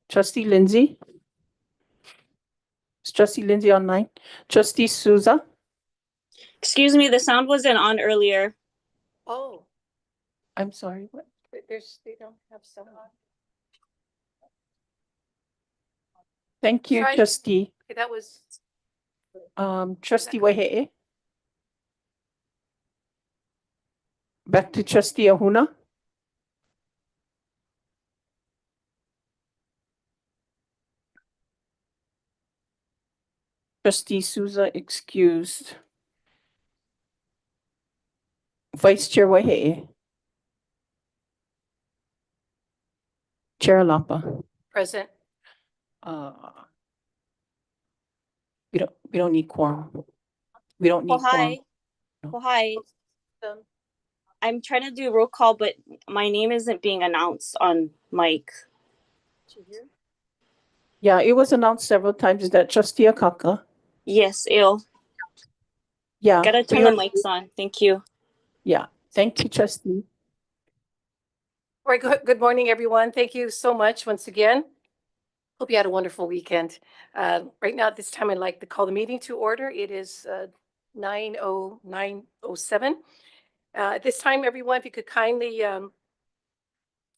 Trustee Lindsay? Is Trustee Lindsay online? Trustee Souza? Excuse me, the sound wasn't on earlier. Oh, I'm sorry. What? They don't have sound. Thank you, Trustee. Okay, that was Trustee Wahe'e. Back to Trustee Ahuna. Trustee Souza excused. Vice Chair Wahe'e. Chair Lapa. present. We don't need quorum. We don't need quorum. Hi. I'm trying to do roll call, but my name isn't being announced on mic. Yeah, it was announced several times. Is that Trustee Akaka? Yes, ill. Yeah. Gotta turn the mics on. Thank you. Yeah. Thank you, Trustee. All right, good morning, everyone. Thank you so much once again. Hope you had a wonderful weekend. Right now, at this time, I'd like to call the meeting to order. It is 9:07. At this time, everyone, if you could kindly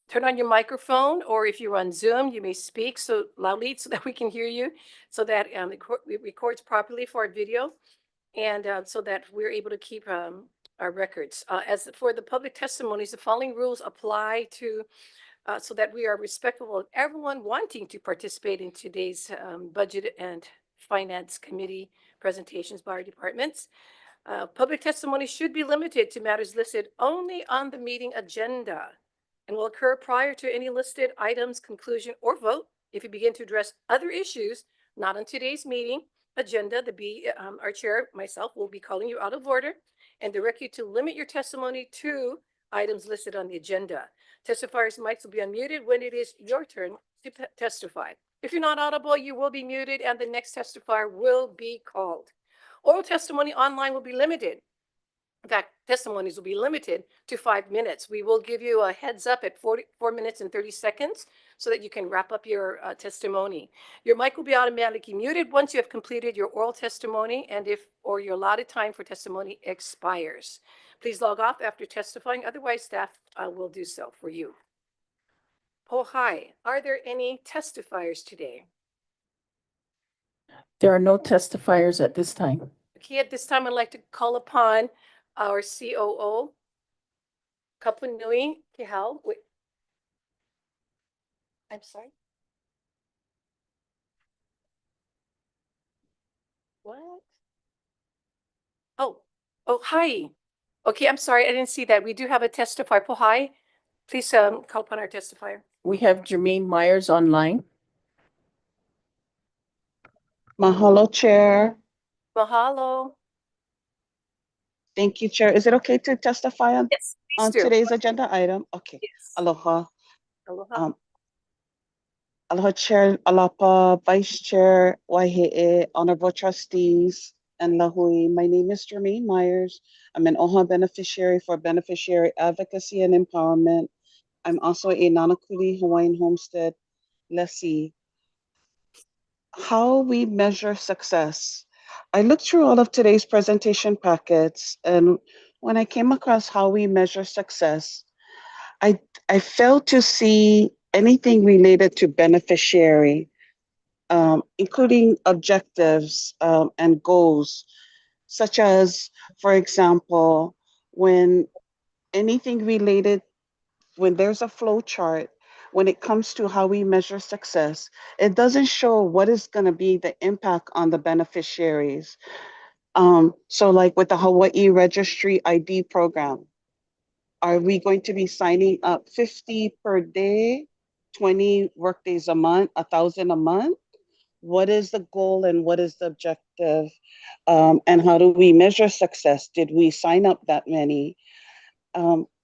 turn on your microphone, or if you're on Zoom, you may speak so loudly so that we can hear you, so that it records properly for our video, and so that we're able to keep our records. As for the public testimonies, the following rules apply to so that we are respectful of everyone wanting to participate in today's Budget and Finance Committee presentations by our departments. Public testimony should be limited to matters listed only on the meeting agenda and will occur prior to any listed items, conclusion, or vote. If you begin to address other issues not on today's meeting agenda, our chair, myself, will be calling you out of order and direct you to limit your testimony to items listed on the agenda. Testifiers' mics will be unmuted when it is your turn to testify. If you're not audible, you will be muted and the next testifier will be called. Oral testimony online will be limited. In fact, testimonies will be limited to 5 minutes. We will give you a heads up at 4 minutes and 30 seconds so that you can wrap up your testimony. Your mic will be automatically muted once you have completed your oral testimony and or your allotted time for testimony expires. Please log off after testifying, otherwise staff will do so for you. Hi, are there any testifiers today? There are no testifiers at this time. Okay, at this time, I'd like to call upon our COO, Kapunui Kihau. I'm sorry. What? Oh, hi. Okay, I'm sorry, I didn't see that. We do have a testifier. Hi, please call upon our testifier. We have Jermaine Myers online. Mahalo, Chair. Mahalo. Thank you, Chair. Is it okay to testify on, Yes, on today's agenda item? Okay. Yes. Aloha. Aloha. Aloha, Chair Alapa, Vice Chair Waihe'e, Honorable Trustees, and Lahui. My name is Jermaine Myers. I'm an OHA beneficiary for Beneficiary Advocacy and Empowerment. I'm also a Nanakuli Hawaiian Homestead lessee. How we measure success. I looked through all of today's presentation packets, and when I came across how we measure success, I failed to see anything related to beneficiary, including objectives and goals, such as, for example, when there's a flow chart, when it comes to how we measure success, it doesn't show what is going to be the impact on the beneficiaries. So like with the Hawaii Registry ID program, are we going to be signing up 50 per day, 20 work days a month, 1,000 a month? What is the goal and what is the objective? And how do we measure success? Did we sign up that many?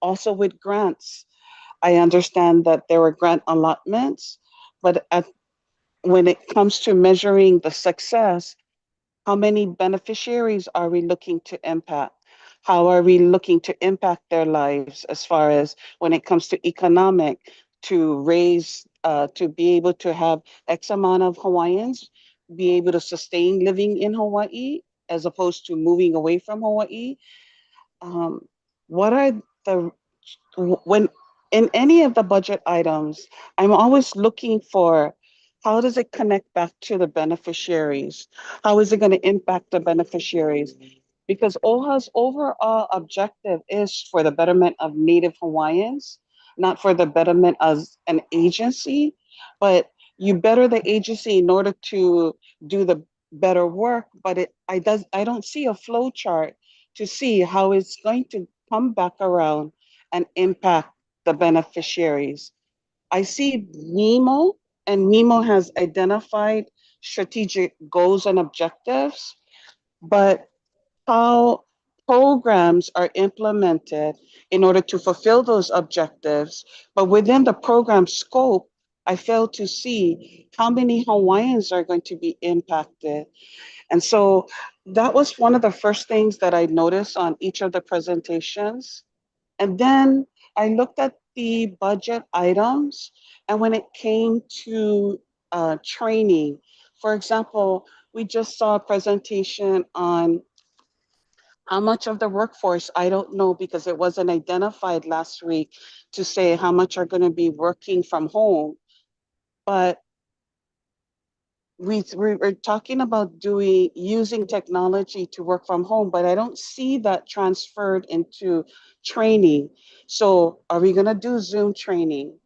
Also with grants, I understand that there were grant allotments, but when it comes to measuring the success, how many beneficiaries are we looking to impact? How are we looking to impact their lives as far as when it comes to economic, to raise, to be able to have X amount of Hawaiians be able to sustain living in Hawaii as opposed to moving away from Hawaii. Um, what are the, when in any of the budget items, I'm always looking for how does it connect back to the beneficiaries? How is it going to impact the beneficiaries? Because OHA's overall objective is for the betterment of Native Hawaiians, not for the betterment as an agency, but you better the agency in order to do the better work. But I don't see a flow chart to see how it's going to come back around and impact the beneficiaries. I see NEMO, and NEMO has identified strategic goals and objectives, but how programs are implemented in order to fulfill those objectives. But within the program scope, I fail to see how many Hawaiians are going to be impacted. And so that was one of the first things that I noticed on each of the presentations. And then I looked at the budget items, and when it came to training, for example, we just saw a presentation on how much of the workforce, I don't know because it wasn't identified last week to say how much are going to be working from home. But we were talking about using technology to work from home, but I don't see that transferred into training. So are we going to do Zoom training?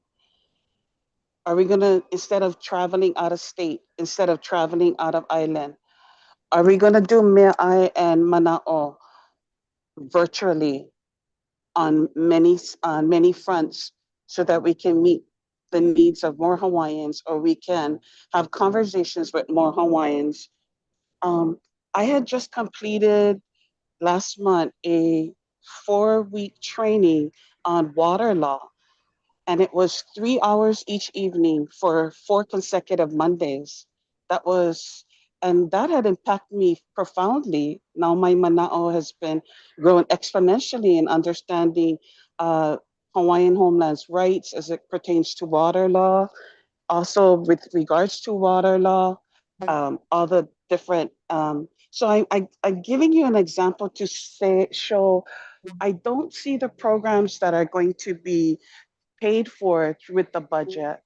Are we going to, instead of traveling out of state, instead of traveling out of island, are we going to do Me'ai and Mana'o virtually on many fronts so that we can meet the needs of more Hawaiians, or we can have conversations with more Hawaiians? I had just completed last month a 4-week training on water law, and it was 3 hours each evening for 4 consecutive Mondays. That was, and that had impacted me profoundly. Now my mana'o has been growing exponentially in understanding Hawaiian homeland's rights as it pertains to water law. Also, with regards to water law, all the different. So I'm giving you an example to show I don't see the programs that are going to be paid for with the budget.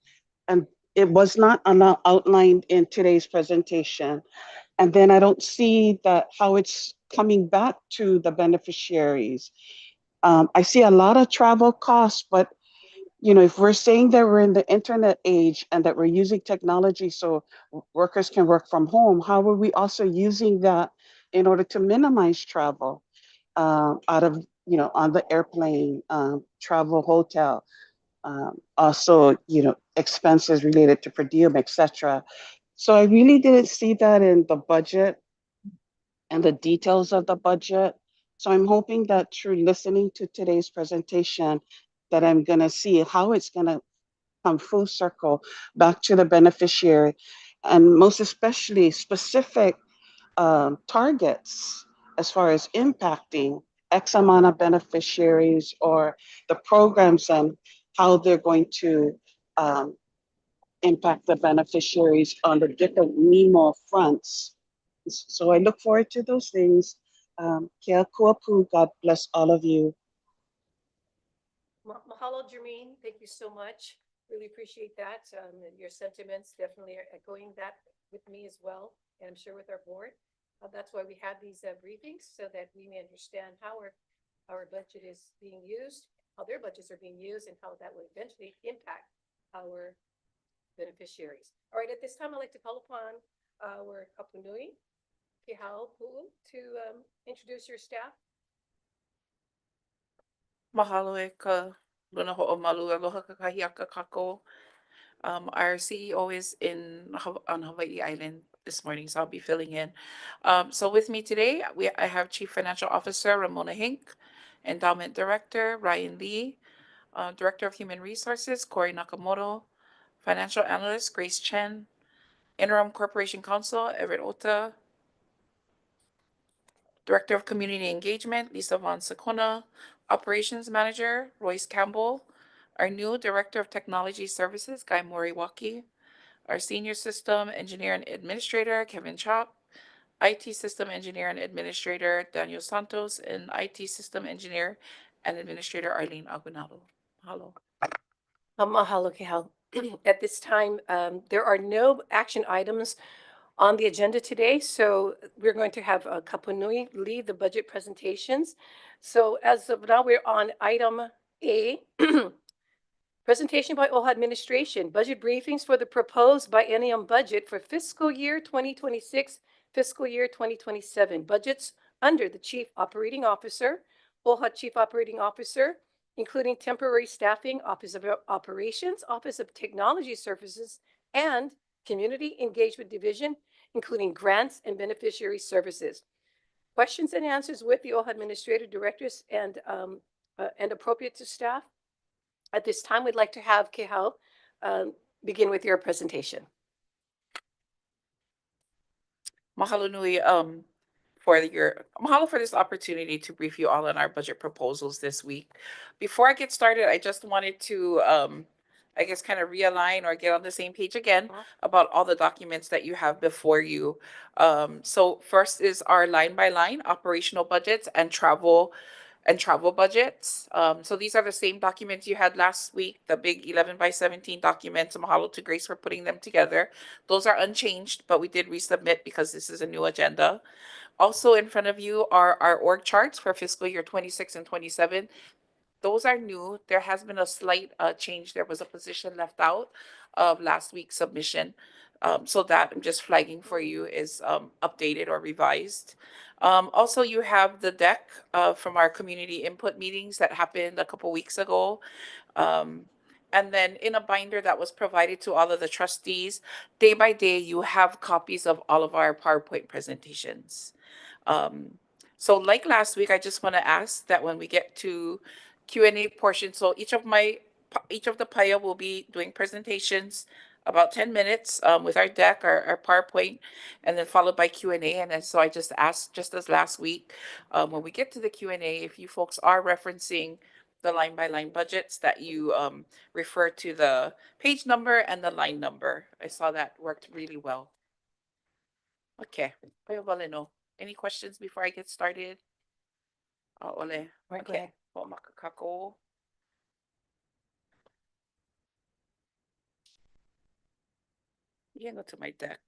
And it was not outlined in today's presentation. And then I don't see that how it's coming back to the beneficiaries. I see a lot of travel costs, but if we're saying that we're in the internet age and that we're using technology so workers can work from home, how are we also using that in order to minimize travel out of, on the airplane, travel, hotel, also, expenses related to per diem, et cetera. So I really didn't see that in the budget and the details of the budget. So I'm hoping that through listening to today's presentation, that I'm going to see how it's going to come full circle back to the beneficiary, and most especially specific targets as far as impacting X amount of beneficiaries or the programs and how they're going to um, impact the beneficiaries on the different NEMO fronts. So I look forward to those things. Kia kuapu, God bless all of you. Mahalo, Jermaine. Thank you so much. Really appreciate that. Your sentiments definitely are echoing that with me as well, and I'm sure with our board. That's why we have these briefings, so that we may understand how our budget is being used, how their budgets are being used, and how that will eventually impact our beneficiaries. All right, at this time, I'd like to call upon our kapunui, Kihao Pu'u, to introduce your staff. Mahalo e ka luna ho'omalu, aloha kakahiaka kako. Our CEO is on Hawaii Island this morning, so I'll be filling in. So with me today, I have Chief Financial Officer Ramona Hink, Endowment Director Ryan Lee, Director of Human Resources Corey Nakamoto, Financial Analyst Grace Chen, Interim Corporation Counsel Everett Ota, Director of Community Engagement Lisa Von Sakona, Operations Manager Royce Campbell, our new Director of Technology Services, Guy Moriwaki, our Senior System Engineer and Administrator, Kevin Chop, IT System Engineer and Administrator, Daniel Santos, and IT System Engineer and Administrator, Arlene Aguinaldo. Mahalo. Mahalo, Kehal. At this time, there are no action items on the agenda today, so we're going to have Kapunui lead the budget presentations. So as of now, we're on item A, presentation by OHA Administration, budget briefings for the proposed biennium budget for fiscal year 2026, fiscal year 2027. Budgets under the Chief Operating Officer, OHA Chief Operating Officer, including temporary staffing, Office of Operations, Office of Technology Services, and Community Engagement Division, including Grants and Beneficiary Services. Questions and answers with the OHA Administrator, Directors, and appropriate to staff. At this time, we'd like to have Kehal begin with your presentation. Mahalo nui, mahalo for this opportunity to brief you all on our budget proposals this week. Before I get started, I just wanted to, I guess, kind of realign or get on the same page again about all the documents that you have before you. So first is our line by line operational budgets and travel budgets. So these are the same documents you had last week, the big 11 by 17 documents. Mahalo to Grace for putting them together. Those are unchanged, but we did resubmit because this is a new agenda. Also in front of you are our org charts for fiscal year 26 and 27. Those are new. There has been a slight change. There was a position left out of last week's submission. So that I'm just flagging for you is updated or revised. Also, you have the deck from our community input meetings that happened a couple weeks ago. And then in a binder that was provided to all of the trustees, day by day, you have copies of all of our PowerPoint presentations. So like last week, I just want to ask that when we get to Q&A portion, so each of the PIA will be doing presentations about 10 minutes with our deck, our PowerPoint, and then followed by Q&A. And then so I just asked, just as last week, when we get to the Q&A, if you folks are referencing the line by line budgets, that you refer to the page number and the line number. I saw that worked really well. Okay. Any questions before I get started? Ole. Okay. Ho makakako. You can go to my deck.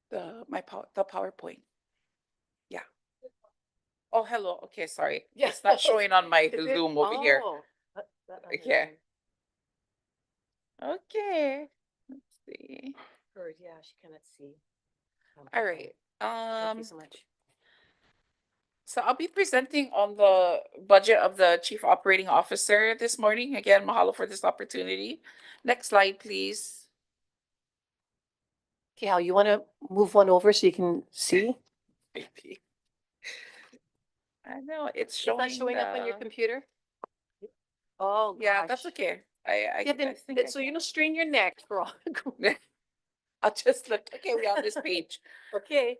The PowerPoint. Yeah. Oh, hello. Okay, sorry. Yeah. It's not showing on my Is it? Zoom over here. Oh, Okay. Okay. Let's see. Yeah, she cannot see. All right. Thank you so much. So I'll be presenting on the budget of the Chief Operating Officer this morning. Again, mahalo for this opportunity. Next slide, please. Kehal, you want to move one over so you can see? Maybe. I know it's It's not showing up on your computer? Oh, Yeah, that's gosh. okay. Yeah, then, so you don't strain your neck for all. I'll just look. Okay, we're on this page. Okay,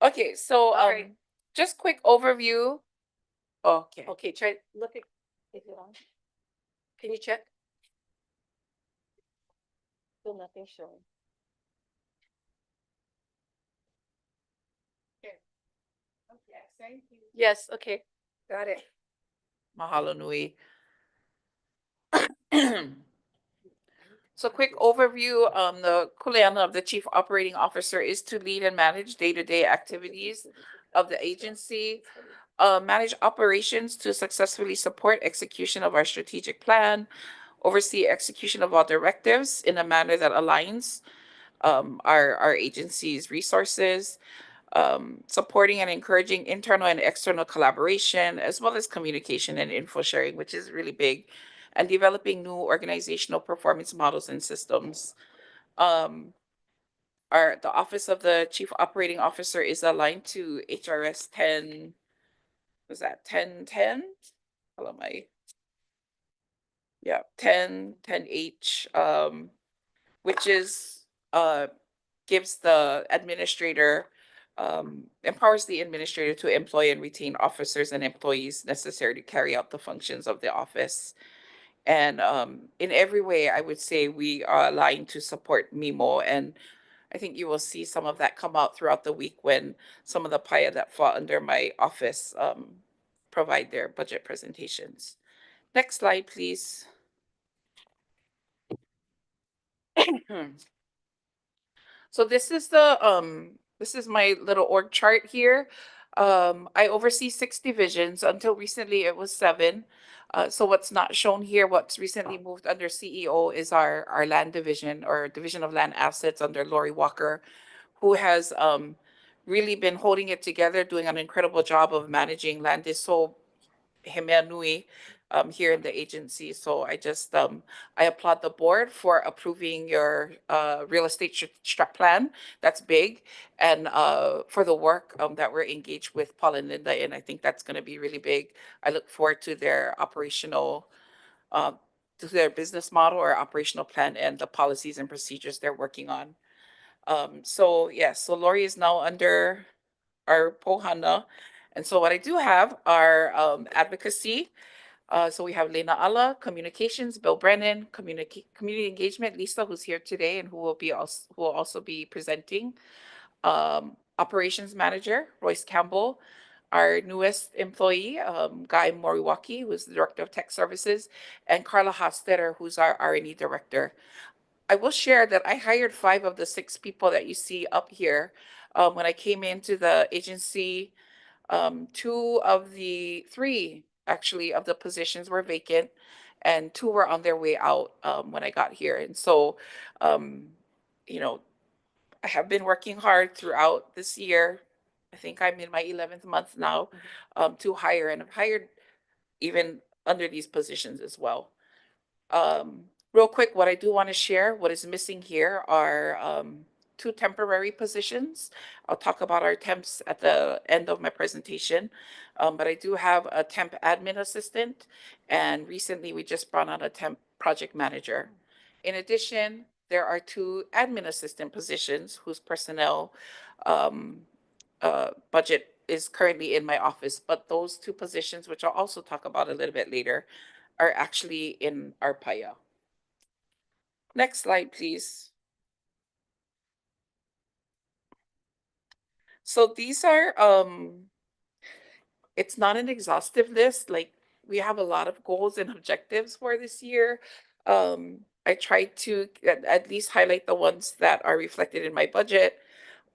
Okay, so All right. just quick overview. Okay. okay, try, look at, is it on? Can you check? Still nothing showing. Thank you. Yes, okay, got it. Mahalo nui. So quick overview, the kuleana of the Chief Operating Officer is to lead and manage day-to-day activities of the agency, manage operations to successfully support execution of our strategic plan, oversee execution of all directives in a manner that aligns our agency's resources, supporting and encouraging internal and external collaboration, as well as communication and info sharing, which is really big, and developing new organizational performance models and systems. The Office of the Chief Operating Officer is aligned to HRS 10, was that 1010? Hello, yeah, 10H, which is gives the administrator empowers the administrator to employ and retain officers and employees necessary to carry out the functions of the office. And in every way, I would say we are aligned to support MIMO. And I think you will see some of that come out throughout the week when some of the PAIA that fall under my office provide their budget presentations. Next slide, please. So this is my little org chart here. I oversee 6 divisions. Until recently, it was 7. So what's not shown here, what's recently moved under CEO is our land division, or division of land assets, under Lori Walker, who has really been holding it together, doing an incredible job of managing land. Is so hemea nui here in the agency. So I applaud the board for approving your real estate strat plan. That's big. And for the work that we're engaged with Paul and Linda in, I think that's going to be really big. I look forward to their operational, to their business model or operational plan and the policies and procedures they're working on. So Lori is now under our Pohana. And so what I do have are advocacy. So we have Lena Alla, communications, Bill Brennan, community engagement, Lisa, who's here today and who will also be presenting. Operations manager, Royce Campbell, our newest employee, Guy Moriwaki, who's the director of tech services, and Carla Hostetter, who's our R&E director. I will share that I hired 5 of the 6 people that you see up here. When I came into the agency, 2 of the 3 actually of the positions were vacant, and 2 were on their way out when I got here. And so, you know, I have been working hard throughout this year. I think I'm in my 11th month now to hire, and I've hired even under these positions as well. Real quick, what I do want to share, what is missing here are 2 temporary positions. I'll talk about our temps at the end of my presentation, but I do have a temp admin assistant, and recently we just brought on a temp project manager. In addition, there are 2 admin assistant positions whose personnel budget is currently in my office, but those 2 positions, which I'll also talk about a little bit later, are actually in our PAIA. Next slide, please. So these are, it's not an exhaustive list. Like, we have a lot of goals and objectives for this year. I tried to at least highlight the ones that are reflected in my budget,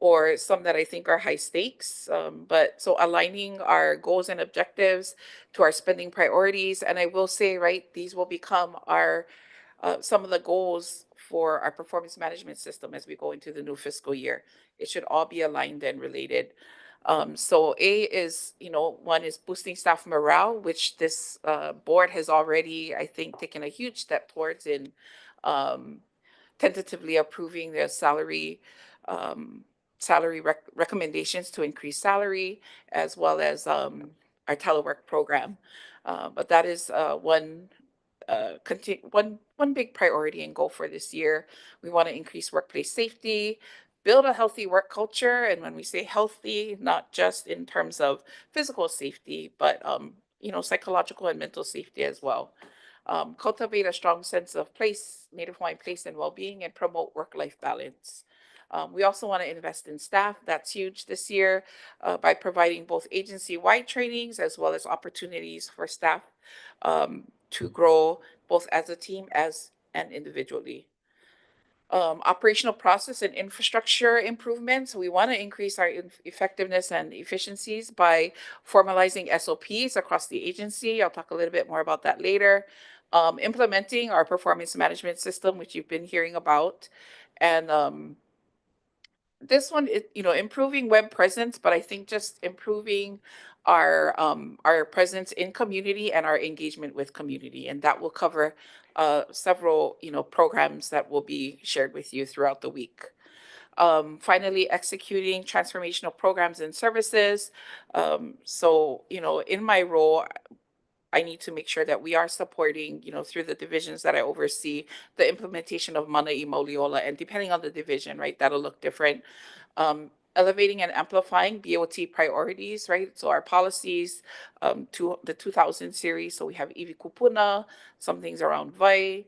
or some that I think are high stakes. But so aligning our goals and objectives to our spending priorities. And I will say, right, these will become our some of the goals for our performance management system as we go into the new fiscal year. It should all be aligned and related. So A is, one is boosting staff morale, which this board has already, I think, taken a huge step towards in tentatively approving their salary recommendations to increase salary, as well as our telework program. But that is one big priority and goal for this year. We want to increase workplace safety, build a healthy work culture. And when we say healthy, not just in terms of physical safety, but psychological and mental safety as well. Cultivate a strong sense of place, Native Hawaiian place and well-being, and promote work-life balance. We also want to invest in staff. That's huge this year by providing both agency-wide trainings as well as opportunities for staff to grow both as a team and individually. Operational process and infrastructure improvements. We want to increase our effectiveness and efficiencies by formalizing SOPs across the agency. I'll talk a little bit more about that later. Implementing our performance management system, which you've been hearing about. And this one is, improving web presence, but I think just improving our presence in community and our engagement with community. And that will cover several, programs that will be shared with you throughout the week. Finally, executing transformational programs and services. So, in my role, I need to make sure that we are supporting, through the divisions that I oversee, the implementation of Mana i Mauliola. And depending on the division, right, that'll look different. elevating and amplifying BOT priorities, right? So our policies, to the 2000 series. So we have Iwi Kupuna, some things around VAI,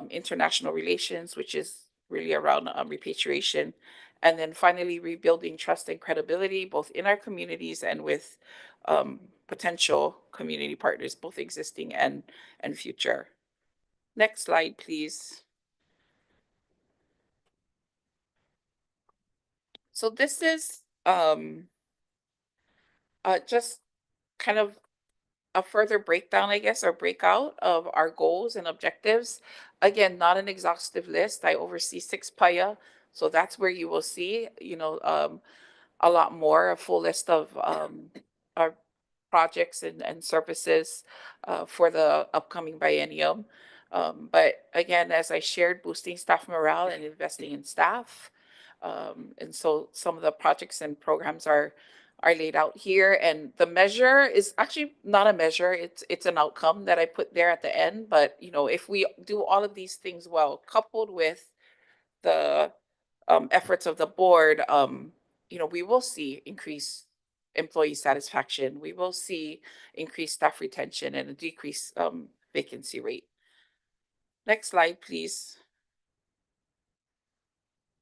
international relations, which is really around repatriation. And then finally, rebuilding trust and credibility, both in our communities and with potential community partners, both existing and future. Next slide, please. So this is just kind of a further breakdown, I guess, or breakout of our goals and objectives. Again, not an exhaustive list. I oversee 6 PAYA, so that's where you will see, a lot more, a full list of our projects and services for the upcoming biennium. But again, as I shared, boosting staff morale and investing in staff. And so some of the projects and programs are laid out here, and the measure is actually not a measure, it's an outcome that I put there at the end. But if we do all of these things well, coupled with the efforts of the board, we will see increased employee satisfaction. We will see increased staff retention and a decreased vacancy rate. Next slide, please.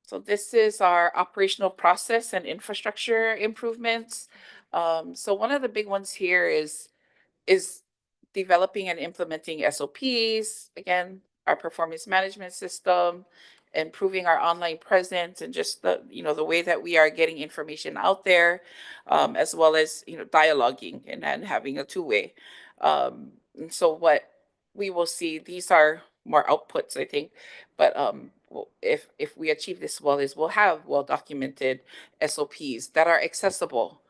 So this is our operational process and infrastructure improvements. So one of the big ones here is developing and implementing SOPs, again, our performance management system, improving our online presence, and just the way that we are getting information out there, as well as dialoguing and having a two-way. And so what we will see, these are more outputs, I think, but if we achieve this well, is we'll have well-documented SOPs that are accessible.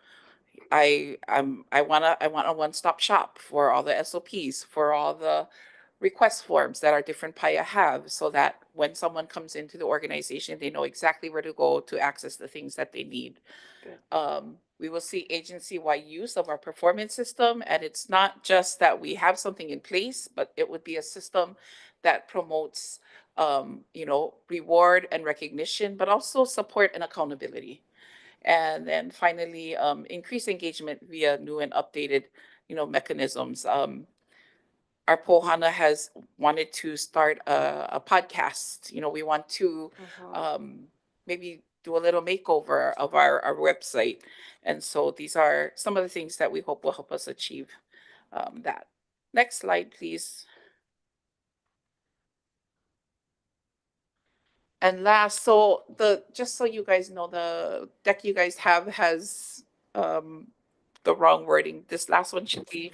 I want a one-stop shop for all the SOPs, for all the request forms that our different PAYA have, so that when someone comes into the organization, they know exactly where to go to access the things that they need. We will see agency-wide use of our performance system, and it's not just that we have something in place, but it would be a system that promotes, reward and recognition, but also support and accountability. And then finally, increase engagement via new and updated, mechanisms. Our Pohana has wanted to start a podcast. We want to maybe do a little makeover of our website. And so these are some of the things that we hope will help us achieve that. Next slide, please. And last, so just so you guys know, the deck you guys have has the wrong wording. This last one should be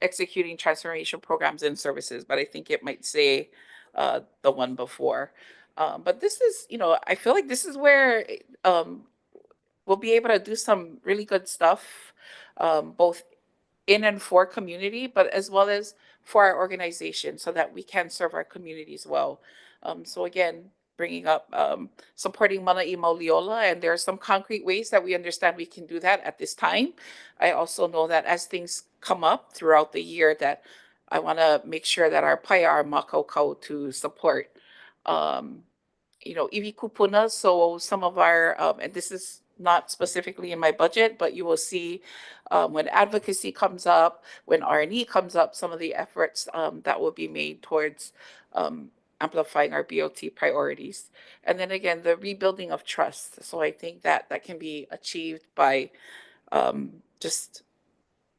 executing transformation programs and services, but I think it might say the one before. But this is, I feel like this is where we'll be able to do some really good stuff, both in and for community, but as well as for our organization, so that we can serve our communities well. So again, bringing up supporting Mana'i Mauliola, and there are some concrete ways that we understand we can do that at this time. I also know that as things come up throughout the year, that I want to make sure that our PAYA are makaukau to support. Iwi Kupuna, so some of our, and this is not specifically in my budget, but you will see when advocacy comes up, when R&E comes up, some of the efforts that will be made towards amplifying our BOT priorities. And then again, the rebuilding of trust. So I think that can be achieved by just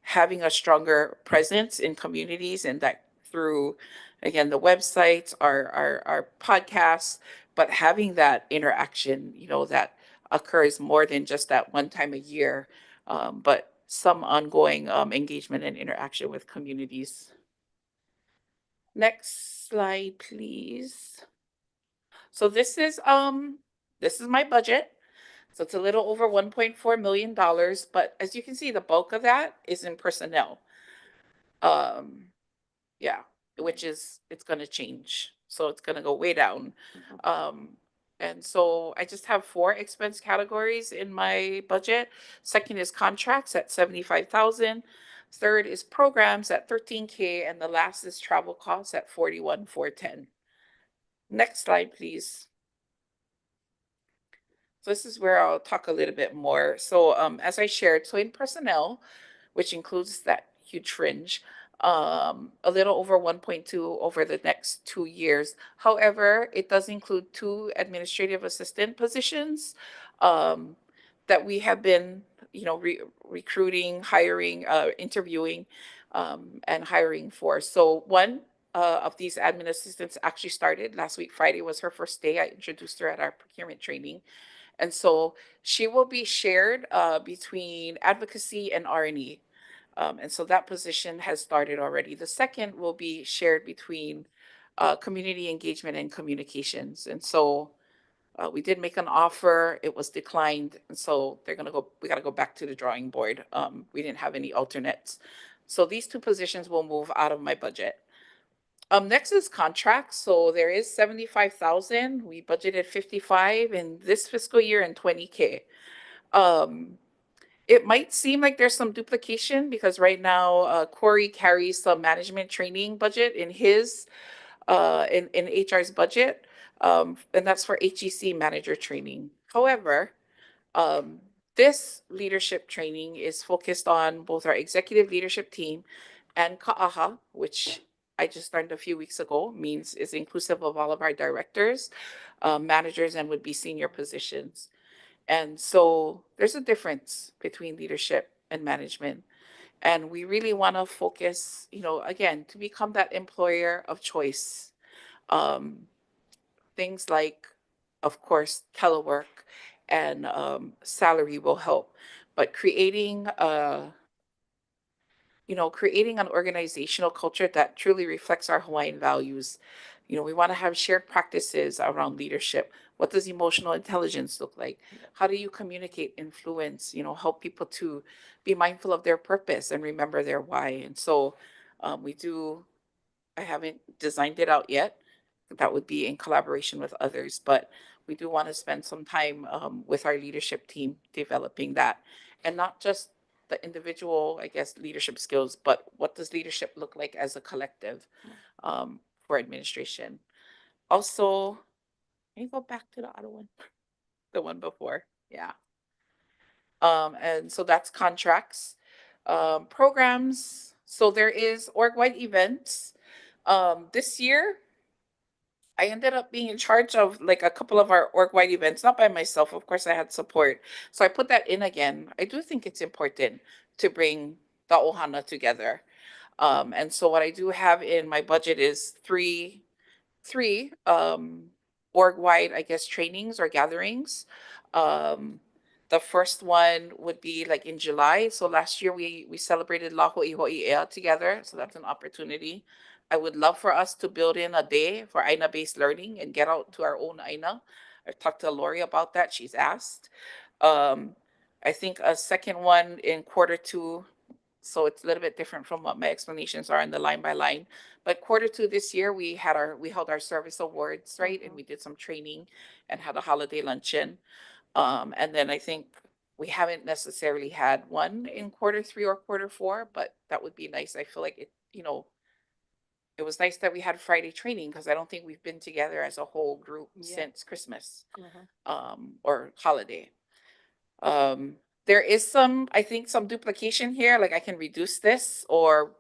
having a stronger presence in communities, and that through, again, the websites, our podcasts, but having that interaction, that occurs more than just that one time a year, but some ongoing engagement and interaction with communities. Next slide, please. So this is my budget. So it's a little over $1.4 million, but as you can see, the bulk of that is in personnel. Yeah, which is, it's going to change. So it's going to go way down. And so I just have 4 expense categories in my budget. Second is contracts at $75,000. Third is programs at $13K, and the last is travel costs at $41,410. Next slide, please. So this is where I'll talk a little bit more. So as I shared, so in personnel, which includes that huge fringe, a little over 1.2 over the next 2 years. However, it does include 2 administrative assistant positions that we have been, recruiting, hiring, interviewing, and hiring for. So one of these admin assistants actually started last week. Friday was her first day. I introduced her at our procurement training. And so she will be shared between advocacy and R&E. And so that position has started already. The second will be shared between community engagement and communications. And so we did make an offer, it was declined. And so we got to go back to the drawing board. We didn't have any alternates. So these 2 positions will move out of my budget. Next is contracts. So there is 75,000. We budgeted 55 in this fiscal year and 20K. It might seem like there's some duplication because right now Corey carries some management training budget in his in HR's budget, and that's for HEC manager training. However, this leadership training is focused on both our executive leadership team and Ka'aha, which I just learned a few weeks ago means is inclusive of all of our directors, managers, and would be senior positions. And so there's a difference between leadership and management. And we really want to focus, again, to become that employer of choice. Things like, of course, telework and salary will help. But creating an organizational culture that truly reflects our Hawaiian values. We want to have shared practices around leadership. What does emotional intelligence look like? How do you communicate influence? Help people to be mindful of their purpose and remember their why. And so I haven't designed it out yet. That would be in collaboration with others, but we do want to spend some time with our leadership team developing that, and not just the individual, I guess, leadership skills, but what does leadership look like as a collective for administration? Also, can you go back to the other one? The one before, yeah. And so that's contracts, programs. So there is org-wide events. This year, I ended up being in charge of like a couple of our org-wide events, not by myself. Of course, I had support. So I put that in again. I do think it's important to bring the ohana together. And so what I do have in my budget is three org-wide, I guess, trainings or gatherings. The first one would be like in July. So last year we celebrated La Ho'iho'i'ea together. So that's an opportunity. I would love for us to build in a day for Aina-based learning and get out to our own Aina. I've talked to Lori about that. She's asked. I think a second one in Q2. So it's a little bit different from what my explanations are in the line by line. But Q2 this year, we held our service awards, right? And we did some training and had a holiday luncheon. And then I think we haven't necessarily had one in Q3 or Q4, but that would be nice. I feel like it was nice that we had Friday training because I don't think we've been together as a whole group since Christmas, or holiday. There is I think some duplication here, like I can reduce this or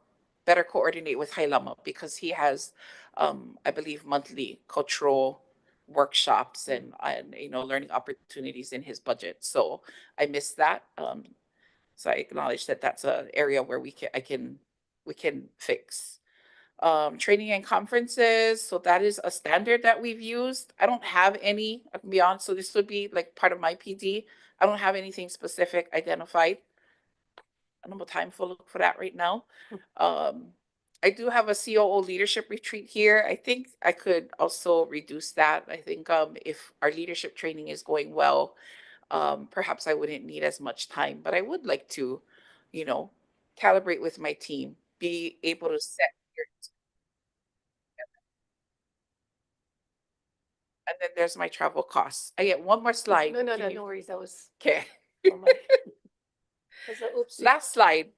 better coordinate with Hailama because he has, I believe, monthly cultural workshops and learning opportunities in his budget. So I missed that. So I acknowledge that that's an area where we can fix. Training and conferences. So that is a standard that we've used. I don't have any, I can be honest. So this would be like part of my PD. I don't have anything specific identified. I don't have time for that right now. I do have a COO leadership retreat here. I think I could also reduce that. I think if our leadership training is going well, perhaps I wouldn't need as much time, but I would like to, calibrate with my team, be able to set. And then there's my travel costs. I get one more slide. No worries. That was, Okay. oh my. That's a oopsie. Last slide.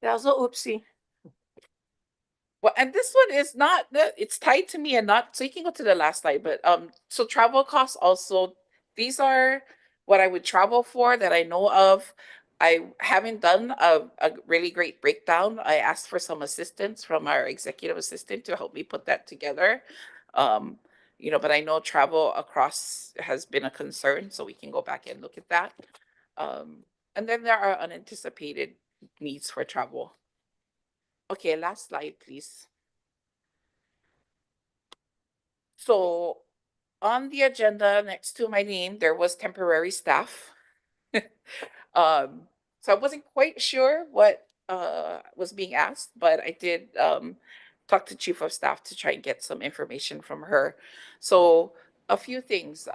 That was a oopsie. Well, and this one is not, it's tied to me and not, so you can go to the last slide, but so travel costs also, these are what I would travel for that I know of. I haven't done a really great breakdown. I asked for some assistance from our executive assistant to help me put that together. Um, but I know travel across has been a concern, so we can go back and look at that. And then there are unanticipated needs for travel. Okay, last slide, please. So on the agenda next to my name, there was temporary staff. So I wasn't quite sure what was being asked, but I did talk to Chief of Staff to try and get some information from her. So a few things.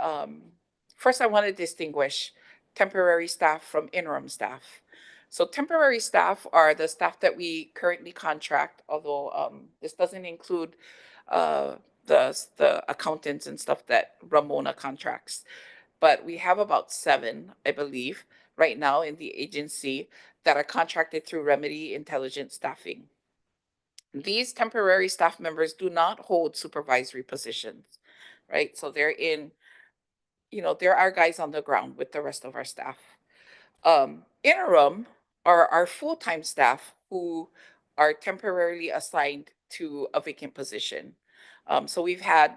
First, I want to distinguish temporary staff from interim staff. So temporary staff are the staff that we currently contract, although this doesn't include the accountants and stuff that Ramona contracts. But we have about 7, I believe, right now in the agency that are contracted through Remedy Intelligent Staffing. These temporary staff members do not hold supervisory positions, right? So they're in, they're our guys on the ground with the rest of our staff. Interim are our full-time staff who are temporarily assigned to a vacant position. So we have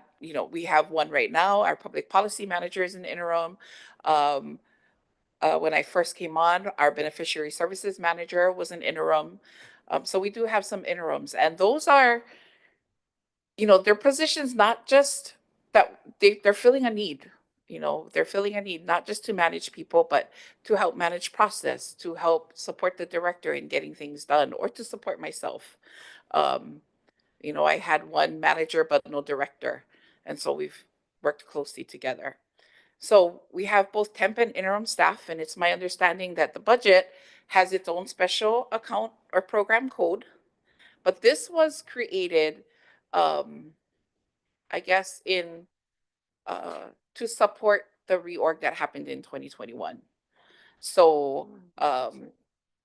one right now. Our public policy manager is an interim. When I first came on, our beneficiary services manager was an interim. So we do have some interims, and those are, their positions not just that they're filling a need. They're filling a need not just to manage people, but to help manage process, to help support the director in getting things done, or to support myself. I had one manager but no director, and so we've worked closely together. So we have both temp and interim staff, and it's my understanding that the budget has its own special account or program code, but this was created, I guess, to support the reorg that happened in 2021. So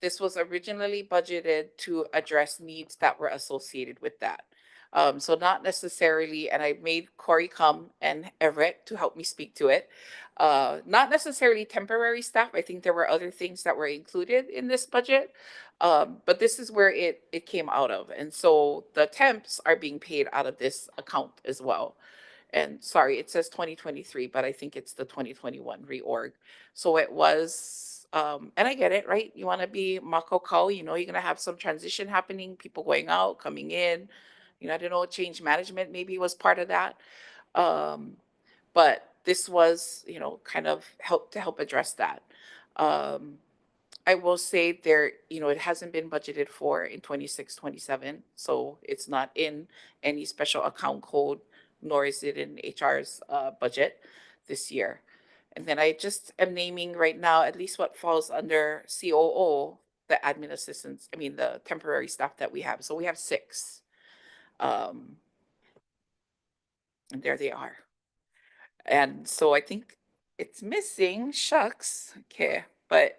this was originally budgeted to address needs that were associated with that. So not necessarily, and I made Corey come and Everett to help me speak to it. Not necessarily temporary staff. I think there were other things that were included in this budget. But this is where it came out of. And so the temps are being paid out of this account as well. And sorry, it says 2023, but I think it's the 2021 reorg. So it was, and I get it, right? You want to be makokau, you're going to have some transition happening, people going out, coming in. I don't know, change management maybe was part of that. But this was, kind of help address that. I will say there, it hasn't been budgeted for in 26, 27. So it's not in any special account code, nor is it in HR's budget this year. And then I just am naming right now, at least what falls under COO, the admin assistants, the temporary staff that we have. So we have 6. And there they are. And so I think it's missing, shucks, okay, but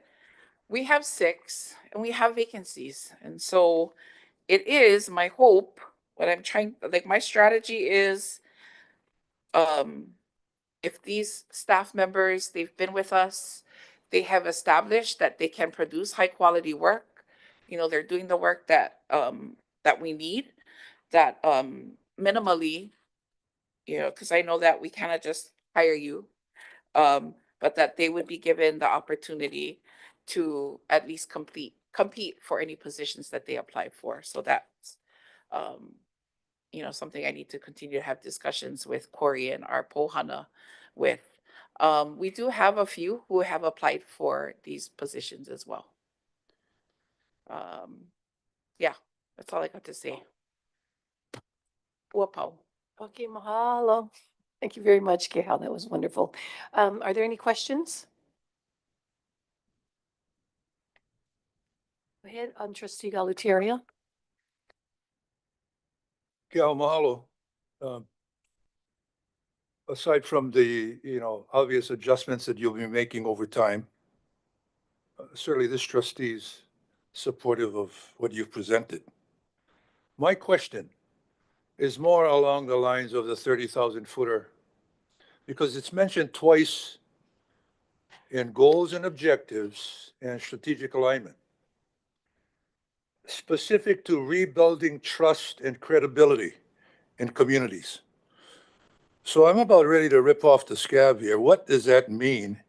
we have 6 and we have vacancies. And so it is my hope, what I'm trying, like my strategy is, if these staff members, they've been with us, they have established that they can produce high quality work, they're doing the work that we need, that minimally, because I know that we cannot just hire you, but that they would be given the opportunity to at least compete for any positions that they apply for. So that's, something I need to continue to have discussions with Corey and our Pohana with. We do have a few who have applied for these positions as well. Yeah, that's all I got to say. Wapau. Okay, mahalo. Thank you very much, Kehal. That was wonderful. Are there any questions? Go ahead, Trustee Galutaria. Yeah, mahalo. Aside from the, obvious adjustments that you'll be making over time, certainly this trustee is supportive of what you've presented. My question is more along the lines of the 30,000 footer, because it's mentioned twice in goals and objectives and strategic alignment, specific to rebuilding trust and credibility in communities. So I'm about ready to rip off the scab here. What does that mean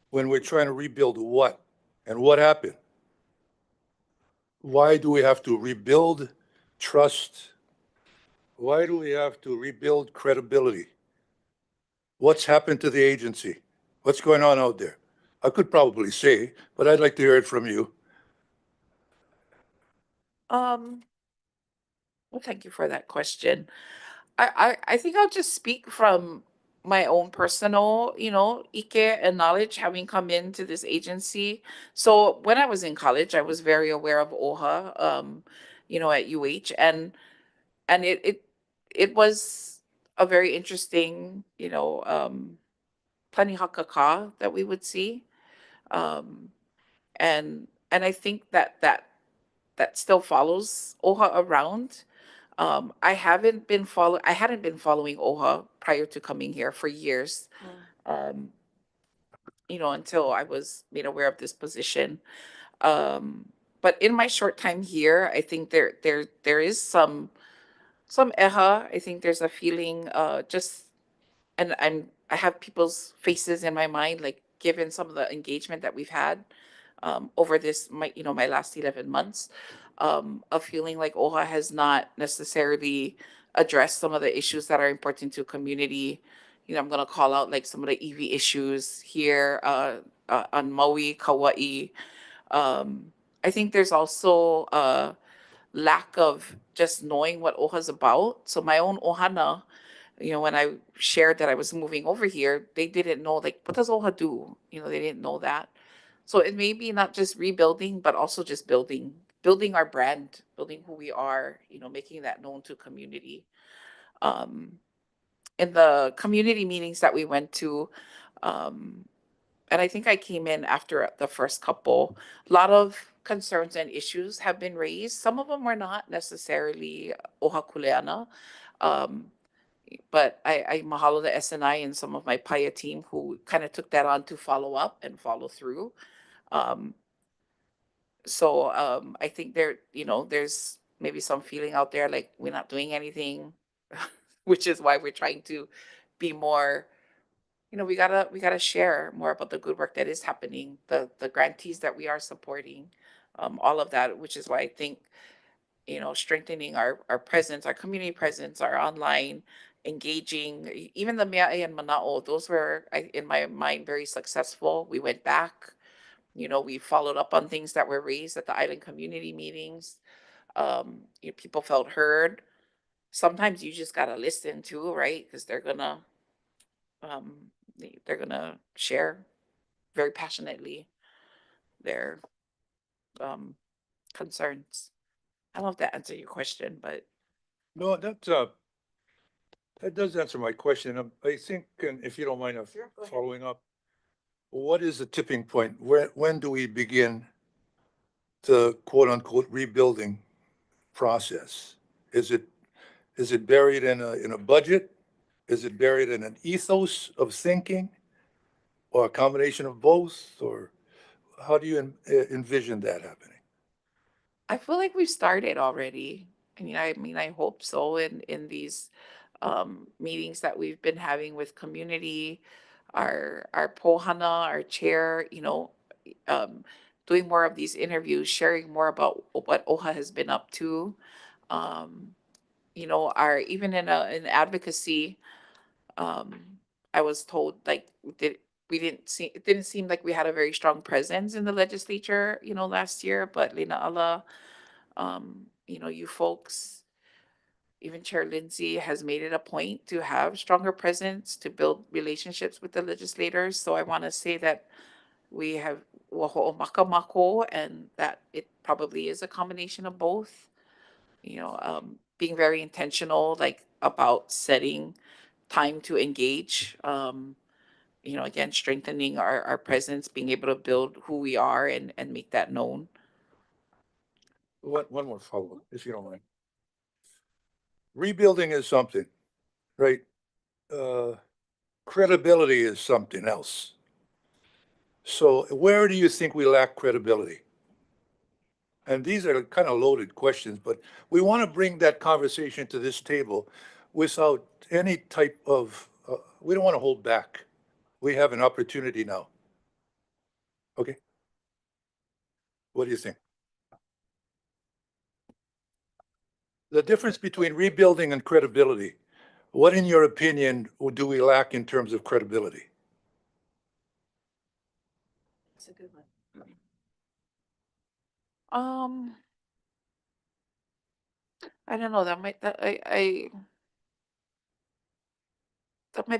when we're trying to rebuild what? And what happened? Why do we have to rebuild trust? Why do we have to rebuild credibility? What's happened to the agency? What's going on out there? I could probably say, but I'd like to hear it from you. Well, thank you for that question. I think I'll just speak from my own personal, ike and knowledge having come into this agency. So when I was in college, I was very aware of OHA, at UH, and it was a very interesting, planihakaka that we would see. Um, and I think that still follows OHA around. I hadn't been following OHA prior to coming here for years. Um, until I was made aware of this position. But in my short time here, I think there is some eha. I think there's a feeling and I have people's faces in my mind, like given some of the engagement that we've had over my last 11 months, of feeling like OHA has not necessarily addressed some of the issues that are important to community. I'm going to call out like some of the EV issues here on Maui, Kauai. I think there's also a lack of just knowing what OHA's about. So my own ohana, when I shared that I was moving over here, they didn't know, like, what does OHA do? They didn't know that. So it may be not just rebuilding, but also just building our brand, building who we are, making that known to community. In the community meetings that we went to, and I think I came in after the first couple, a lot of concerns and issues have been raised. Some of them were not necessarily OHA Kuleana. But I mahalo the SNI and some of my PAIA team who kind of took that on to follow up and follow through. I think there's maybe some feeling out there like we're not doing anything, which is why we're trying to be more, we gotta share more about the good work that is happening, the grantees that we are supporting, all of that, which is why I think, strengthening our presence, our community presence, our online engaging, even the Mea'e and Mana'o, those were, in my mind, very successful. We went back, we followed up on things that were raised at the island community meetings. People felt heard. Sometimes you just gotta listen too, right? Because they're gonna share very passionately their concerns. I don't know if that answered your question, but No, that does answer my question. I think, and if you don't mind, Sure, go ahead. following up, what is the tipping point? When do we begin the quote unquote rebuilding process? Is it buried in a budget? Is it buried in an ethos of thinking, or a combination of both? Or how do you envision that happening? I feel like we've started already. I hope so in these meetings that we've been having with community, our pohana, our chair, doing more of these interviews, sharing more about what OHA has been up to. Our even in advocacy, I was told like it didn't seem like we had a very strong presence in the legislature, last year, but Lina Allah, you folks, even Chair Lindsay has made it a point to have stronger presence to build relationships with the legislators. So I want to say that we have waho'o makamako, and that it probably is a combination of both. Being very intentional, like about setting time to engage. Again, strengthening our presence, being able to build who we are and make that known. One more follow-up, if you don't mind. Rebuilding is something, right? Credibility is something else. So where do you think we lack credibility? And these are kind of loaded questions, but we want to bring that conversation to this table without any type of, we don't want to hold back. We have an opportunity now. Okay? What do you think? The difference between rebuilding and credibility, what in your opinion do we lack in terms of credibility? That's a good one. I don't know, that might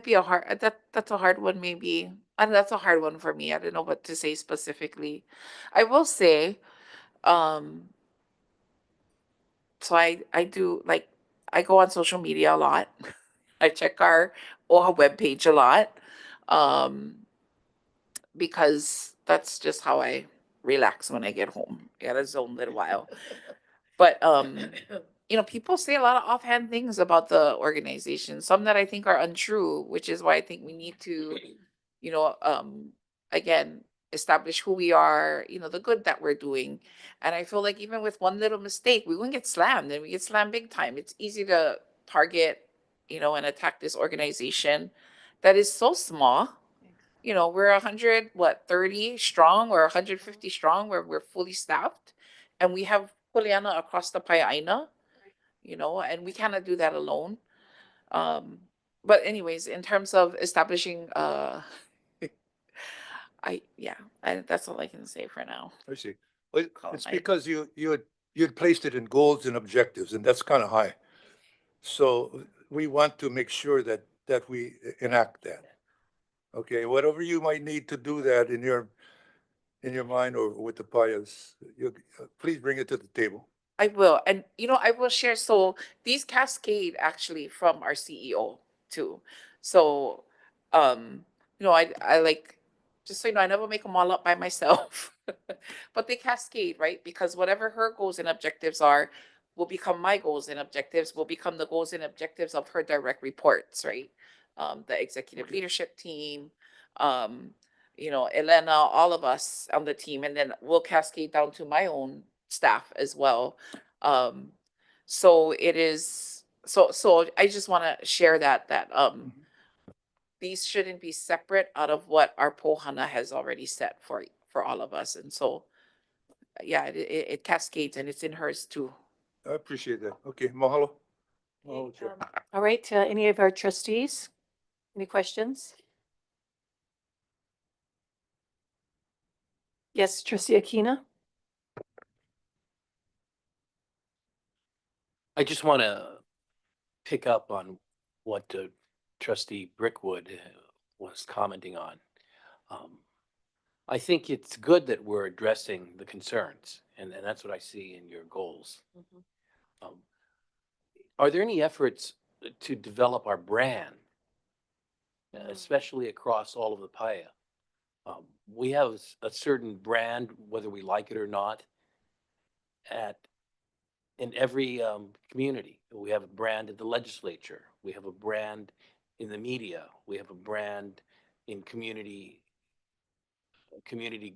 be a hard, that's a hard one maybe. And that's a hard one for me. I don't know what to say specifically. I will say, so I do like, I go on social media a lot. I check our OHA webpage a lot. Because that's just how I relax when I get home. I gotta zone a little while. But people say a lot of offhand things about the organization, some that I think are untrue, which is why I think we need to, again, establish who we are, the good that we're doing. And I feel like even with one little mistake, we wouldn't get slammed, and we get slammed big time. It's easy to target, and attack this organization that is so small. We're 30 strong or 150 strong, where we're fully staffed, and we have Juliana across the Payaina, and we cannot do that alone. But anyways, in terms of establishing, that's all I can say for now. I see. Well, Call it's it because you'd placed it in goals and objectives, and that's kind of high. So we want to make sure that we enact that. Okay, whatever you might need to do that in your mind or with the payas, please bring it to the table. I will. And, I will share. So these cascade actually from our CEO too. So, I like, just so you know, I never make them all up by myself, but they cascade, right? Because whatever her goals and objectives are will become my goals and objectives, will become the goals and objectives of her direct reports, right? The executive leadership team, Elena, all of us on the team, and then we'll cascade down to my own staff as well. So it is, so I just want to share that these shouldn't be separate out of what our Pohana has already set for all of us. And so, yeah, it cascades, and it's in hers too. I appreciate that. Okay, mahalo. Mahalo, Okay, Chair. all right, any of our trustees? Any questions? Yes, trustee Akina? I just want to pick up on what trustee Brickwood was commenting on. I think it's good that we're addressing the concerns, and that's what I see in your goals. Are there any efforts to develop our brand, especially across all of the Paya? We have a certain brand, whether we like it or not, in every community. We have a brand in the legislature. We have a brand in the media. We have a brand in community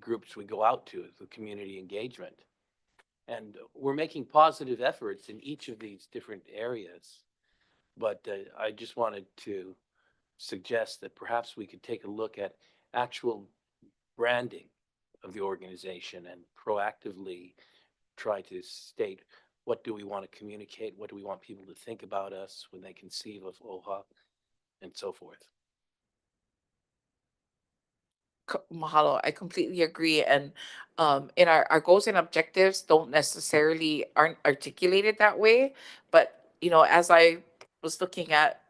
groups we go out to, the community engagement. And we're making positive efforts in each of these different areas. But I just wanted to suggest that perhaps we could take a look at actual branding of the organization and proactively try to state, what do we want to communicate? What do we want people to think about us when they conceive of OHA, and so forth? Mahalo. I completely agree. And in our goals and objectives aren't articulated that way. But, as I was looking at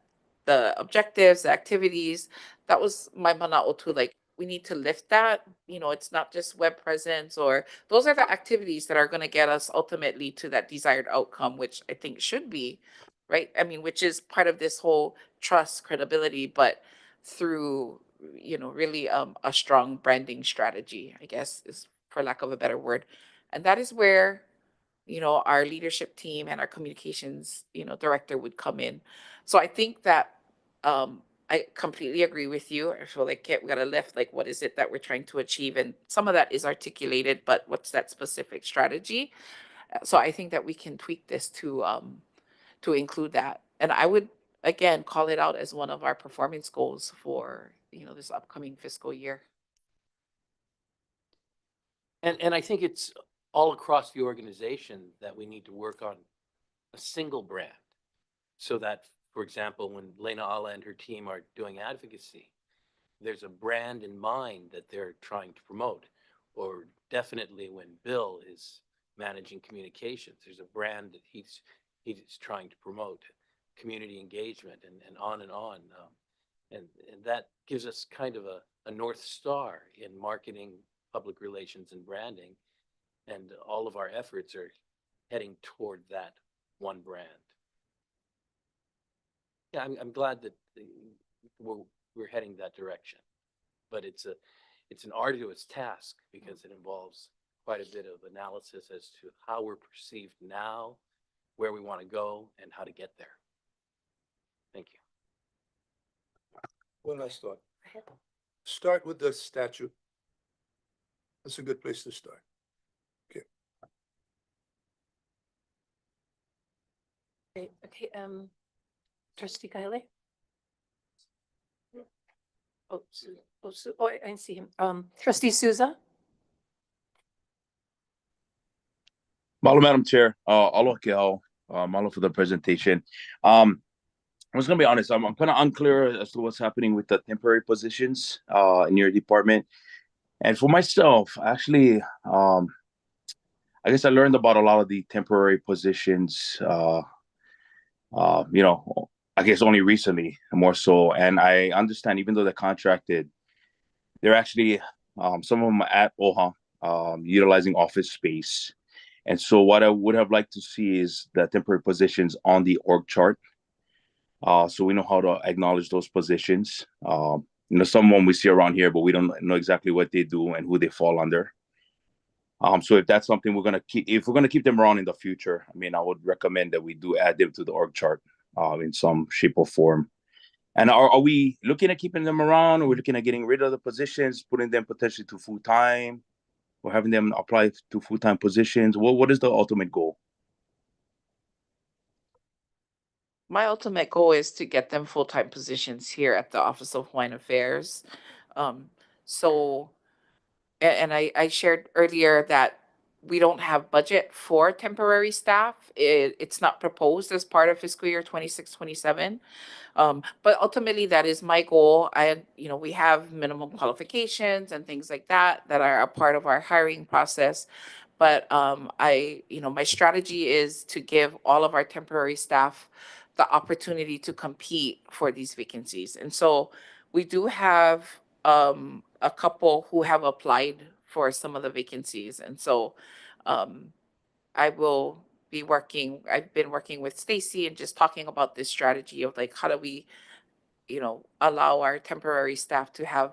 the objectives, the activities, that was my mana'o too. Like, we need to lift that. It's not just web presence, or those are the activities that are going to get us ultimately to that desired outcome, which I think should be, right? I mean, which is part of this whole trust, credibility, but through, really a strong branding strategy, I guess, is for lack of a better word. And that is where, our leadership team and our communications, director would come in. So I think that, I completely agree with you. I feel like we gotta lift, like, what is it that we're trying to achieve? And some of that is articulated, but what's that specific strategy? So I think that we can tweak this to include that. And I would, again, call it out as one of our performance goals for, this upcoming fiscal year. And I think it's all across the organization that we need to work on a single brand. So that, for example, when Lena Ala and her team are doing advocacy, there's a brand in mind that they're trying to promote. Or definitely when Bill is managing communications, there's a brand that he's trying to promote, community engagement, and on and on. And that gives us kind of a North Star in marketing, public relations, and branding. And all of our efforts are heading toward that one brand. Yeah, I'm glad that we're heading that direction, but it's an arduous task because it involves quite a bit of analysis as to how we're perceived now, where we want to go, and how to get there. Thank you. One last thought. Start with the statute. That's a good place to start. Okay, Trustee Kaile? Oh, I didn't see him. Trustee Souza? Mahalo, Madam Chair. Aloha ke au. Mahalo for the presentation. I was gonna be honest. I'm kind of unclear as to what's happening with the temporary positions in your department. And for myself, actually, I guess I learned about a lot of the temporary positions. I guess only recently, more so. And I understand, even though they're contracted, they're actually some of them at OHA utilizing office space. And so what I would have liked to see is the temporary positions on the org chart. So we know how to acknowledge those positions. Someone we see around here, but we don't know exactly what they do and who they fall under. So if that's something if we're gonna keep them around in the future, I would recommend that we do add them to the org chart in some shape or form. And are we looking at keeping them around? Or are we looking at getting rid of the positions, putting them potentially to full-time, or having them apply to full-time positions? What is the ultimate goal? My ultimate goal is to get them full-time positions here at the Office of Hawaiian Affairs. So, and I shared earlier that we don't have budget for temporary staff. It's not proposed as part of fiscal year 26-27. But ultimately that is my goal. We have minimum qualifications and things like that are a part of our hiring process. But my strategy is to give all of our temporary staff the opportunity to compete for these vacancies. And so we do have a couple who have applied for some of the vacancies. And so I've been working with Stacy and just talking about this strategy of like, how do we, allow our temporary staff to have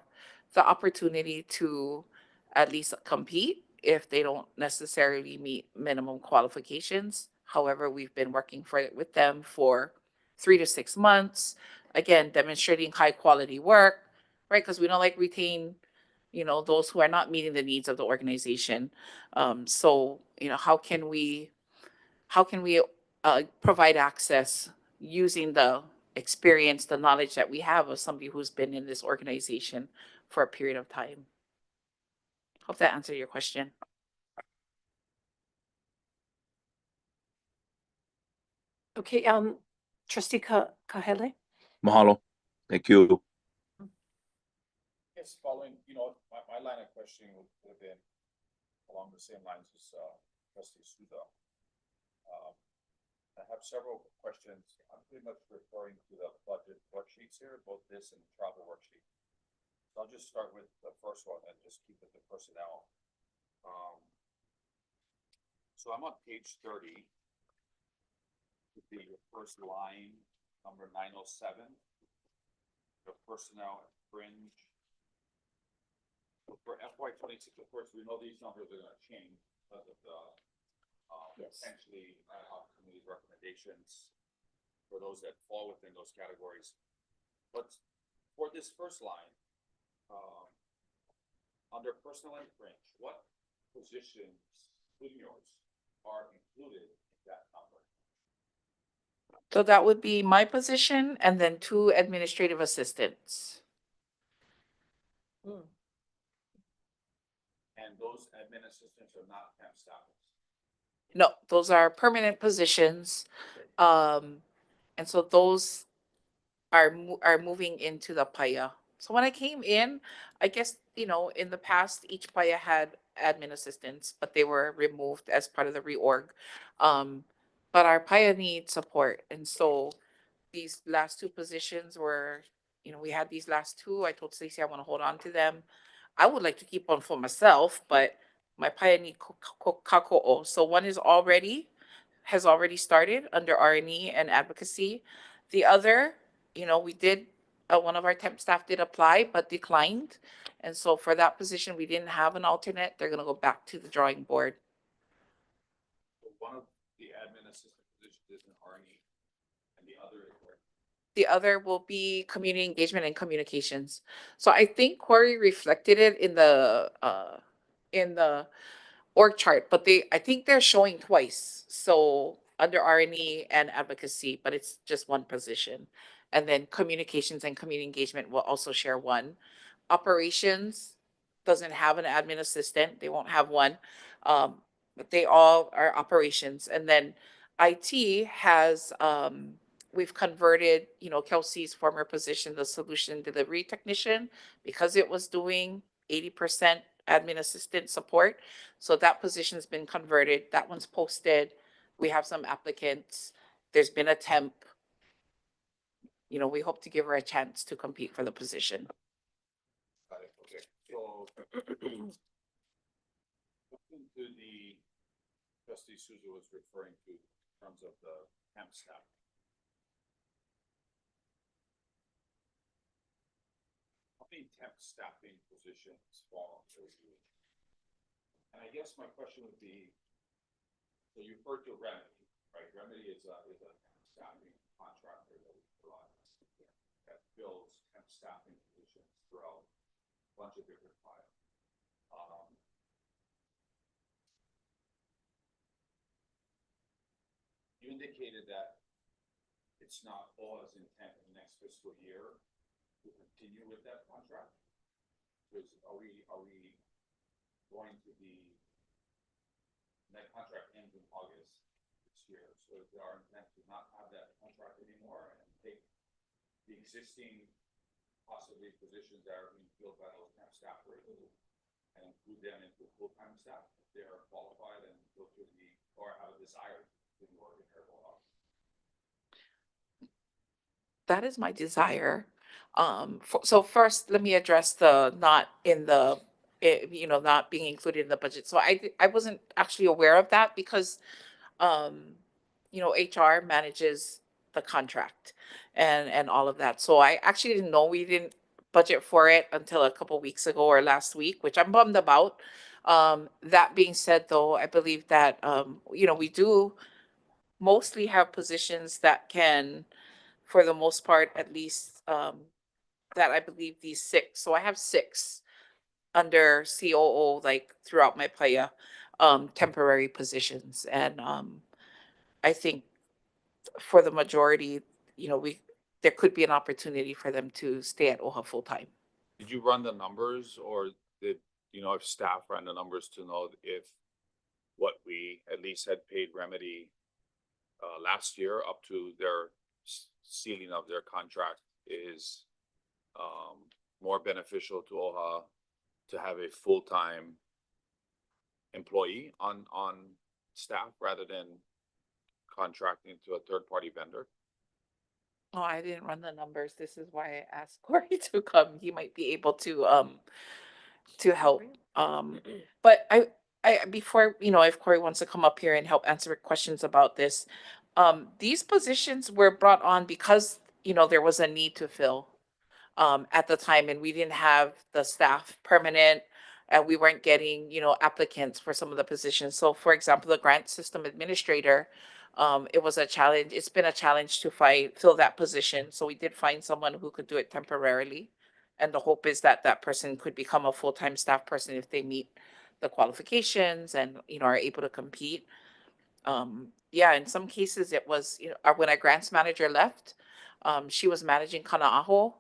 the opportunity to at least compete if they don't necessarily meet minimum qualifications. However, we've been working with them for 3 to 6 months, again, demonstrating high quality work, right? Because we don't like retain, those who are not meeting the needs of the organization. So, how can we provide access using the experience, the knowledge that we have of somebody who's been in this organization for a period of time? Hope that answered your question. Okay, Trustee Kahele? Mahalo. Thank you. Yes, following, my line of questioning would have been along the same lines as Trustee Souza. I have several questions. I'm pretty much referring to the budget worksheets here, both this and the travel worksheet. So I'll just start with the first one and just keep it to personnel. So I'm on page 30. Would be your first line, number 907. The personnel and fringe. For FY26, of course, we know these numbers are going to change because of the potentially committee recommendations for those that fall within those categories. But for this first line, under personnel and fringe, what positions, including yours, are included in that number? So that would be my position and then 2 administrative assistants. And those admin assistants are not temp staff. No, those are permanent positions. And so those are moving into the PAYA. So when I came in, I guess, you know, in the past, each PAYA had admin assistants, but they were removed as part of the reorg. But our PAYA needs support. And so these last 2 positions were, you know, we had these last 2. I told Stacey I want to hold on to them. I would like to keep one for myself, but my PAYA need kako'o. So one has already started under R&E and advocacy. The other, you know, we did, one of our temp staff did apply, but declined. And so for that position, we didn't have an alternate. They're gonna go back to the drawing board. So one of the admin assistant positions is in R&E, and the other is where? The other will be community engagement and communications. So I think Corey reflected it in the org chart, but I think they're showing twice. So under R&E and advocacy, but it's just one position. And then communications and community engagement will also share one. Operations doesn't have an admin assistant. They won't have one. But they all are operations. And then IT has, we've converted, you know, Kelsey's former position, the solution delivery technician, because it was doing 80% admin assistant support. So that position's been converted. That one's posted. We have some applicants. There's been a temp. You know, we hope to give her a chance to compete for the position. Got it, okay, so. Looking to the trustee Souza was referring to in terms of the temp staff. How many temp staffing positions fall under you? And I guess my question would be, so you referred to Remedy, right? Remedy is a staffing contractor that we provide that fills temp staffing positions throughout a bunch of different files. You indicated that it's not OHA's intent in the next fiscal year to continue with that contract? Because are we going to be, that contract ends in August this year, so is our intent to not have that contract anymore and take the existing possibly positions that are being filled by those temp staff and include them into full-time staff if they are qualified and go through or have a desire to work in their OHA? That is my desire. So first, let me address the not in the, you know, not being included in the budget. So I wasn't actually aware of that because, you know, HR manages the contract and all of that. So I actually didn't know we didn't budget for it until a couple weeks ago or last week, which I'm bummed about. That being said, though, I believe that, you know, we do mostly have positions that can, for the most part, at least, that I believe these 6. So I have 6 under COO, like throughout my PAYA, temporary positions. And I think for the majority, you know, there could be an opportunity for them to stay at OHA full time. Did you run the numbers, or did, you know, if staff ran the numbers to know if what we at least had paid Remedy last year up to their ceiling of their contract is more beneficial to OHA to have a full-time employee on staff rather than contracting to a third-party vendor? Oh, I didn't run the numbers. This is why I asked Corey to come. He might be able to help. But I before, you know, if Corey wants to come up here and help answer questions about this, these positions were brought on because, you know, there was a need to fill at the time, and we didn't have the staff permanent, and we weren't getting, you know, applicants for some of the positions. So for example, the grant system administrator, It was a challenge. It's been a challenge to fill that position. So we did find someone who could do it temporarily. And the hope is that that person could become a full-time staff person if they meet the qualifications and, are able to compete. Yeah, in some cases it was, when our grants manager left, she was managing Kana'aho,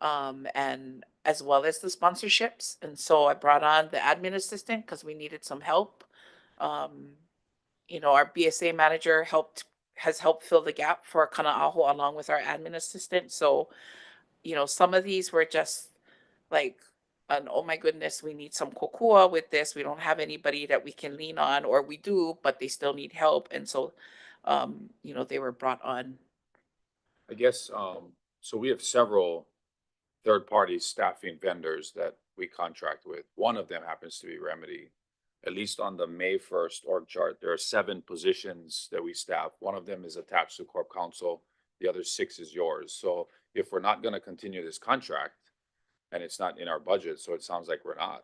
and as well as the sponsorships. And so I brought on the admin assistant because we needed some help. Our BSA manager has helped fill the gap for Kana'aho along with our admin assistant. So, some of these were just like, oh my goodness, we need some kokua with this. We don't have anybody that we can lean on, or we do, but they still need help. And so, they were brought on. I guess, so we have several third-party staffing vendors that we contract with. One of them happens to be Remedy. At least on the May 1st org chart, there are 7 positions that we staff. One of them is attached to Corp Counsel. The other 6 is yours. So if we're not going to continue this contract and it's not in our budget, so it sounds like we're not,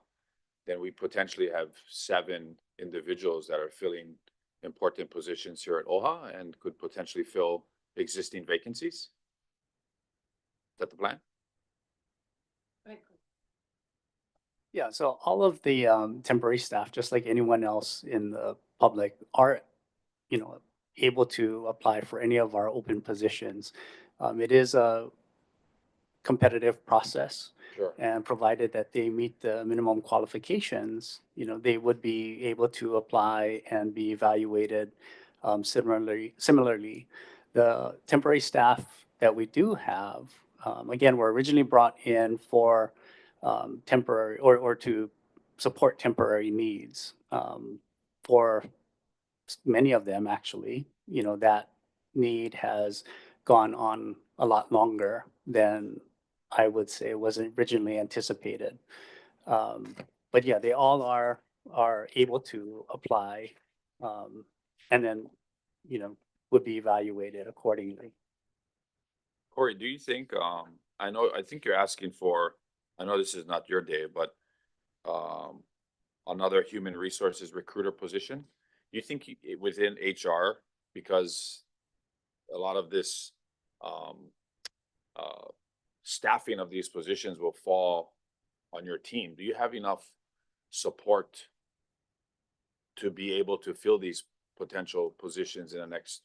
then we potentially have 7 individuals that are filling important positions here at OHA and could potentially fill existing vacancies. Is that the plan? Yeah, so all of the temporary staff, just like anyone else in the public, are, able to apply for any of our open positions. It is a competitive process. Sure. And provided that they meet the minimum qualifications, they would be able to apply and be evaluated similarly. The temporary staff that we do have, again, were originally brought in for temporary or to support temporary needs. For many of them, actually, that need has gone on a lot longer than I would say was originally anticipated. But yeah, they all are able to apply, and then, would be evaluated accordingly. Corey, do you think, I think you're asking for, I know this is not your day, but another human resources recruiter position. Do you think within HR, because a lot of this staffing of these positions will fall on your team, do you have enough support to be able to fill these potential positions in the next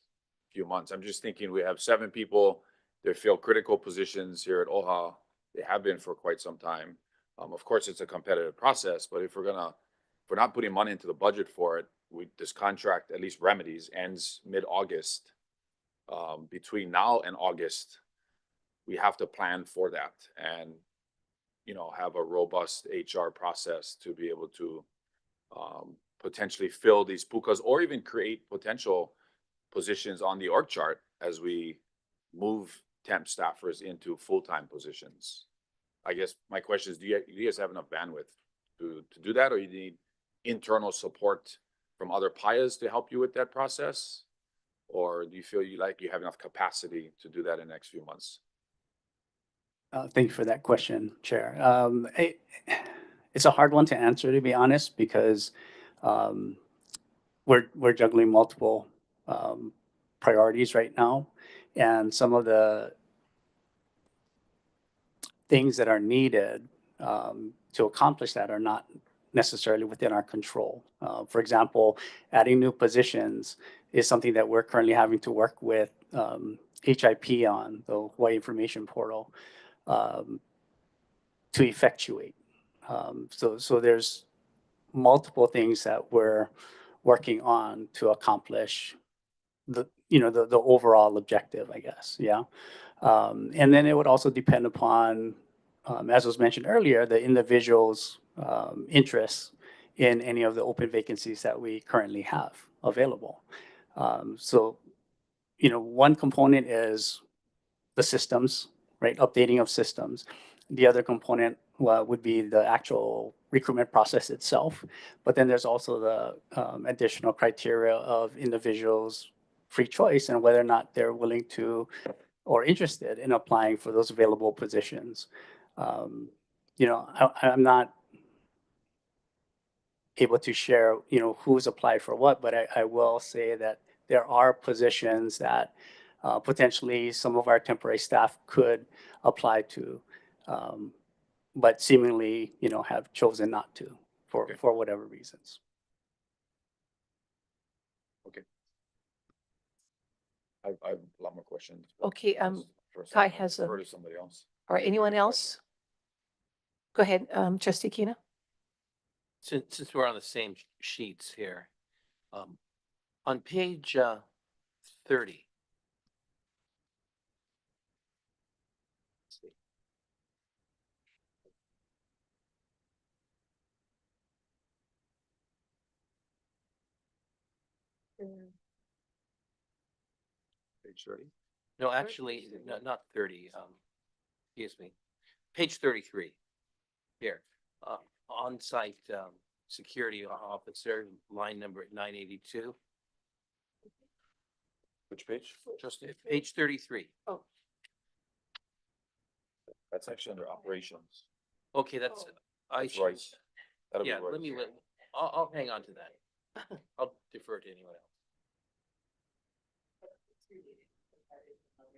few months? I'm just thinking we have 7 people that fill critical positions here at OHA. They have been for quite some time. Of course, it's a competitive process, but if we're not putting money into the budget for it, this contract, at least Remedies, ends mid-August. Between now and August, we have to plan for that and, have a robust HR process to be able to potentially fill these pukas or even create potential positions on the org chart as we move temp staffers into full-time positions. I guess my question is, do you guys have enough bandwidth to do that, or you need internal support from other PIAs to help you with that process? Or do you feel you have enough capacity to do that in the next few months? Thank you for that question, Chair. It's a hard one to answer, to be honest, because we're juggling multiple priorities right now, and some of the things that are needed to accomplish that are not necessarily within our control. For example, adding new positions is something that we're currently having to work with HIP on, the Hawaii Information Portal, to effectuate. So there's multiple things that we're working on to accomplish the overall objective, I guess. Yeah. And then it would also depend upon, as was mentioned earlier, the individual's interests in any of the open vacancies that we currently have available. So, one component is the systems, right? Updating of systems. The other component would be the actual recruitment process itself. But then there's also the additional criteria of individuals' free choice and whether or not they're willing to or interested in applying for those available positions. I'm not able to share, who's applied for what, but I will say that there are positions that potentially some of our temporary staff could apply to, but seemingly, have chosen not to Okay. for whatever reasons. I have a lot more questions. Okay, First, Kai I'll has a- defer to somebody else. All right, anyone else? Go ahead, trustee Kina. Since we're on the same sheets here, on page 30. Let's see. Page 30. No, actually, no, not 30. Excuse me. Page 33. Here, on-site security officer, line number 982. Which page? Just page 33. That's actually under operations. Okay, that's I That's should- Royce. That'll be Yeah, Royce. I'll hang on to that. I'll defer to anyone else.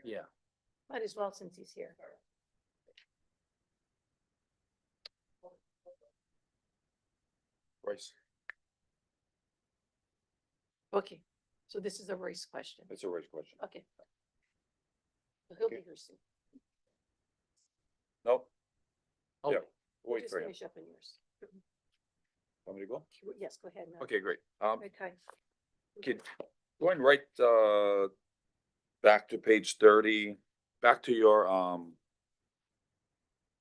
Yeah. Might as well since he's here. Royce. Okay, so this is a Royce question. It's a Royce question. Okay. So he'll be Okay. here soon. Nope. Oh, Yeah. We'll Wait just for him. finish up in yours. Want me to go? Yes, go ahead. Matt. Okay, great. Right, Kai. Okay, going right, back to page 30, back to your,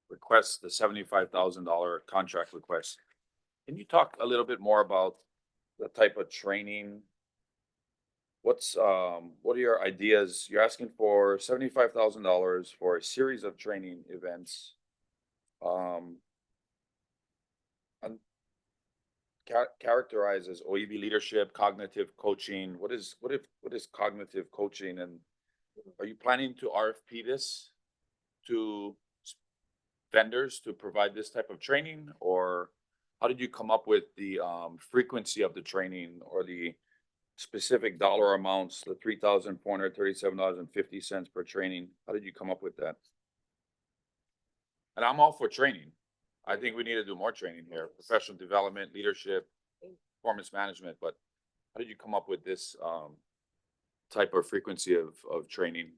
request, the $75,000 contract request. Can you talk a little bit more about the type of training? What are your ideas? You're asking for $75,000 for a series of training events. And characterized as OEB leadership, cognitive coaching. What is cognitive coaching, and are you planning to RFP this to vendors to provide this type of training, or how did you come up with the frequency of the training or the specific dollar amounts, the $3,437.50 per training? How did you come up with that? And I'm all for training. I think we need to do more training here, professional development, leadership, performance management, but how did you come up with this type of frequency of training?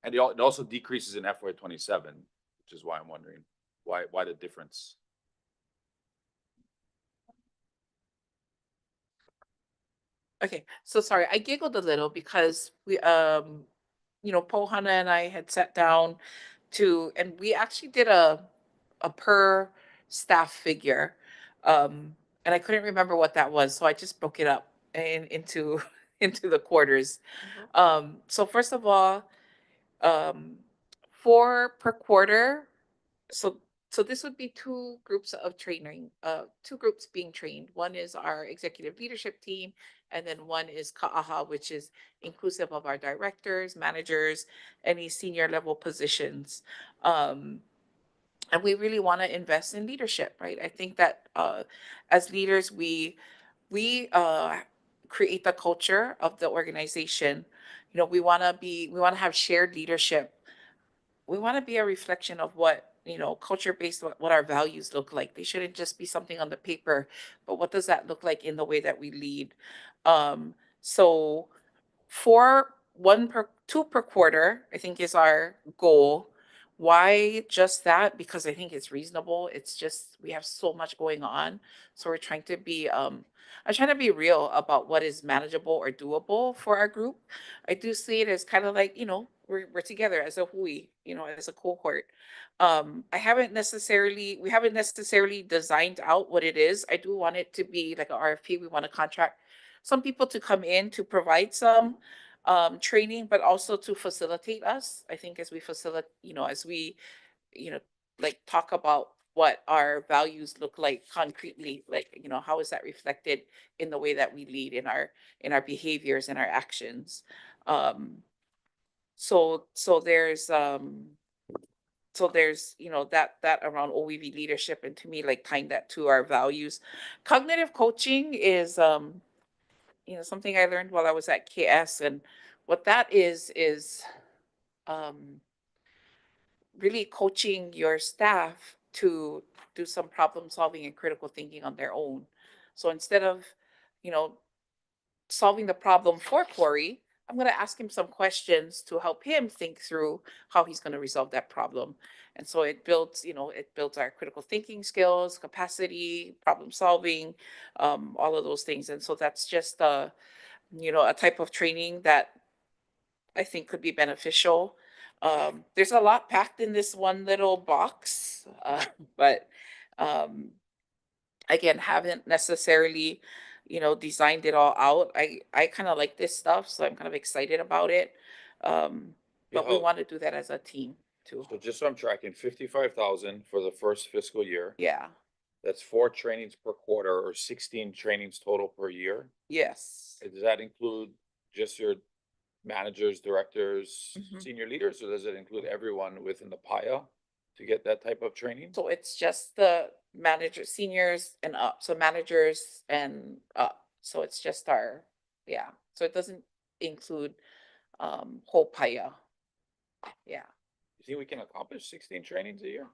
And it also decreases in FY 27, which is why I'm wondering why the difference? Okay, so sorry, I giggled a little because we, Pohana and I had sat down and we actually did a per staff figure. And I couldn't remember what that was, so I just broke it up into the quarters. So first of all, 4 per quarter. So this would be 2 groups of training, 2 groups being trained. One is our executive leadership team, and then one is Ka'aha, which is inclusive of our directors, managers, any senior level positions. And we really want to invest in leadership, right? I think that as leaders, we create the culture of the organization. We want to have shared leadership. We want to be a reflection of what, culture based, what our values look like. They shouldn't just be something on the paper, but what does that look like in the way that we lead? So 2 per quarter, I think is our goal. Why just that? Because I think it's reasonable. It's just, we have so much going on. So we're trying to be, I'm trying to be real about what is manageable or doable for our group. I do see it as kind of like, we're together as a hui, as a cohort. We haven't necessarily designed out what it is. I do want it to be like an RFP. We want to contract some people to come in to provide some training, but also to facilitate us. I think as we like talk about what our values look like concretely, like, how is that reflected in the way that we lead in our behaviors and our actions. So there's that around OEV leadership, and to me, like tying that to our values. Cognitive coaching is something I learned while I was at KS, and what that is, um, really coaching your staff to do some problem solving and critical thinking on their own. So instead of, you know, solving the problem for Corey, I'm going to ask him some questions to help him think through how he's going to resolve that problem. And so it builds, it builds our critical thinking skills, capacity, problem solving, all of those things. And so that's just a type of training that I think could be beneficial. There's a lot packed in this one little box, but again, haven't necessarily, designed it all out. I kind of like this stuff, so I'm kind of excited about it. But we Yeah. want to do that as a team too. So just so I'm tracking, 55,000 for the first fiscal year. Yeah, That's 4 trainings per quarter or 16 trainings total per year. yes. Does that include just your managers, directors, Mhm. senior leaders, or does it include everyone within the PIA to get that type of training? So it's just the managers, seniors and up, so managers and up. So it's just yeah. So it doesn't include whole PIA. Yeah. You think we can accomplish 16 trainings a year?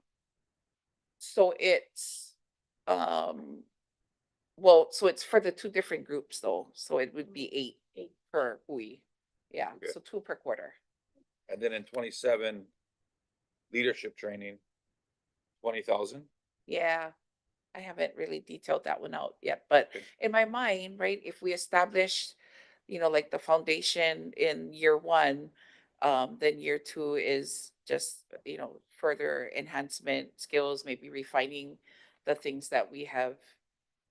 So it's, well, so it's for the 2 different groups though. So it would be 8 per UI. Yeah, Okay. so 2 per quarter. And then in 27, leadership training, 20,000? Yeah. I haven't really detailed that one out yet, but Okay. in my mind, right, if we establish, like the foundation in year 1, then year 2 is just, further enhancement skills, maybe refining the things that we have,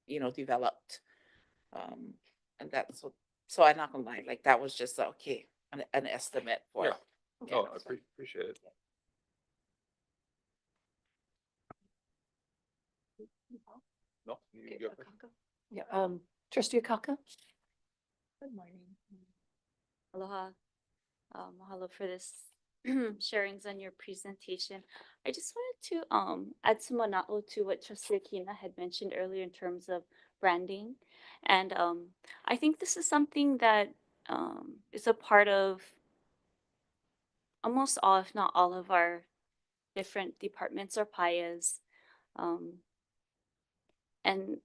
developed. And that's what, so I'm not gonna lie, like that was just okay, an estimate for. Yeah. Oh, I so- appreciate it. No, you go first. Yeah, Trustee Akaka? Good morning. Aloha. Mahalo for this sharings on your presentation. I just wanted to add some mana'o to what Trustee Akina had mentioned earlier in terms of branding. And I think this is something that is a part of almost all, if not all, of our different departments or PIAs. And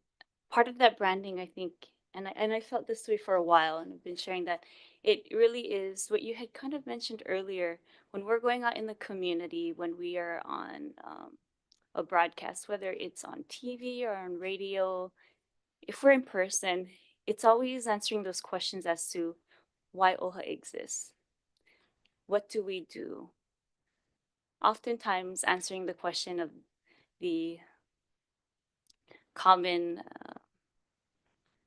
part of that branding, I think, and I felt this way for a while, and I've been sharing that it really is what you had kind of mentioned earlier. When we're going out in the community, when we are on a broadcast, whether it's on TV or on radio, if we're in person, it's always answering those questions as to why OHA exists. What do we do? Oftentimes answering the question of the common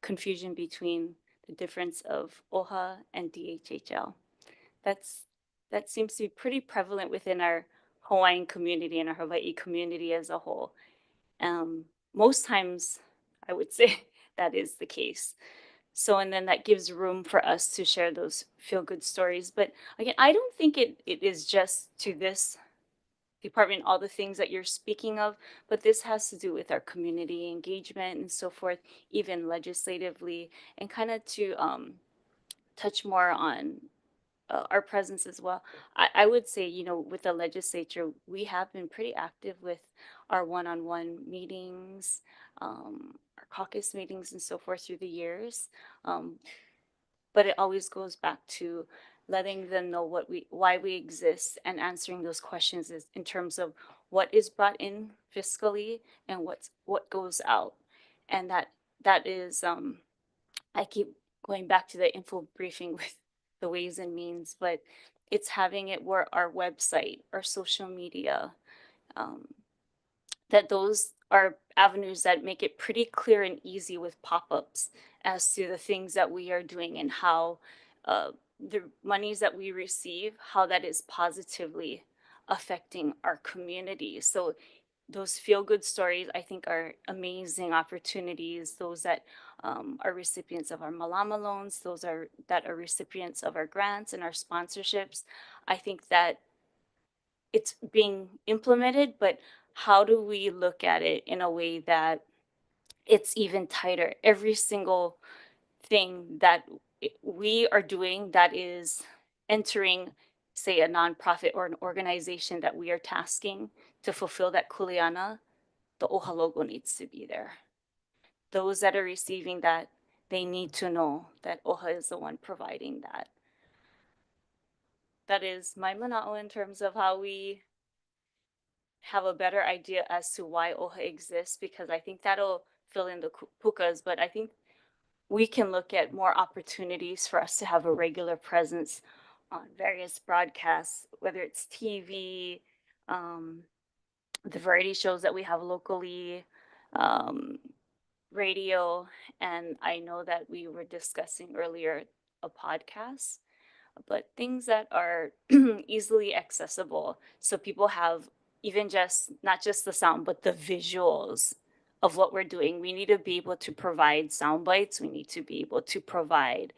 confusion between the difference of OHA and DHHL. That seems to be pretty prevalent within our Hawaiian community and our Hawaii community as a whole. Most times, I would say that is the case. So, and then that gives room for us to share those feel-good stories. But again, I don't think it is just to this department, all the things that you're speaking of, but this has to do with our community engagement and so forth, even legislatively, and kind of to touch more on our presence as well. I would say, with the legislature, we have been pretty active with our one-on-one meetings, our caucus meetings and so forth through the years. But it always goes back to letting them know why we exist and answering those questions is in terms of what is brought in fiscally and what goes out. And that is I keep going back to the info briefing with the ways and means, but it's having it where our website, our social media, that those are avenues that make it pretty clear and easy with pop-ups as to the things that we are doing and how the monies that we receive, how that is positively affecting our community. So those feel-good stories, I think, are amazing opportunities. Those that are recipients of our Malama loans, those that are recipients of our grants and our sponsorships. I think that it's being implemented, but how do we look at it in a way that it's even tighter? Every single thing that we are doing that is entering, say, a nonprofit or an organization that we are tasking to fulfill that kuleana, the OHA logo needs to be there. Those that are receiving that, they need to know that OHA is the one providing that. That is my mana'o in terms of how we have a better idea as to why OHA exists, because I think that'll fill in the pukas, but I think we can look at more opportunities for us to have a regular presence on various broadcasts, whether it's TV, the variety shows that we have locally, radio, and I know that we were discussing earlier a podcast, but things that are easily accessible. So people have even just, not just the sound, but the visuals of what we're doing. We need to be able to provide sound bites. We need to be able to provide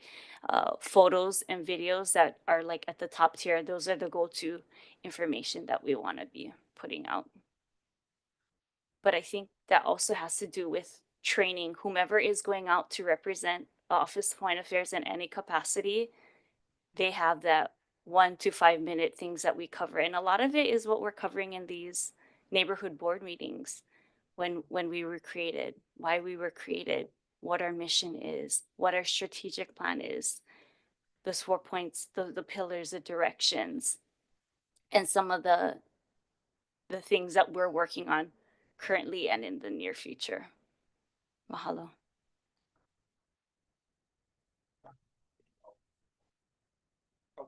photos and videos that are like at the top tier. Those are the go-to information that we want to be putting out. But I think that also has to do with training whomever is going out to represent Office of Hawaiian Affairs in any capacity. They have that 1 to 5 minute things that we cover. And a lot of it is what we're covering in these neighborhood board meetings when we were created, why we were created, what our mission is, what our strategic plan is, those 4 points, the pillars, the directions, and some of the things that we're working on currently and in the near future. Mahalo.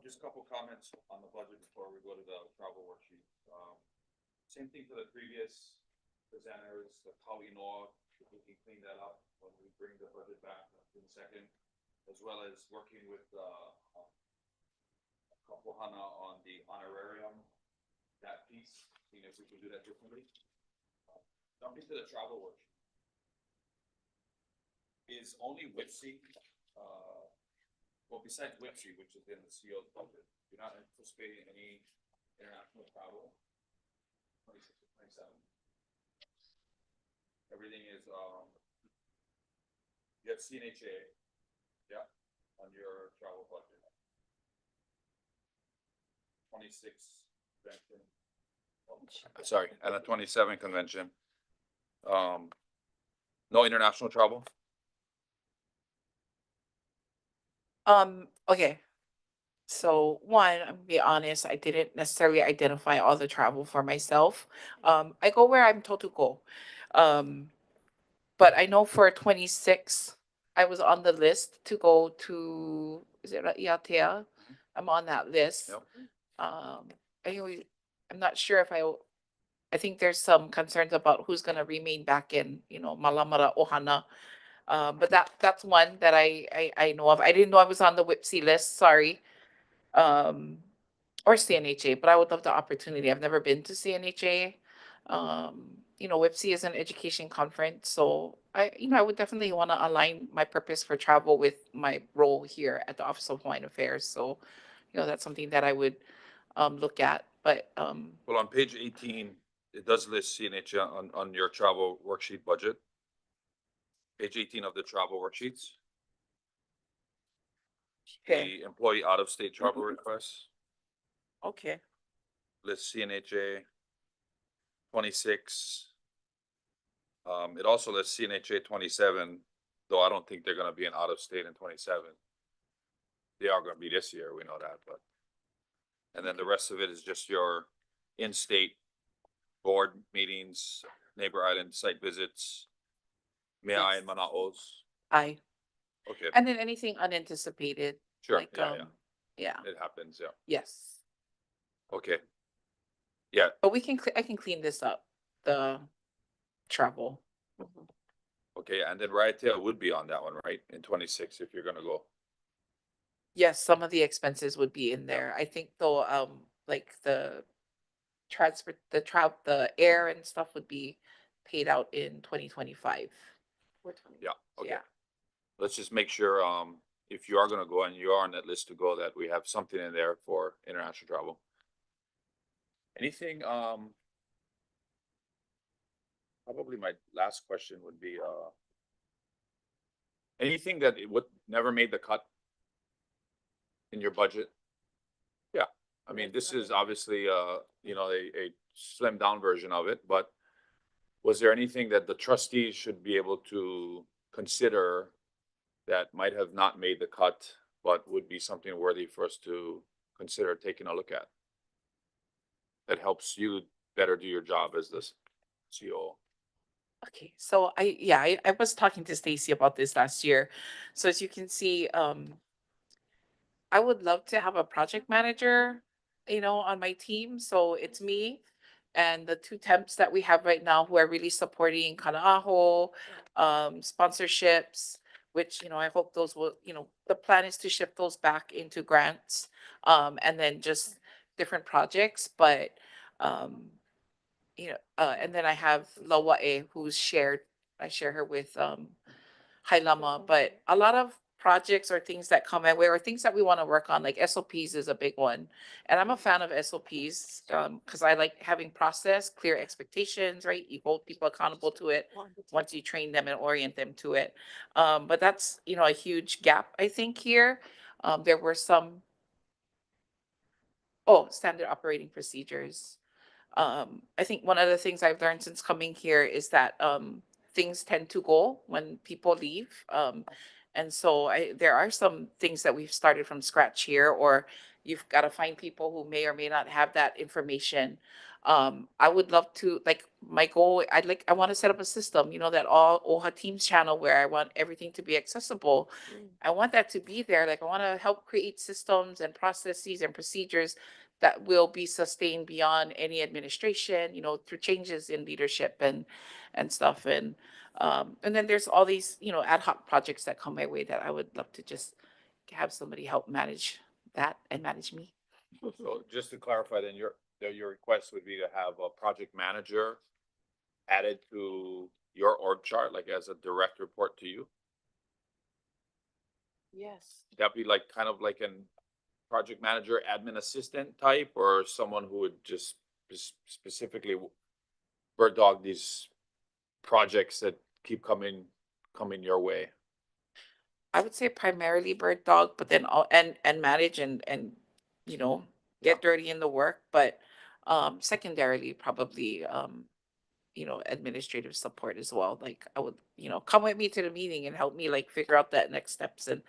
Just a couple comments on the budget before we go to the travel worksheet. Same thing for the previous presenters, the Kauinoa, if we can clean that up when we bring the budget back in a second, as well as working with Kapohana on the honorarium, that piece, seeing if we can do that differently. Jumping to the travel worksheet. Is only WIPSI, well, besides WIPSI, which is in the CEO's budget, you're not anticipating any international travel? 26 to 27. Everything is, you have CNHA, yeah, on your travel budget. 26 convention. Sorry, and a 27 convention. No international travel? Okay. So one, I'm gonna be honest, I didn't necessarily identify all the travel for myself. I go where I'm told to go. But I know for 26, I was on the list to go to, is it Iatea? I'm on that list. Yep. Anyway, I'm not sure if I think there's some concerns about who's gonna remain back in, Malamara Ohana. But that's one that I know of. I didn't know I was on the WIPSI list, sorry. Or CNHA, but I would love the opportunity. I've never been to CNHA. WIPSI is an education conference, so I would definitely want to align my purpose for travel with my role here at the Office of Hawaiian Affairs. So, that's something that I would look at. But Well, on page 18, it does list CNH on your travel worksheet budget. Page 18 of the travel worksheets. okay, The employee out-of-state travel requests okay, lists CNHA 26. It also lists CNHA 27, though I don't think they're gonna be an out-of-state in 27. They are gonna be this year, we know that, but. And then the rest of it is just your in-state board meetings, neighbor island site visits, mea Yes. and mana'os. Okay, and then anything unanticipated, sure, like yeah, it happens, yeah, yes. okay. Yeah, But I can clean this up, the travel. okay, and then Raiatea would be on that one, right, in 26, if you're gonna go. Yes, some of the expenses would be in there. I think though, like the transport, the air and stuff would be paid out in 2025. Yeah, okay. Yeah. Let's just make sure, if you are gonna go and you are on that list to go, that we have something in there for international travel. Anything, probably my last question would be, Anything that it would never made the cut in your budget? Yeah, I mean, this is obviously, you know, a slimmed down version of it, but was there anything that the trustees should be able to consider that might have not made the cut, but would be something worthy for us to consider taking a look at? That helps you better do your job as the CEO. Okay, so I was talking to Stacy about this last year. So as you can see, I would love to have a project manager, you know, on my team. So it's me and the two temps that we have right now who are really supporting Kanaaho, sponsorships, which, you know, I hope those will, you know, the plan is to shift those back into grants, and then just different projects. But, you know, and then I have Lawa'e who's shared, I share her with, Hailama, but a lot of projects or things that come my way or things that we want to work on, like SOPs is a big one. And I'm a fan of SOPs, because I like having process, clear expectations, right? You hold people accountable to it once you train them and orient them to it. But that's, you know, a huge gap, I think, here. There were some, standard operating procedures. I think one of the things I've learned since coming here is that things tend to go when people leave. And so there are some things that we've started from scratch here, or you've got to find people who may or may not have that information. I would love to, like, my goal, I want to set up a system, you know, that all OHA Teams channel where I want everything to be accessible. I want that to be there. Like, I want to help create systems and processes and procedures that will be sustained beyond any administration, you know, through changes in leadership and stuff. And then there's all these, you know, ad hoc projects that come my way that I would love to just have somebody help manage that and manage me. So just to clarify, then your request would be to have a project manager added to your org chart, like as a direct report to you? Yes. That'd be like, kind of like an project manager, admin assistant type, or someone who would just specifically bird dog these projects that keep coming your way? I would say primarily bird dog, but then all and manage and you know, get dirty in the work, but secondarily probably you know, administrative support as well. Like, I would, you know, come with me to the meeting and help me like figure out that next steps and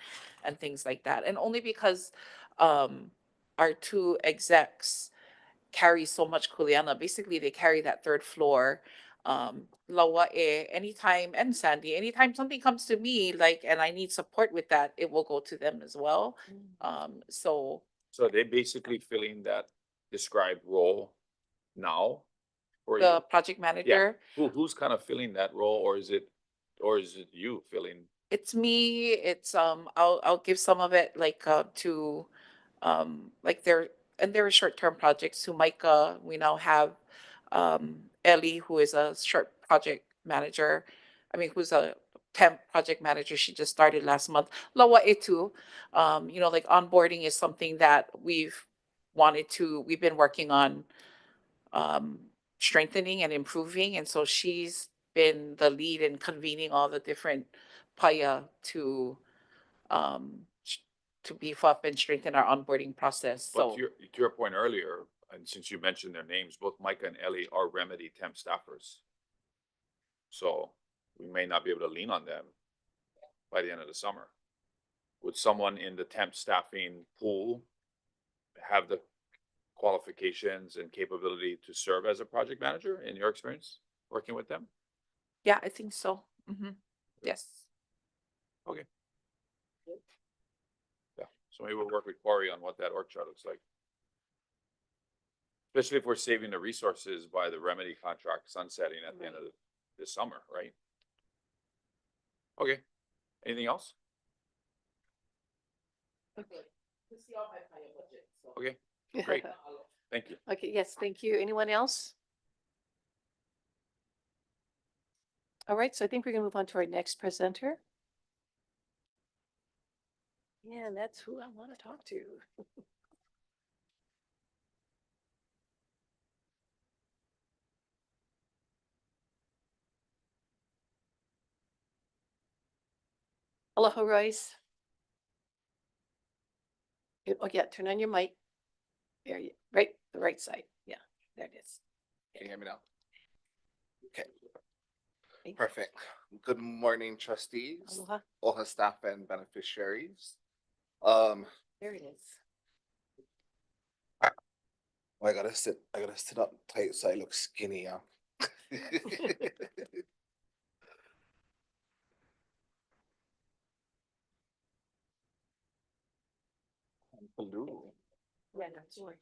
things like that. And only because our two execs carry so much kuleana. Basically, they carry that third floor. Lawa'e, anytime, and Sandy, anytime something comes to me, like, and I need support with that, it will go to them as well. So So they basically filling that described role now for the you? project manager, Who's kind of filling that role, or is it you filling? it's me. It's I'll give some of it like to like there are short-term projects to Micah. We now have Ellie, who is a short project manager. I mean, who's a temp project manager. She just started last month. Lawa Etu, you know, like onboarding is something that we've been working on strengthening and improving. And so she's been the lead in convening all the different paya um, sh- to beef up and strengthen our onboarding process. But So to your point earlier, and since you mentioned their names, both Micah and Ellie are Remedy temp staffers. So we may not be able to lean on them by the end of the summer. Would someone in the temp staffing pool have the qualifications and capability to serve as a project manager in your experience working with them? yeah, I think so. Yes. Okay. Yeah, so maybe we'll work with Corey on what that org chart looks like. Especially if we're saving the resources by the remedy contract sunsetting at the end of this summer, right? Okay, anything else? Okay. Okay, great, thank you. Okay, yes, thank you. Anyone else? All right, so I think we're gonna move on to our next presenter. Yeah, and that's who I want to talk to. Aloha Royce. Oh, yeah, turn on your mic. There you, right, the right side. Yeah, there it is. Can you hear me now? Okay, Thank you. perfect. Good morning, trustees, Aloha. OHA staff and beneficiaries. There it is. I gotta sit up tight so I look skinny, yeah. Blue. Yeah, that's right.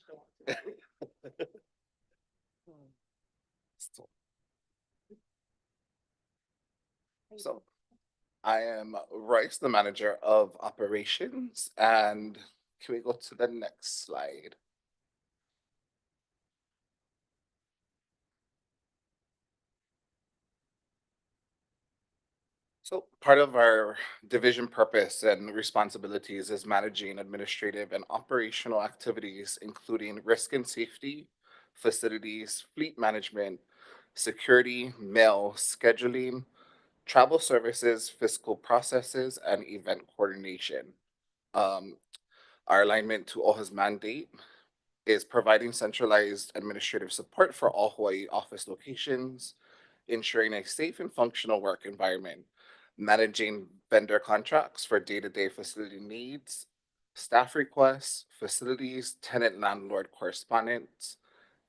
So I am Royce, the manager of operations, and can we go to the next slide? So part of our division purpose and responsibilities is managing administrative and operational activities, including risk and safety, facilities, fleet management, security, mail, scheduling, travel services, fiscal processes, and event coordination. Our alignment to OHA's mandate is providing centralized administrative support for all Hawaii office locations, ensuring a safe and functional work environment, managing vendor contracts for day-to-day facility needs, staff requests, facilities, tenant landlord correspondence,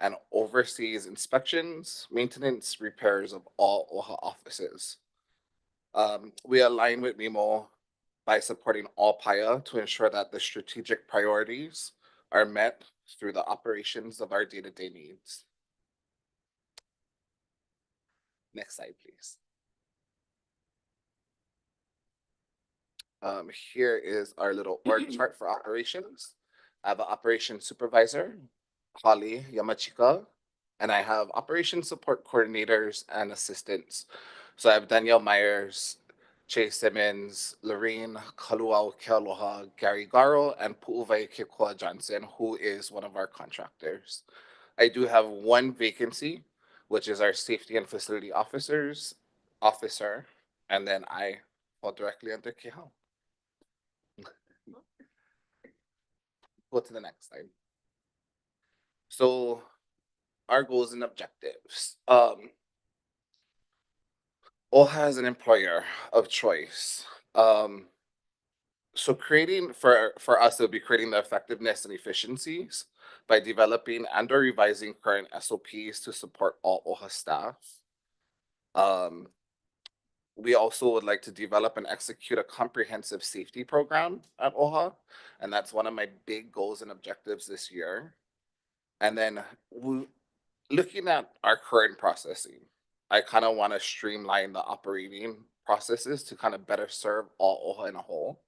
and oversees inspections, maintenance, repairs of all OHA offices. We align with MIMO by supporting all PIA to ensure that the strategic priorities are met through the operations of our day-to-day needs. Next slide, please. Here is our little org chart for operations. I have an operations supervisor, Holly Yamachika, and I have operations support coordinators and assistants. So I have Danielle Myers, Chase Simmons, Lorene Kaluau Kealoha, Gary Garo, and Pu'uvai Kikoa Johnson, who is one of our contractors. I do have one vacancy, which is our safety and facility officer, and then I fall directly under Kehau. Go to the next slide. So our goals and objectives. OHA is an employer of choice. So creating for us, it would be creating the effectiveness and efficiencies by developing and or revising current SOPs to support all OHA staff. We also would like to develop and execute a comprehensive safety program at OHA, and that's one of my big goals and objectives this year. And then looking at our current processing, I kind of want to streamline the operating processes to kind of better serve all OHA in a whole.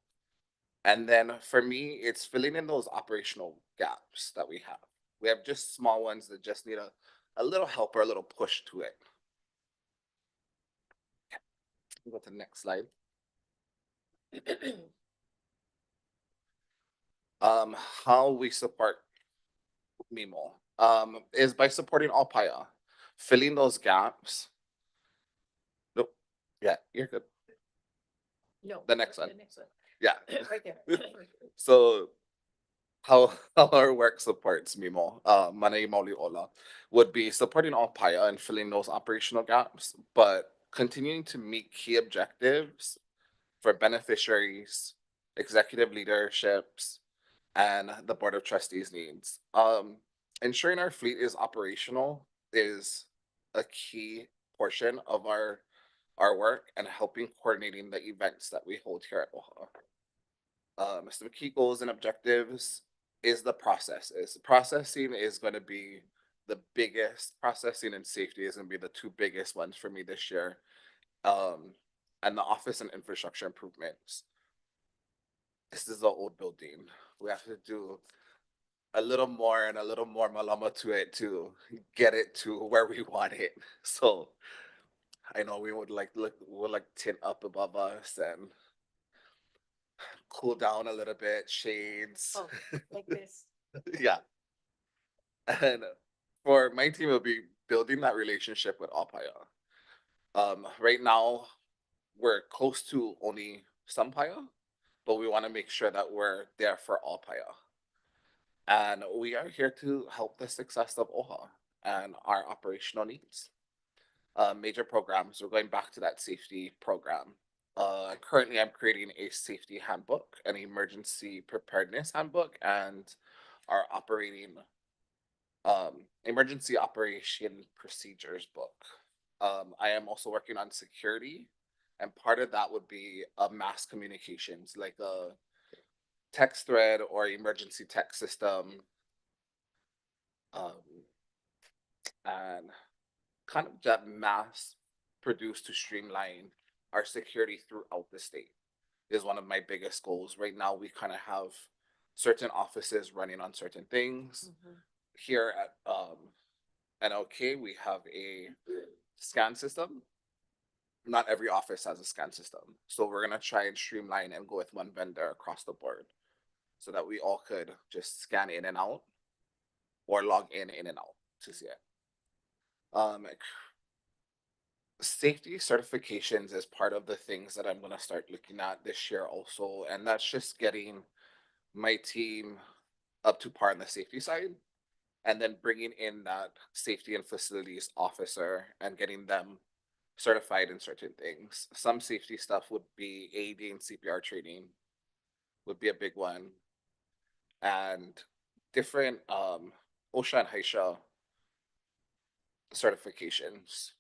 And then for me, it's filling in those operational gaps that we have. We have just small ones that just need a little help or a little push to it. Go to the next slide. How we support MIMO is by supporting all PIA, filling those gaps. Nope. Yeah, you're good. No. The next one. The next one. Yeah. Right there. So how our work supports MIMO, Manai Mauli Ola, would be supporting all PIA and filling those operational gaps, but continuing to meet key objectives for beneficiaries, executive leaderships, and the Board of Trustees needs. Ensuring our fleet is operational is a key portion of our work and helping coordinating the events that we hold here at OHA. Some key goals and objectives is the processes. Processing is going to be the biggest. Processing and safety is going to be the two biggest ones for me this year. And the office and infrastructure improvements. This is the old building. We have to do a little more and a little more malama to it to get it to where we want it. So I know we would like tint up above us and cool down a little bit, shades. Oh, like this. Yeah. And for my team, it'll be building that relationship with Apaya. Right now, we're close to only some PIA, but we want to make sure that we're there for all PIA. And we are here to help the success of OHA and our operational needs. Major programs, we're going back to that safety program. Currently, I'm creating a safety handbook, an emergency preparedness handbook, and our emergency operation procedures book. I am also working on security, and part of that would be mass communications, like a text thread or emergency text system, and kind of that mass produced to streamline our security throughout the state is one of my biggest goals. Right now, we kind of have certain offices running on certain things. Here at NLK, we have a scan system. Not every office has a scan system. So we're going to try and streamline and go with one vendor across the board so that we all could just scan in and out or log in and out to see it. Safety certifications is part of the things that I'm going to start looking at this year also. And that's just getting my team up to par on the safety side, and then bringing in that safety and facilities officer and getting them certified in certain things. Some safety stuff would be AED and CPR training would be a big one. And different OSHA and HISHA certifications.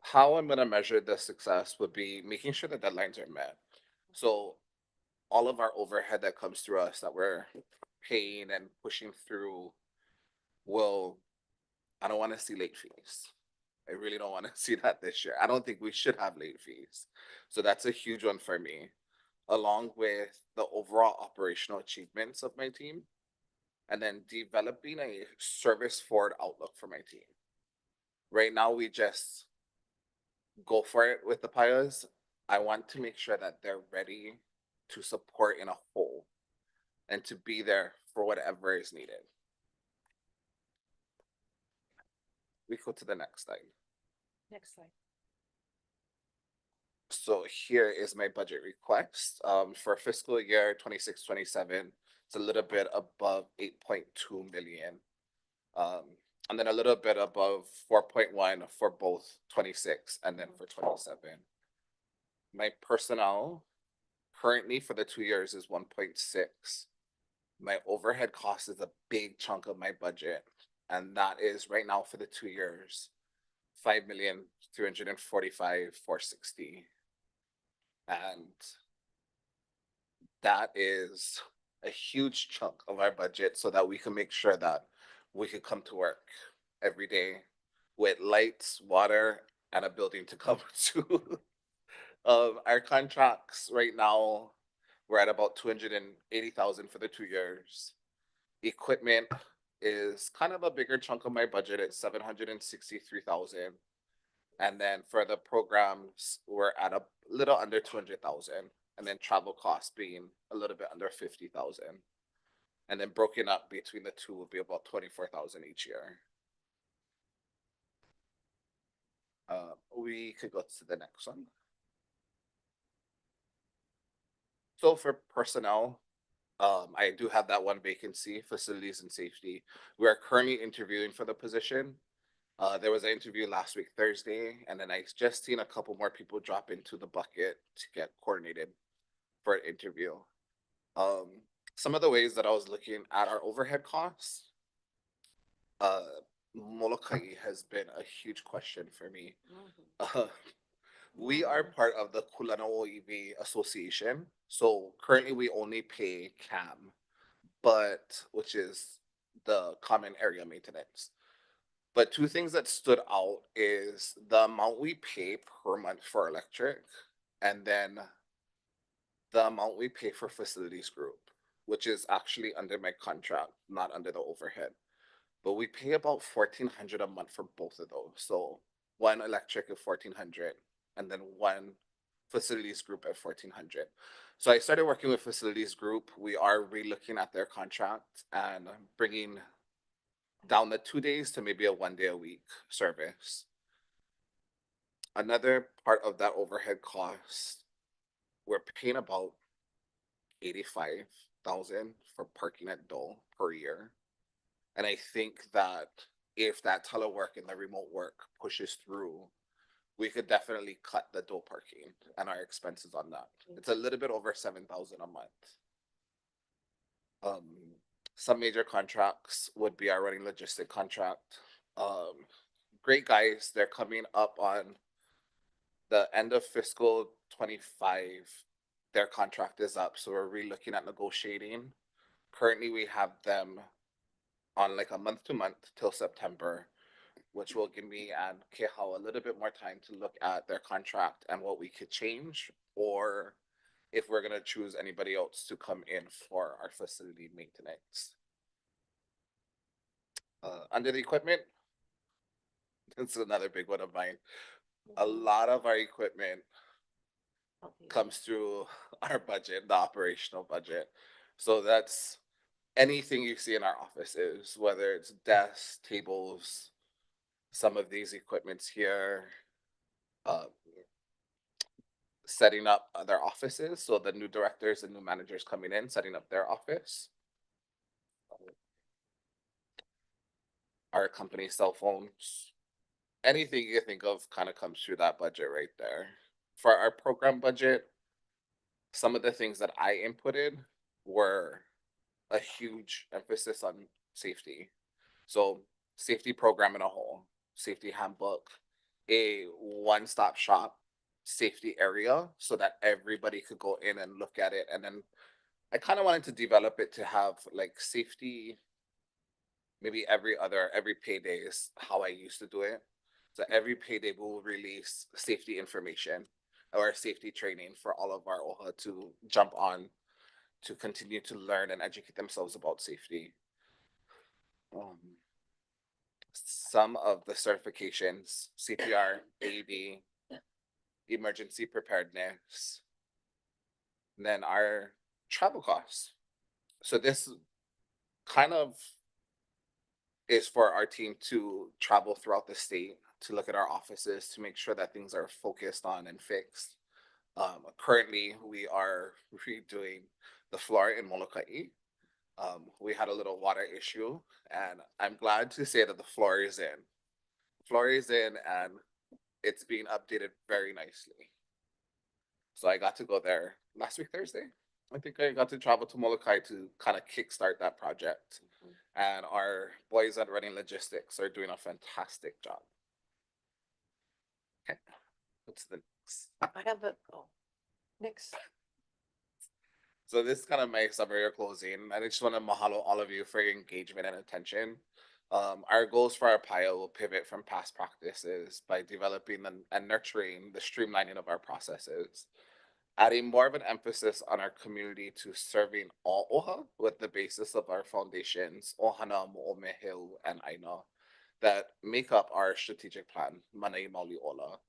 How I'm going to measure the success would be making sure the deadlines are met. So all of our overhead that comes through us that we're paying and pushing through I don't want to see late fees. I really don't want to see that this year. I don't think we should have late fees. So that's a huge one for me, along with the overall operational achievements of my team, and then developing a service forward outlook for my team. Right now, we just go for it with the PIAs. I want to make sure that they're ready to support in a whole and to be there for whatever is needed. We go to the next slide. Next slide. So here is my budget request for fiscal year 26-27. It's a little bit above 8.2 million. And then a little bit above 4.1 for both 26 and then for 27. My personnel currently for the 2 years is 1.6. My overhead cost is a big chunk of my budget. And that is right now for the 2 years, 5,345,460. And that is a huge chunk of our budget so that we can make sure that we could come to work every day with lights, water, and a building to come to. Our contracts right now, we're at about 280,000 for the 2 years. Equipment is kind of a bigger chunk of my budget at 763,000. And then for the programs, we're at a little under 200,000. And then travel costs being a little bit under 50,000. And then broken up between the two will be about 24,000 each year. We could go to the next one. So for personnel, I do have that one vacancy, facilities and safety. We are currently interviewing for the position. There was an interview last week, Thursday, and then I just seen a couple more people drop into the bucket to get coordinated for an interview. Some of the ways that I was looking at our overhead costs, Molokai has been a huge question for me. We are part of the Kulano EV Association. So currently we only pay CAM, which is the common area maintenance. But two things that stood out is the amount we pay per month for electric, and then the amount we pay for facilities group, which is actually under my contract, not under the overhead. But we pay about $1,400 a month for both of those. So one electric at $1,400, and then one facilities group at $1,400. So I started working with facilities group. We are re-looking at their contract and bringing down the 2 days to maybe a 1 day a week service. Another part of that overhead cost we're paying about 85,000 for parking at Dole per year. And I think that if that telework and the remote work pushes through, we could definitely cut the Dole parking and our expenses on that. It's a little bit over 7,000 a month. Some major contracts would be our running logistic contract. Great guys, they're coming up on the end of fiscal 25. Their contract is up, so we're re-looking at negotiating. Currently, we have them on like a month to month till September, which will give me and Kehao a little bit more time to look at their contract and what we could change, or if we're gonna choose anybody else to come in for our facility maintenance. Under the equipment, this is another big one of mine. A lot of our equipment comes through our budget, the operational budget. So that's anything you see in our offices, whether it's desks, tables, some of these equipments here, setting up their offices. So the new directors and new managers coming in, setting up their office. Our company cell phones, anything you think of kind of comes through that budget right there. For our program budget, some of the things that I inputted were a huge emphasis on safety. So safety program in a whole, safety handbook, a one-stop shop safety area so that everybody could go in and look at it. And then I kind of wanted to develop it to have like safety, maybe every payday is how I used to do it. So every payday we'll release safety information or safety training for all of our OHA to jump on to continue to learn and educate themselves about safety. Some of the certifications, CPR, AED, emergency preparedness, and then our travel costs. So this kind of is for our team to travel throughout the state to look at our offices to make sure that things are focused on and fixed. Currently, we are redoing the floor in Molokai. We had a little water issue, and I'm glad to say that the floor is in. Floor is in, and it's being updated very nicely. So I got to go there last week, Thursday. I think I got to travel to Molokai to kind of kickstart that project. And our boys at Running Logistics are doing a fantastic job. Okay, what's the next? I have a, next. So this is kind of my summary or closing. I just want to mahalo all of you for your engagement and attention. Our goals for our PIA will pivot from past practices by developing and nurturing the streamlining of our processes, adding more of an emphasis on our community to serving all OHA with the basis of our foundations, Ohana, Mo'omeheu, and Aina, that make up our strategic plan, Manai Mauli Ola.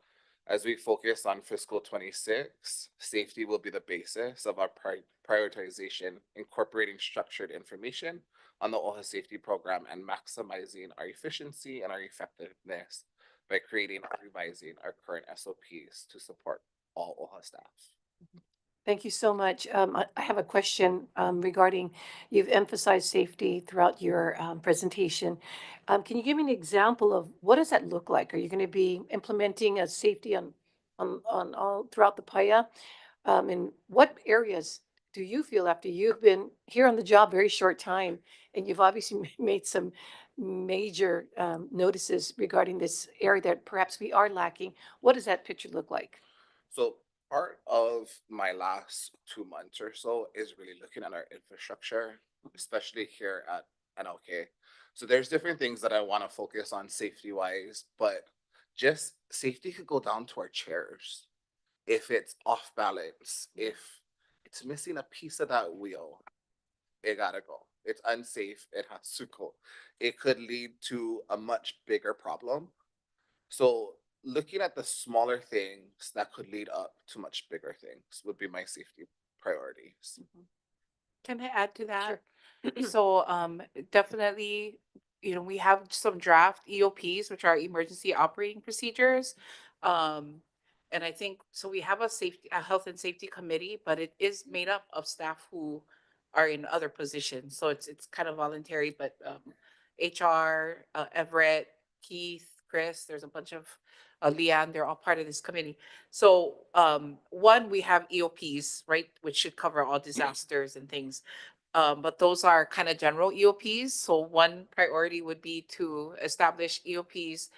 As we focus on fiscal 26, safety will be the basis of our prioritization, incorporating structured information on the OHA safety program and maximizing our efficiency and our effectiveness by creating and revising our current SOPs to support all OHA staff. Thank you so much. I have a question regarding, you've emphasized safety throughout your presentation. Can you give me an example of what does that look like? Are you going to be implementing a safety on all throughout the PIA? And what areas do you feel, after you've been here on the job very short time, and you've obviously made some major notices regarding this area that perhaps we are lacking, what does that picture look like? So part of my last 2 months or so is really looking at our infrastructure, especially here at NLK. So there's different things that I want to focus on safety wise, but just safety could go down to our chairs. If it's off balance, if it's missing a piece of that wheel, it gotta go. It's unsafe, it has to go. It could lead to a much bigger problem. So looking at the smaller things that could lead up to much bigger things would be my safety priorities. Can I add to that? Sure. So definitely, we have some draft EOPs, which are emergency operating procedures. And I think, so we have a health and safety committee, but it is made up of staff who are in other positions. So it's kind of voluntary, but, HR, Everett, Keith, Chris, there's a bunch of, Leanne, they're all part of this committee. So, one, we have EOPs, right, which should cover all disasters and things. But those are kind of general EOPs. So one priority would be to establish EOPs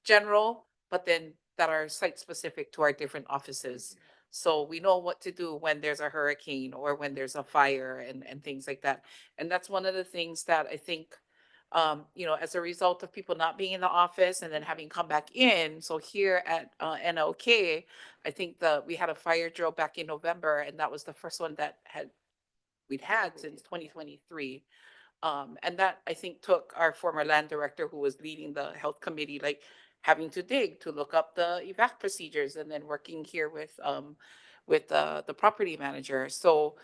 general, but then that are site specific to our different offices. So we know what to do when there's a hurricane or when there's a fire and things like that. And that's one of the things that I think, as a result of people not being in the office and then having come back in. So here at NLK, I think we had a fire drill back in November, and that was the first one that we'd had since 2023. And that I think took our former land director who was leading the health committee, like having to dig to look up the evac procedures and then working here with the property manager. So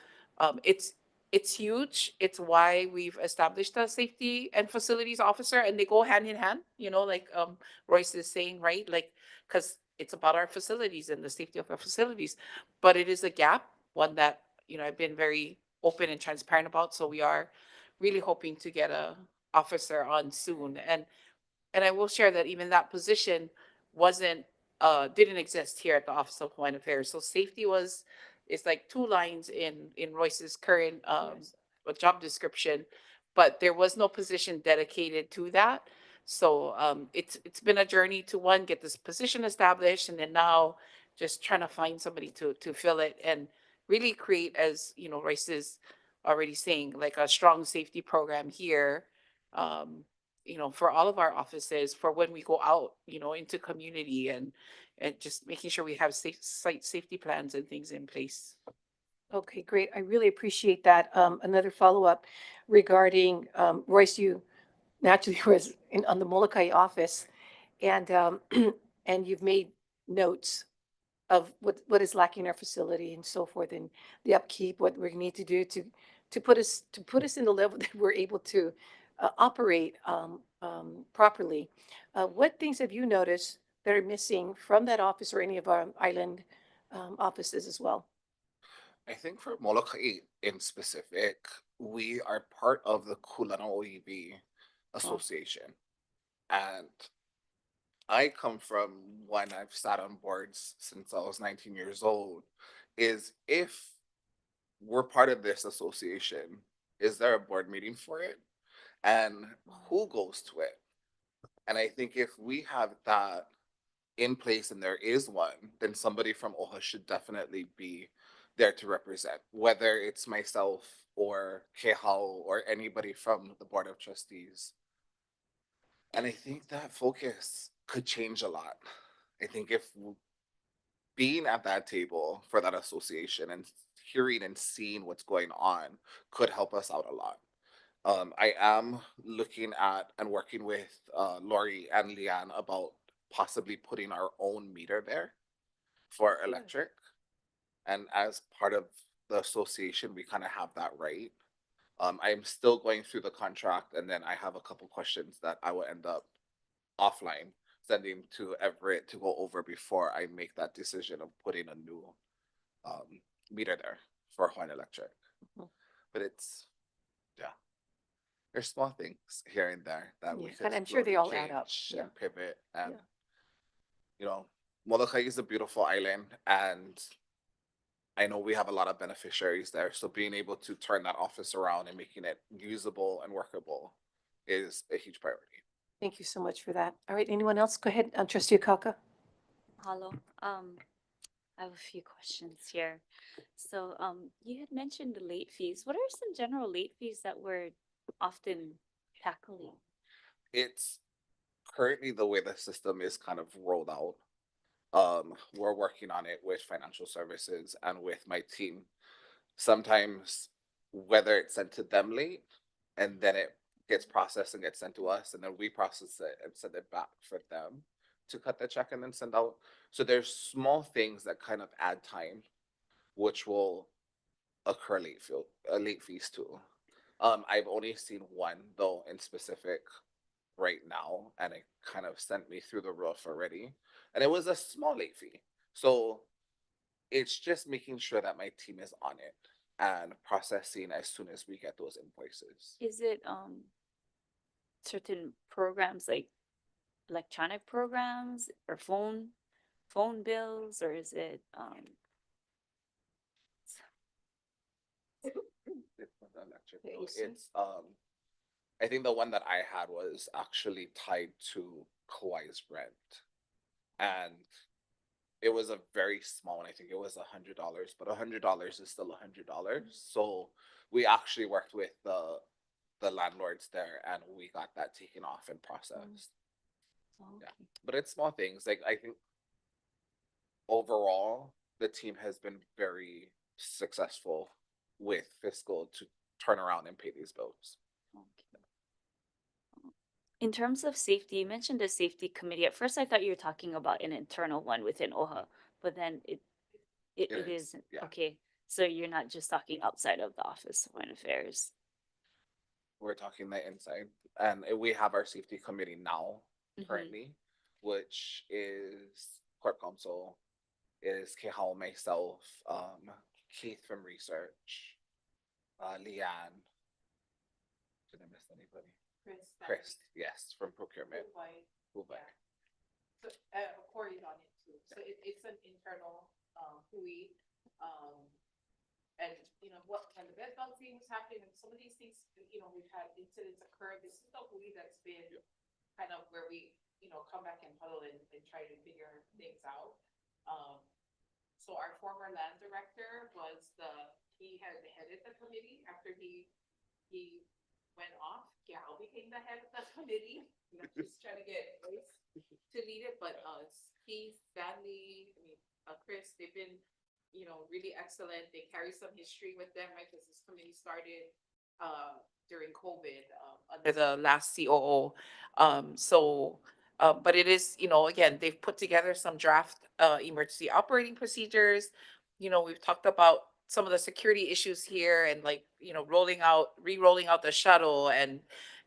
it's huge. It's why we've established a safety and facilities officer, and they go hand in hand, like Royce is saying, right? Like, because it's about our facilities and the safety of our facilities. But it is a gap, one that, I've been very open and transparent about. So we are really hoping to get a officer on soon. And I will share that even that position didn't exist here at the Office of Hawaiian Affairs. So safety it's like two lines in Royce's current job description, but there was no position dedicated to that. So it's been a journey to get this position established, and then now just trying to find somebody to fill it and really create, as Royce is already saying, like a strong safety program here, for all of our offices for when we go out, into community and just making sure we have site safety plans and things in place. Okay, great. I really appreciate that. Another follow-up regarding, Royce, you naturally was on the Molokai office, and and you've made notes of what is lacking in our facility and so forth, and the upkeep, what we need to do to put us in the level that we're able to operate properly. What things have you noticed that are missing from that office or any of our island offices as well? I think for Molokai in specific, we are part of the Kulana OEB Association. And I come from when I've sat on boards since I was 19 years old, is if we're part of this association, is there a board meeting for it? And who goes to it? And I think if we have that in place and there is one, then somebody from OHA should definitely be there to represent, whether it's myself or Kehao or anybody from the Board of Trustees. And I think that focus could change a lot. I think if being at that table for that association and hearing and seeing what's going on could help us out a lot. I am looking at and working with Lori and Leanne about possibly putting our own meter there for electric. And as part of the association, we kind of have that right. I'm still going through the contract, and then I have a couple questions that I will end up offline sending to Everett to go over before I make that decision of putting a new meter there for Hawaiian Electric. But there's small things here and there that we could and I'm sure they all add up. change and pivot. And Molokai is a beautiful island, and I know we have a lot of beneficiaries there. So being able to turn that office around and making it usable and workable is a huge priority. Thank you so much for that. All right, anyone else? Go ahead, Trustee Akaka. Hello. I have a few questions here. So, you had mentioned the late fees. What are some general late fees that we're often tackling? It's currently the way the system is kind of rolled out. We're working on it with financial services and with my team. Sometimes whether it's sent to them late and then it gets processed and gets sent to us, and then we process it and send it back for them to cut the check and then send out. So there's small things that kind of add time, which will occur late fees too. I've only seen one though in specific right now, and it kind of sent me through the roof already. And it was a small late fee, So it's just making sure that my team is on it and processing as soon as we get those invoices. Is it certain programs like electronic programs or phone bills, or is it Electric bill. It's I think the one that I had was actually tied to Kauai's rent. And it was a very small one. I think it was $100, but $100 is still $100. So we actually worked with the landlords there and we got that taken off and processed. Yeah. But it's small things. Like I think overall the team has been very successful with fiscal to turn around and pay these bills. In terms of safety, you mentioned a safety committee. At first, I thought you were talking about an internal one within OHA, but then it It is, yeah. okay. So you're not just talking outside of the Office of Foreign Affairs. We're talking the inside, and we have our safety committee now currently, which is Corporate Counsel, is Kehao, myself, Keith from research, Leanne. Did I miss anybody? Chris, yes, from procurement. Hawaiian. So, Corey's on it too. So it's an internal, hui, and you know, when the bed bug thing was happening and some of these things, you know, we've had incidents occur. This is the hui that's been kind of where we, you know, come back and huddle and try to figure things out. So our former land director he had headed the committee after he went off. Gal became the head of the committee. You know, just trying to get Royce to lead it, but Keith, Stanley, Chris, they've been, you know, really excellent. They carry some history with them, right? Because this committee started during COVID under the last COO. But it is, you know, again, they've put together some draft emergency operating procedures. You know, we've talked about some of the security issues here and like, you know, re-rolling out the shuttle and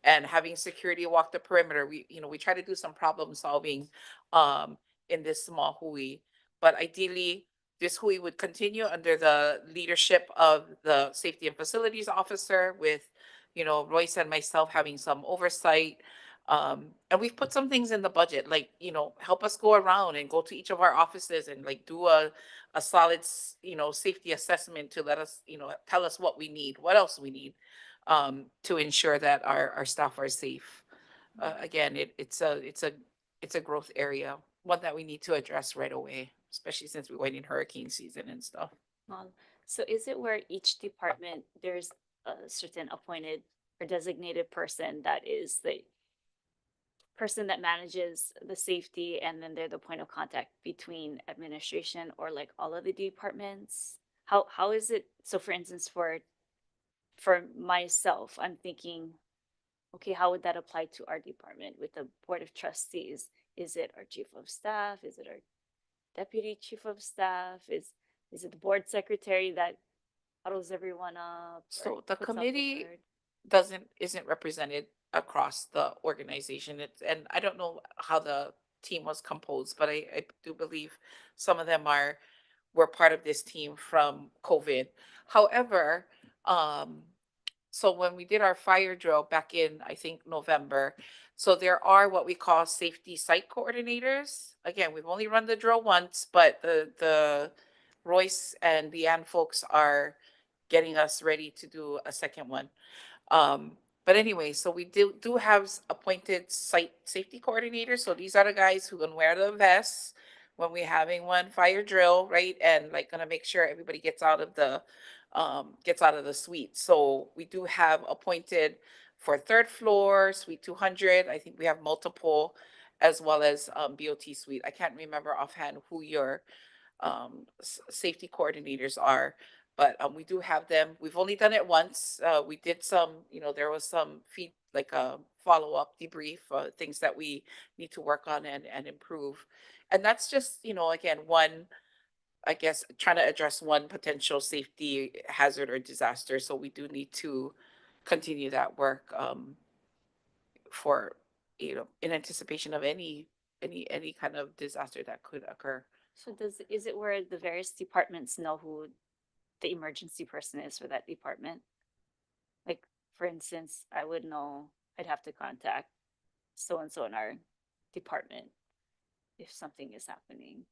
having security walk the perimeter. We try to do some problem solving in this small hui. But ideally, this hui would continue under the leadership of the Safety and Facilities Officer with, you know, Royce and myself having some oversight. And we've put some things in the budget, like, you know, help us go around and go to each of our offices and like do a solid, you know, safety assessment to let us, you know, tell us what we need, what else we need, to ensure that our staff are safe. Again, it's a growth area, one that we need to address right away, especially since we're waiting hurricane season and stuff. So is it where each department, there's a certain appointed or designated person that is the person that manages the safety, and then they're the point of contact between administration or like all of the departments? How is it? So for instance, for myself, I'm thinking, okay, how would that apply to our department with the Board of Trustees? Is it our chief of staff? Is it our deputy chief of staff? Is it the board secretary that huddles everyone up? So the puts up committee word? isn't represented across the organization. And I don't know how the team was composed, but I do believe some of them were part of this team from COVID. However, so when we did our fire drill back in, I think, November, so there are what we call safety site coordinators. Again, we've only run the drill once, but the Royce and Leanne folks are getting us ready to do a second one. But anyway, so we do have appointed site safety coordinators. So these are the guys who can wear the vests when we're having one fire drill, right? And like gonna make sure everybody gets out of the suite. So we do have appointed for third floor, suite 200. I think we have multiple, as well as BOT suite. I can't remember offhand who your safety coordinators are, but we do have them. We've only done it once. We did some, you know, there was some like a follow-up debrief, things that we need to work on and improve. And that's just, you know, again, one, I guess, trying to address one potential safety hazard or disaster. So we do need to continue that work for, you know, in anticipation of any kind of disaster that could occur. So is it where the various departments know who the emergency person is for that department? Like, for instance, I would know, I'd have to contact so-and-so in our department if something is happening.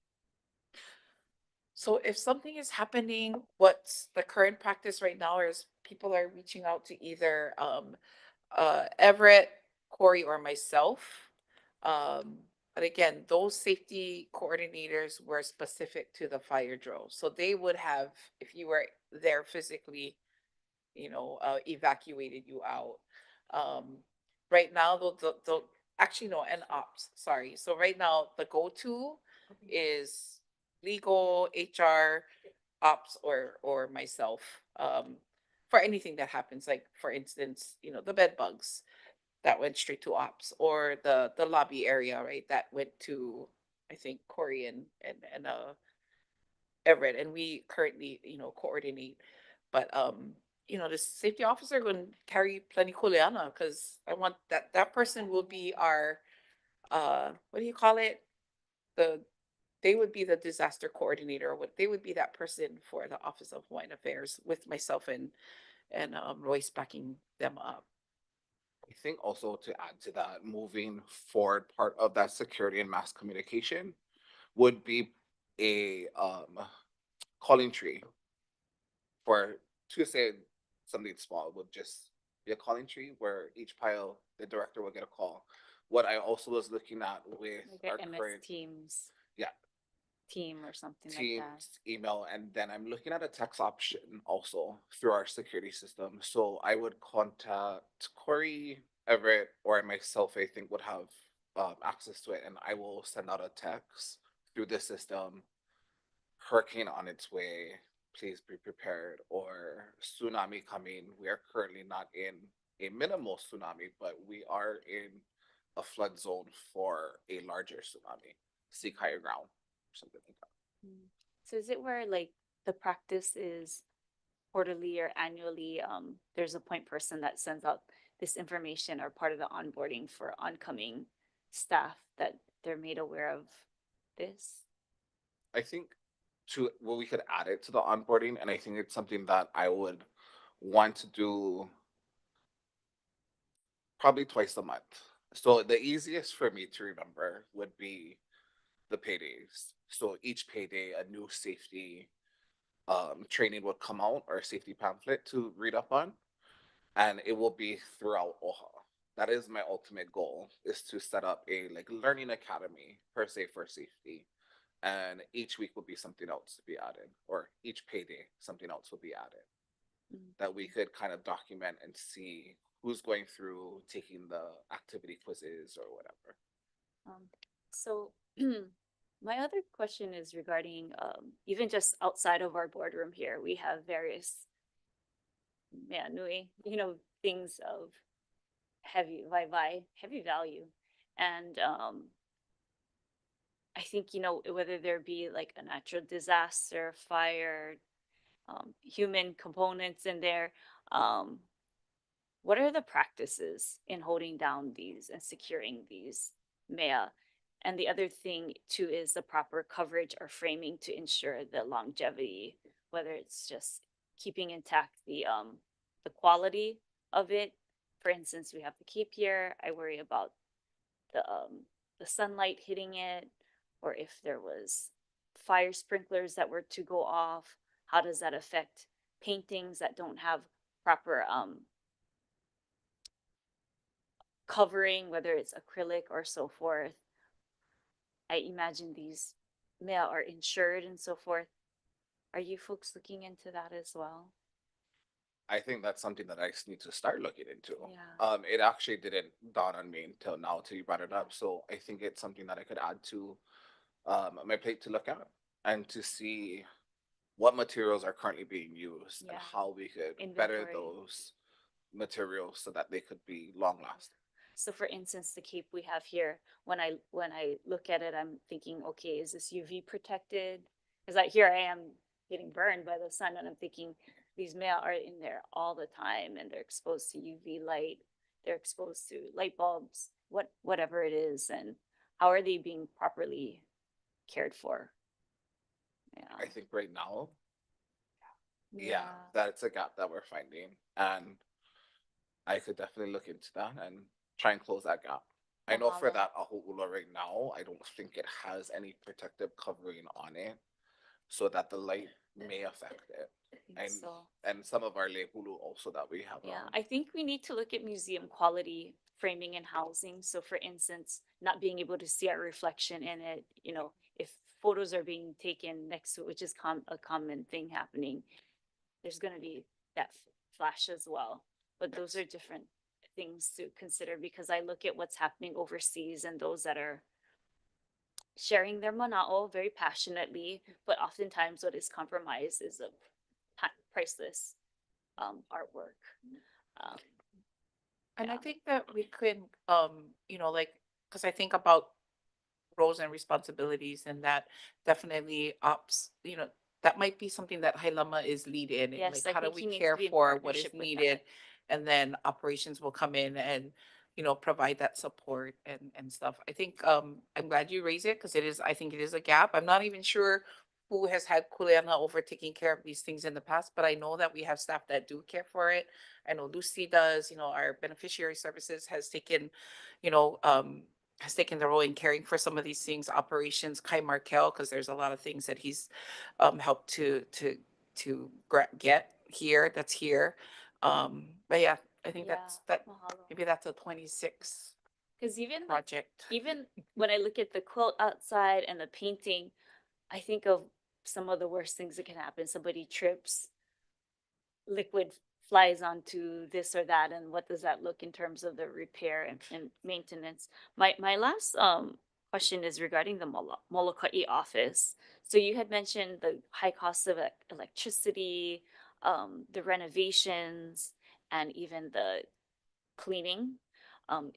So if something is happening, what's the current practice right now is people are reaching out to either Everett, Corey, or myself. But again, those safety coordinators were specific to the fire drill. So they would have, if you were there physically, evacuated you out. Right now, actually no, and ops, sorry. So right now, the go-to is legal, HR, ops, or myself. For anything that happens, like for instance, the bed bugs that went straight to ops, or the lobby area, right? That went to, I think, Corey and Everett, and we currently, coordinate. But the safety officer going to carry plenty kuleana, because I want that person will be our what do you call it? They would be the disaster coordinator, or they would be that person for the Office of Hawaiian Affairs, with myself and Royce backing them up. I think also to add to that, moving forward, part of that security and mass communication would be a calling tree for, to say something small, would just be a calling tree where each pile, the director will get a call. What I also was looking at with Like our a MS current Teams yeah team or something like Teams, that. email, and then I'm looking at a text option also through our security system. So I would contact Corey, Everett, or myself, I think would have access to it, and I will send out a text through the system. Hurricane on its way, please be prepared, or tsunami coming. We are currently not in a minimal tsunami, but we are in a flood zone for a larger tsunami. Seek higher ground, something like that. So is it where like the practice is quarterly or annually, there's a point person that sends out this information or part of the onboarding for oncoming staff that they're made aware of this? I think we could add it to the onboarding, and I think it's something that I would want to do probably twice a month. So the easiest for me to remember would be the paydays. So each payday, a new safety training would come out, or a safety pamphlet to read up on, and it will be throughout OHA. That is my ultimate goal, is to set up a learning academy per se for safety. And each week will be something else to be added, or each payday, something else will be added, that we could kind of document and see who's going through, taking the activity quizzes or whatever. So my other question is regarding even just outside of our boardroom here, we have various nui, things of heavy value. And I think, whether there be like a natural disaster, fire, human components in there, what are the practices in holding down these and securing these mea? And the other thing too is the proper coverage or framing to ensure the longevity, whether it's just keeping intact the quality of it. For instance, we have the keep here. I worry about the sunlight hitting it, or if there was fire sprinklers that were to go off, how does that affect paintings that don't have proper covering, whether it's acrylic or so forth. I imagine these mea are insured and so forth. Are you folks looking into that as well? I think that's something that I just need to start looking into. Yeah. It actually didn't dawn on me until now, till you brought it up. So I think it's something that I could add to my plate to look at, and to see what materials are currently being used and Yeah. how we could better Inventory. those materials so that they could be long lasting. So for instance, the cape we have here, when I look at it, I'm thinking, okay, is this UV protected? Because here I am getting burned by the sun, and I'm thinking these mea are in there all the time, and they're exposed to UV light, they're exposed to light bulbs, whatever it is, and how are they being properly cared for? I think right now, yeah, that's a gap that we're finding. And I could definitely look into that and try and close that gap. I know for Mahalo. that Ahu'ula right now, I don't think it has any protective covering on it so that the light may affect it. I think so. And some of our lehulu also that we have. Yeah, I think we need to look at museum quality framing and housing. So for instance, not being able to see our reflection in it, you know, if photos are being taken next to it, which is a common thing happening, there's gonna be that flash as well. But those are different things to consider because I look at what's happening overseas and those that are sharing their mana'o very passionately, but oftentimes what is compromised is a priceless artwork. And I Yeah. think that we could, you know, like, because I think about roles and responsibilities and that definitely ops, you know, that might be something that Hailama is lead in. And Yes, like, I how do think we he needs care to be in for what is partnership with that. needed? And then operations will come in and, you know, provide that support and stuff. I think, I'm glad you raised it because I think it is a gap. I'm not even sure who has had Kuleana over taking care of these things in the past, but I know that we have staff that do care for it. I know Lucy does, you know, our beneficiary services has taken, you know, has taken the role in caring for some of these things, operations, Kai Markel, because there's a lot of things that he's helped to get here, that's here. But yeah, I think that's that, Mahalo. maybe that's a 26 Because even project. even when I look at the quilt outside and the painting, I think of some of the worst things that can happen. Somebody trips, liquid flies onto this or that, and what does that look in terms of the repair and maintenance? My last question is regarding the Molokai office. So you had mentioned the high cost of electricity, the renovations, and even the cleaning.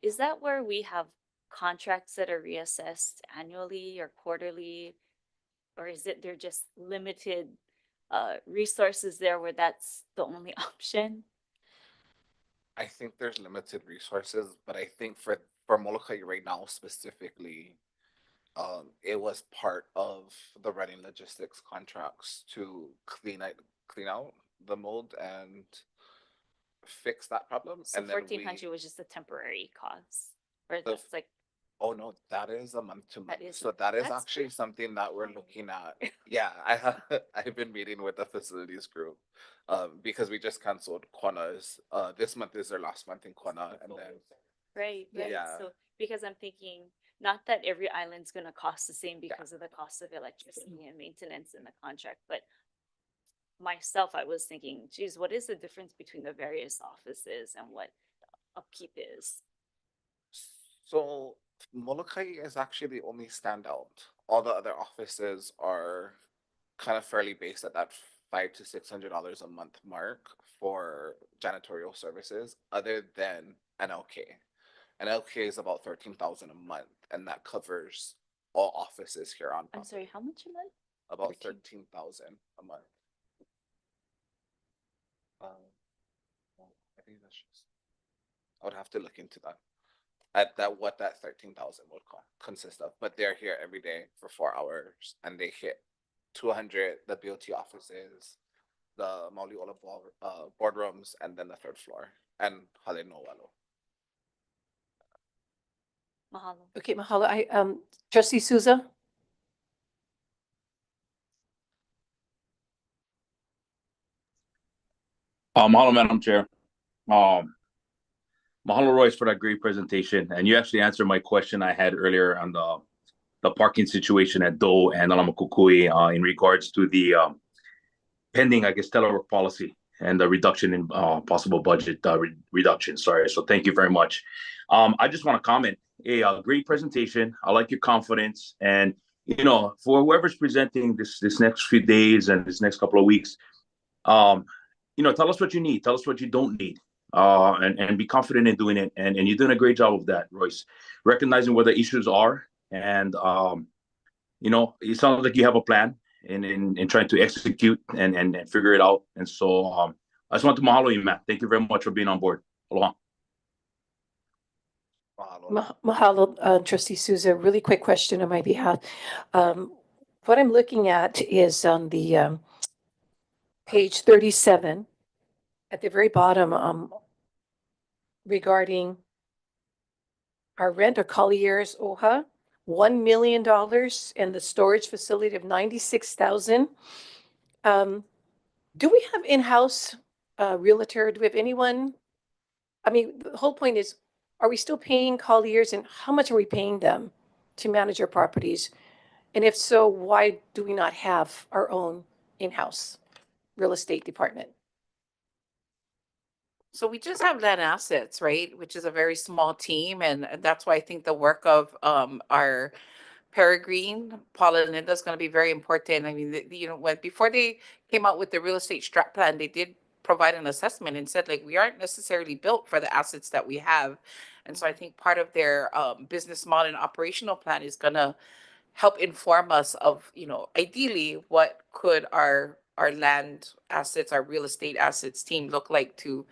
Is that where we have contracts that are reassessed annually or quarterly? Or is it they're just limited resources there where that's the only option? I think there's limited resources, but I think for Molokai right now specifically, it was part of the running logistics contracts to clean out the mold and fix that problem. So And then 1,400 was just a temporary cost, or The that's like, oh no, that is a month to month. is- So that is that's actually great. something that we're Oh. looking at. Yeah, I have I've been meeting with the facilities group. Because we just canceled Quana's. This month is their last month in Quana, and then right, right. Yeah. So because I'm thinking, not that every island's gonna cost the same because of the cost of electricity and maintenance in the contract, but myself, I was thinking, geez, what is the difference between the various offices and what upkeep is? so Molokai is actually the only standout. All the other offices are kind of fairly based at that $500 to $600 a month mark for janitorial services, other than NLK. NLK is about 13,000 a month, and that covers all offices here on I'm property. sorry, how much a month? About 13. 13,000 a month. I think that's just, I would have to look into that. At that, what that 13,000 would consist of, but they're here every day for 4 hours and they hit 200, the BOT offices, the Mauliola boardrooms, and then the third floor, and Hale no Walo. Mahalo. Okay, mahalo. Trustee Souza? Mahalo, Madam Chair. Mahalo, Royce, for that great presentation. And you actually answered my question I had earlier on the parking situation at Doe and Alamakukui in regards to the pending, I guess, telework policy and the reduction in possible budget reduction. Sorry. So thank you very much. I just want to comment. A great presentation. I like your confidence. And, you know, for whoever's presenting this next few days and this next couple of weeks, you know, tell us what you need. Tell us what you don't need. And be confident in doing it. And you're doing a great job of that, Royce. Recognizing where the issues are. And, you know, it sounds like you have a plan in trying to execute and figure it out. And so I just want to mahalo you, Matt. Thank you very much for being on board. Aloha. Mahalo. Mahalo, Trustee Souza. Really quick question on my behalf. what I'm looking at is on the page 37, at the very bottom, regarding our rent or Collier's OHA, $1 million, and the storage facility of 96,000. Do we have in-house realtor? Do we have anyone? I mean, the whole point is, are we still paying Collier's, and how much are we paying them to manage our properties? And if so, why do we not have our own in-house real estate department? So we just have land assets, right? Which is a very small team, and that's why I think the work of our Peregrine, Paula and Linda is going to be very important. I mean, when before they came out with the real estate strat plan, they did provide an assessment and said, like, we aren't necessarily built for the assets that we have. And so I think part of their business model and operational plan is going to help inform us of, ideally what could our land assets, our real estate assets team look like to,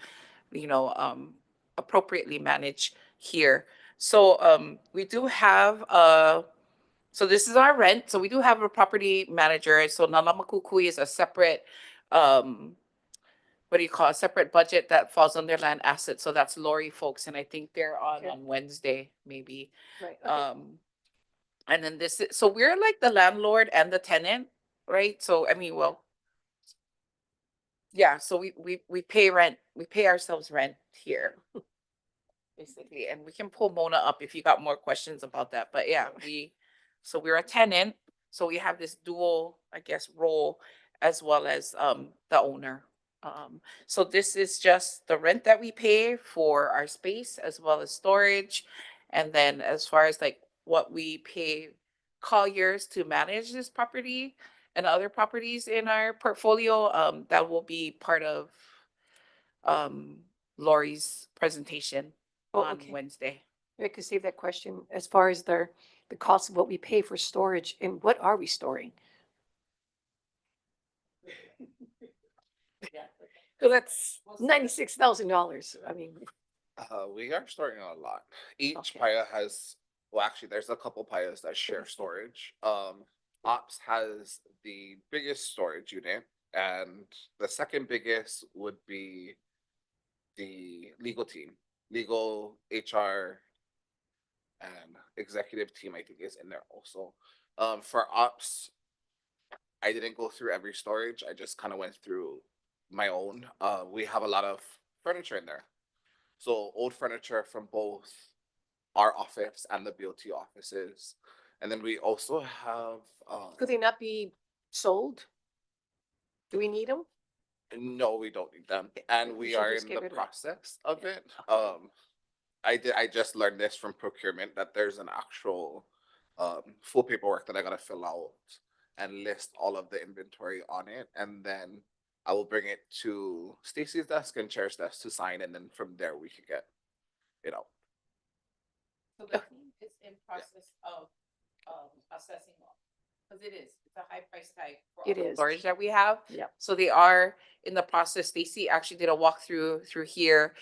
appropriately manage here. So we do have so this is our rent. So we do have a property manager. So Nanamakukui is a separate what do you call, a separate budget that falls under land assets. So that's Lori folks, and I think they're Okay. on Wednesday maybe. Right. Okay. And then so we're like the landlord and the tenant, right? So I mean, well, yeah, so we pay rent, we pay ourselves rent here. Basically, and we can pull Mona up if you got more questions about that. But yeah, so we're a tenant, so we have this dual, I guess, role as well as the owner. So this is just the rent that we pay for our space as well as storage. And then as far as like what we pay Colliers to manage this property and other properties in our portfolio, that will be part of Lori's presentation Oh, on okay. Wednesday. I could save that question as far as the cost of what we pay for storage, and what are we storing? So that's $96,000. I mean, We are storing a lot. Each Okay. PIA has, well, actually, there's a couple PIAs that share storage. Ops has the biggest storage unit, and the second biggest would be the legal team, legal, HR, and executive team, I think, is in there also. For ops, I didn't go through every storage. I just kind of went through my own. We have a lot of furniture in there. So old furniture from both our office and the BOT offices. And then we also have, could they not be sold? Do we need them? no, we don't need them. And we we should are just in get the rid of it. process of it. I just learned this from procurement, that there's an actual full paperwork that I gotta fill out and list all of the inventory on it. And then I will bring it to Stacy's desk and Chair's desk to sign, and then from there we could get it out. So the team is in process of assessing, because it's a high price tag for all It the is. storage that we have. Yep. So they are in the process. Stacy actually did a walkthrough through here,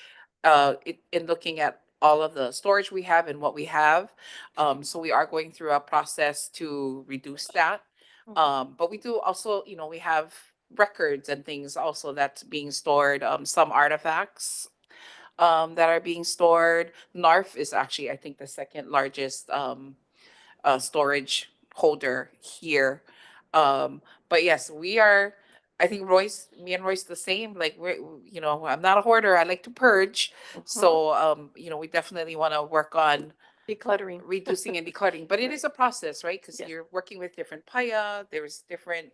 in looking at all of the storage we have and what we have. So we are going through a process to reduce that. But we do also, we have records and things also that's being stored, some artifacts that are being stored. NARF is actually, I think, the second largest storage holder here. But yes, we are, I think me and Royce the same. Like I'm not a hoarder. I like to purge. So we definitely want to work on Decluttering. reducing and decluttering. But it is a process, right? Because Yes. you're working with different PIA. There's different,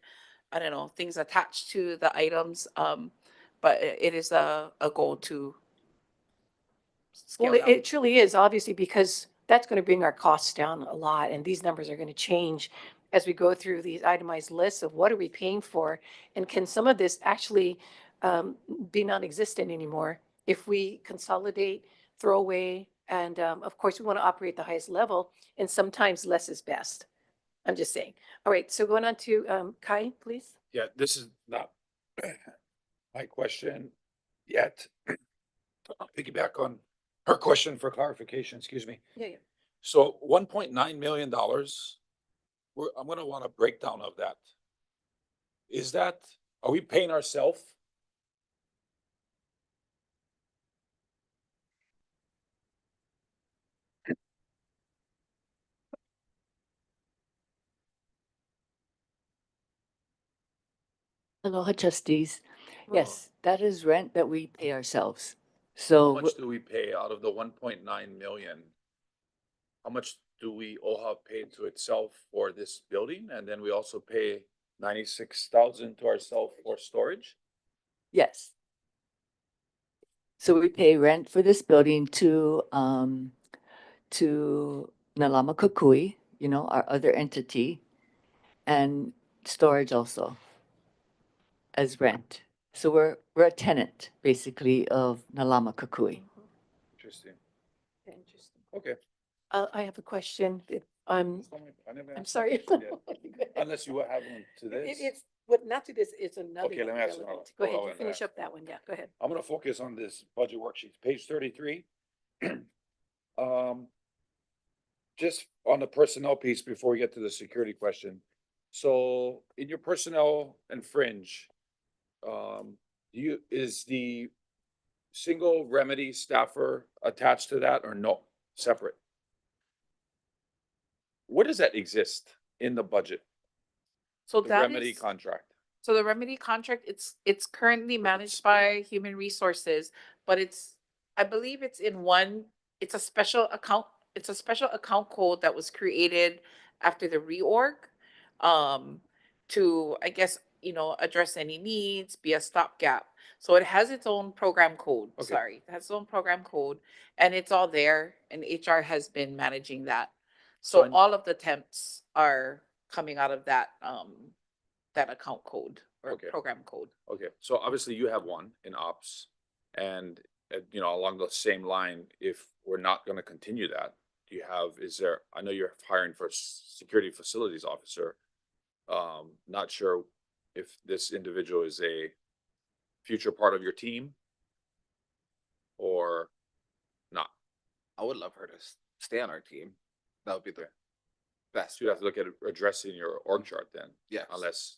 I don't know, things attached to the items. But it is a goal to scale Well, down. it truly is, obviously, because that's going to bring our costs down a lot, and these numbers are going to change as we go through these itemized lists of what are we paying for, and can some of this actually be non-existent anymore if we consolidate, throw away, and of course, we want to operate the highest level, and sometimes less is best. I'm just saying. All right, so going on to Kai, please. Yeah, this is not my question yet. I'll piggyback on her question for clarification, excuse me. Yeah, yeah. So $1.9 million I'm gonna want a breakdown of that. Is that, are we paying ourselves? Aloha trustees. Oh. Yes, that is rent that we pay ourselves. How So much do we pay out of the 1.9 million? How much do we OHA pay to itself for this building? And then we also pay 96,000 to ourselves for storage? yes. So we pay rent for this building to Nalama Kukui, you know, our other entity, and storage also as rent. So we're a tenant basically of Nalama Kukui. Interesting. Interesting. Okay. I have a question. I never I'm asked sorry. that question yet. Unless you have one to this. It's, but not to this, it's another. Okay, let me one ask you relevant. another. Go ahead, Oh, you and finish ask. up that one. Yeah, go ahead. I'm gonna focus on this budget worksheet, page 33. Just on the personnel piece before we get to the security question. So in your personnel and fringe, is the single remedy staffer attached to that or no, separate? Where does that exist in the budget? So The that remedy is, contract? so the remedy contract, it's currently managed by Human Resources, but I believe it's in one, it's a special account, it's a special account code that was created after the reorg. To, I guess, address any needs, be a stopgap. So it has its own program code, Okay. sorry, it has its own program code, and it's all there, and HR has been managing that. So So all of the temps are coming out of that account code or Okay. program code. Okay, so obviously you have one in ops and, along the same line, if we're not gonna continue that, I know you're hiring for a security facilities officer. Not sure if this individual is a future part of your team or not. I would love her to stay on our team. That would be the best. So you'd have to look at addressing your org chart then. Yes. Unless,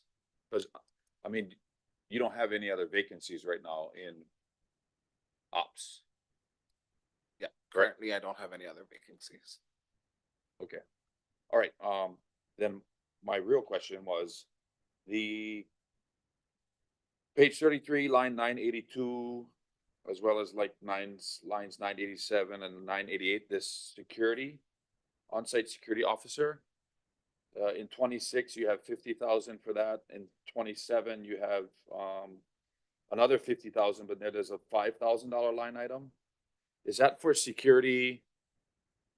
because, you don't have any other vacancies right now in ops. Yeah, currently I don't have any other vacancies. Okay. All right, then my real question was the page 33, line 982, as well as lines 987 and 988, this security, on-site security officer. In 26, you have 50,000 for that. In 27, you have, another 50,000, but then there's a $5,000 line item. Is that for security?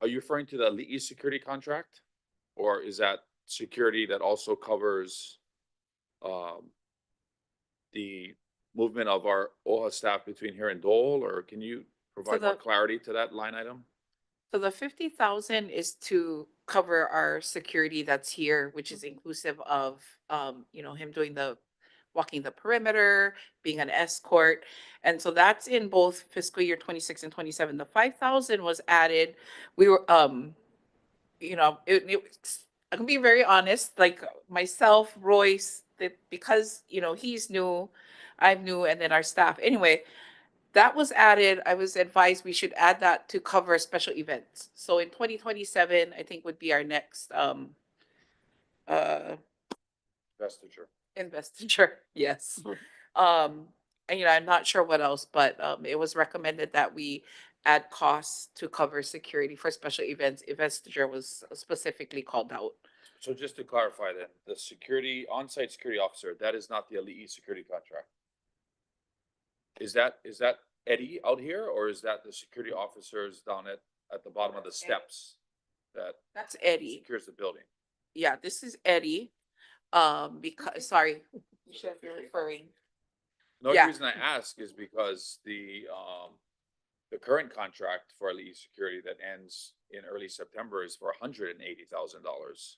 Are you referring to the LEE security contract? Or is that security that also covers the movement of our OHA staff between here and Dole? Or can you provide more the- clarity to that line item? So the 50,000 is to cover our security that's here, which is inclusive of, him doing walking the perimeter, being an escort. And so that's in both fiscal year 26 and 27. The 5,000 was added. We were, I can be very honest, like myself, Royce, that because, he's new, I'm new, and then our staff. Anyway, that was added. I was advised we should add that to cover special events. So in 2027, I think would be our next Vestiture. investiture. Yes. And I'm not sure what else, but it was recommended that we add costs to cover security for special events. Investiture was specifically called out. So just to clarify then, the security, on-site security officer, that is not the LEE security contract? Is that Eddie out here, or is that the security officers down at the bottom of the steps that That's Eddie. secures the building? Yeah, this is Eddie. Because, sorry, you should be referring. No, the Yeah. reason I ask is because the current contract for LEE security that ends in early September is for $180,000.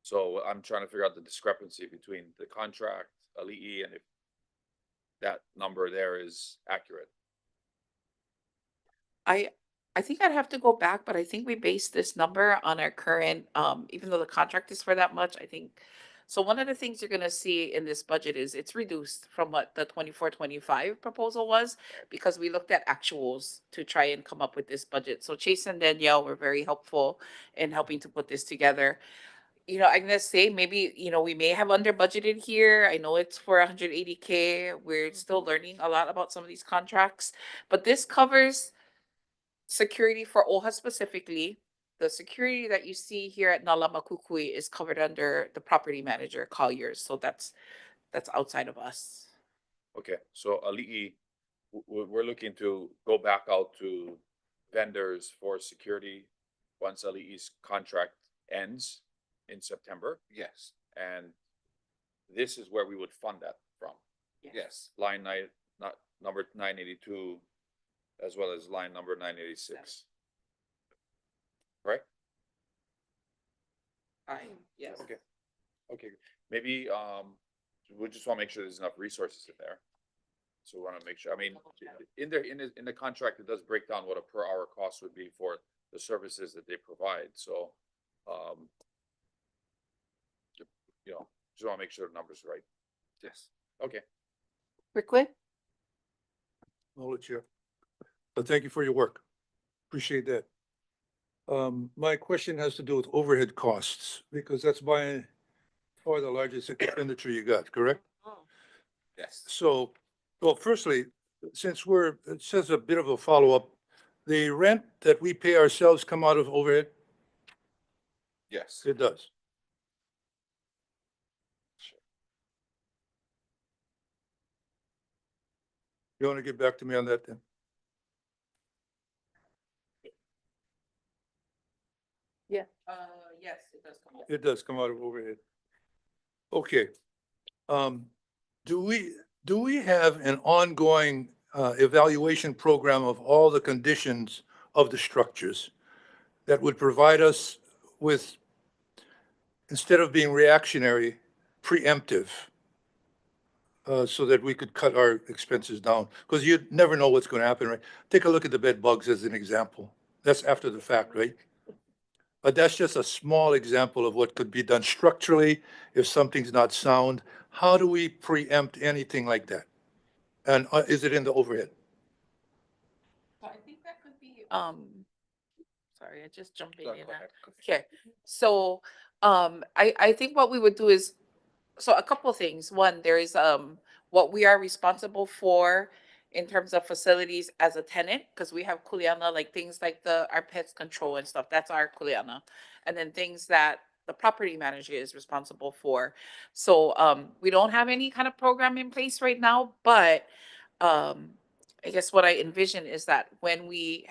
So I'm trying to figure out the discrepancy between the contract, LEE, and if that number there is accurate. I think I'd have to go back, but I think we based this number on our current, even though the contract is for that much, I think. So one of the things you're gonna see in this budget is it's reduced from what the 24-25 proposal was, because we looked at actuals to try and come up with this budget. So Chase and Danielle were very helpful in helping to put this together. I'm gonna say maybe, we may have under budgeted here. I know it's for 180K. We're still learning a lot about some of these contracts, but this covers security for OHA specifically. The security that you see here at Nalama Kukui is covered under the property manager, Colliers. So that's outside of us. Okay, so Ali'i, we're looking to go back out to vendors for security once Ali'i's contract ends in September, Yes, and this is where we would fund that from. yes. Line nine, not number 982, as well as line number 986. Right? Yes. Okay. Okay, maybe, we just wanna make sure there's enough resources in there. So we wanna make sure, I mean, in the contract, it does break down what a per hour cost would be for the services that they provide, so, just wanna make sure the number's right. Yes. Okay. Rickwood? I'll let you. But thank you for your work. Appreciate that. My question has to do with overhead costs, because that's by far the largest expenditure you got, correct? Yes. So, well, firstly, since it says a bit of a follow-up, the rent that we pay ourselves come out of overhead? Yes. It does. You want to get back to me on that then? Yes, it does come up. It does come out of overhead. Okay. Do we have an ongoing evaluation program of all the conditions of the structures that would provide us with, instead of being reactionary, preemptive, so that we could cut our expenses down? Because you never know what's going to happen, right? Take a look at the bed bugs as an example. That's after the fact, right? But that's just a small example of what could be done structurally if something's not sound. How do we preempt anything like that? And is it in the overhead? So I think that could be, sorry, I just jumped in. Go ahead. Okay, so, I think what we would do is, so a couple of things. One, there is, what we are responsible for in terms of facilities as a tenant, because we have kuleana, like things like our pest control and stuff, that's our kuleana. And then things that the property manager is responsible for. So, we don't have any kind of program in place right now, but, I guess what I envision is that when we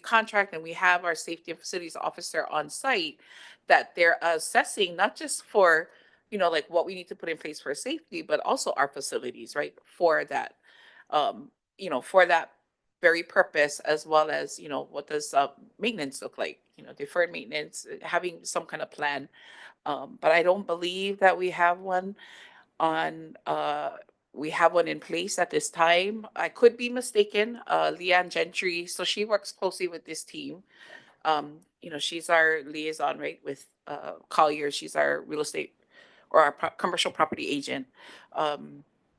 contract and we have our safety and facilities officer on site, that they're assessing not just for, like what we need to put in place for safety, but also our facilities, right? For that, for that very purpose, as well as, what does maintenance look like? Deferred maintenance, having some kind of plan. But I don't believe that we have one in place at this time. I could be mistaken. Leanne Gentry, so she works closely with this team. She's our liaison, right, with Collier. She's our real estate or our commercial property agent.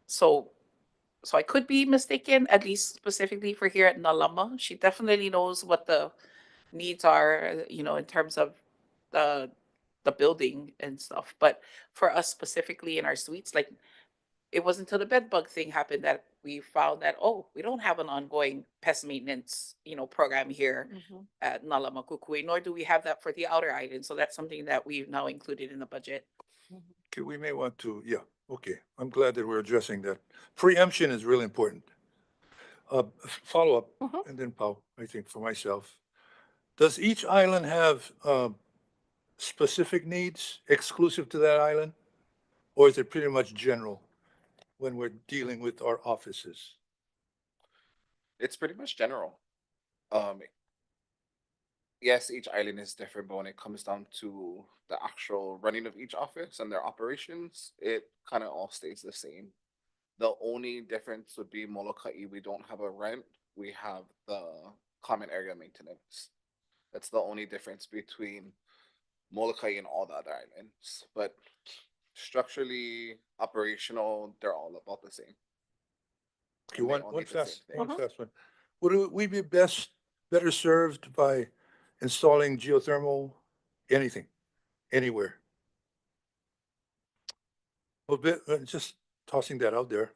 So I could be mistaken, at least specifically for here at Nalama. She definitely knows what the needs are, in terms of the building and stuff. But for us specifically in our suites, like, it wasn't until the bed bug thing happened that we found that, oh, we don't have an ongoing pest maintenance, program here at Nalama Kukui, nor do we have that for the outer island. So that's something that we've now included in the budget. Okay, we may want to, yeah, okay. I'm glad that we're addressing that. Preemption is really important. Follow-up, and then Pao, I think for myself. Does each island have specific needs exclusive to that island? Or is it pretty much general when we're dealing with our offices? It's pretty much general. Yes, each island is different, but when it comes down to the actual running of each office and their operations, it kind of all stays the same. The only difference would be Molokai, we don't have a rent. We have the common area maintenance. That's the only difference between Molokai and all the other islands. But structurally, operational, they're all about the same. Okay, And they one, all one need the same fast, thing. one fast one. Would we be better served by installing geothermal, anything, anywhere? Well, just tossing that out there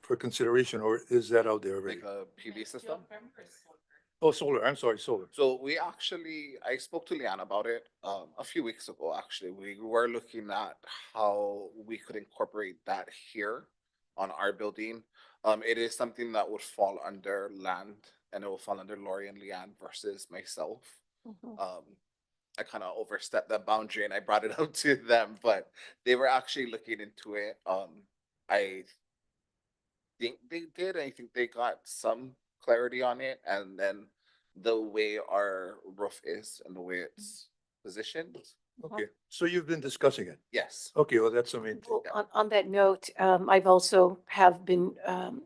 for consideration, or is that out there already? Like a PV system. Oh, solar, I'm sorry, solar. So I spoke to Leanne about it a few weeks ago, actually. We were looking at how we could incorporate that here on our building. It is something that would fall under land, and it will fall under Lori and Leanne versus myself. I kind of overstepped that boundary and I brought it up to them, but they were actually looking into it. I think they did. I think they got some clarity on it, and then the way our roof is and the way it's positioned. Okay, so you've been discussing it. Yes. Okay, well, that's the main thing. Well, on that note, I've also have been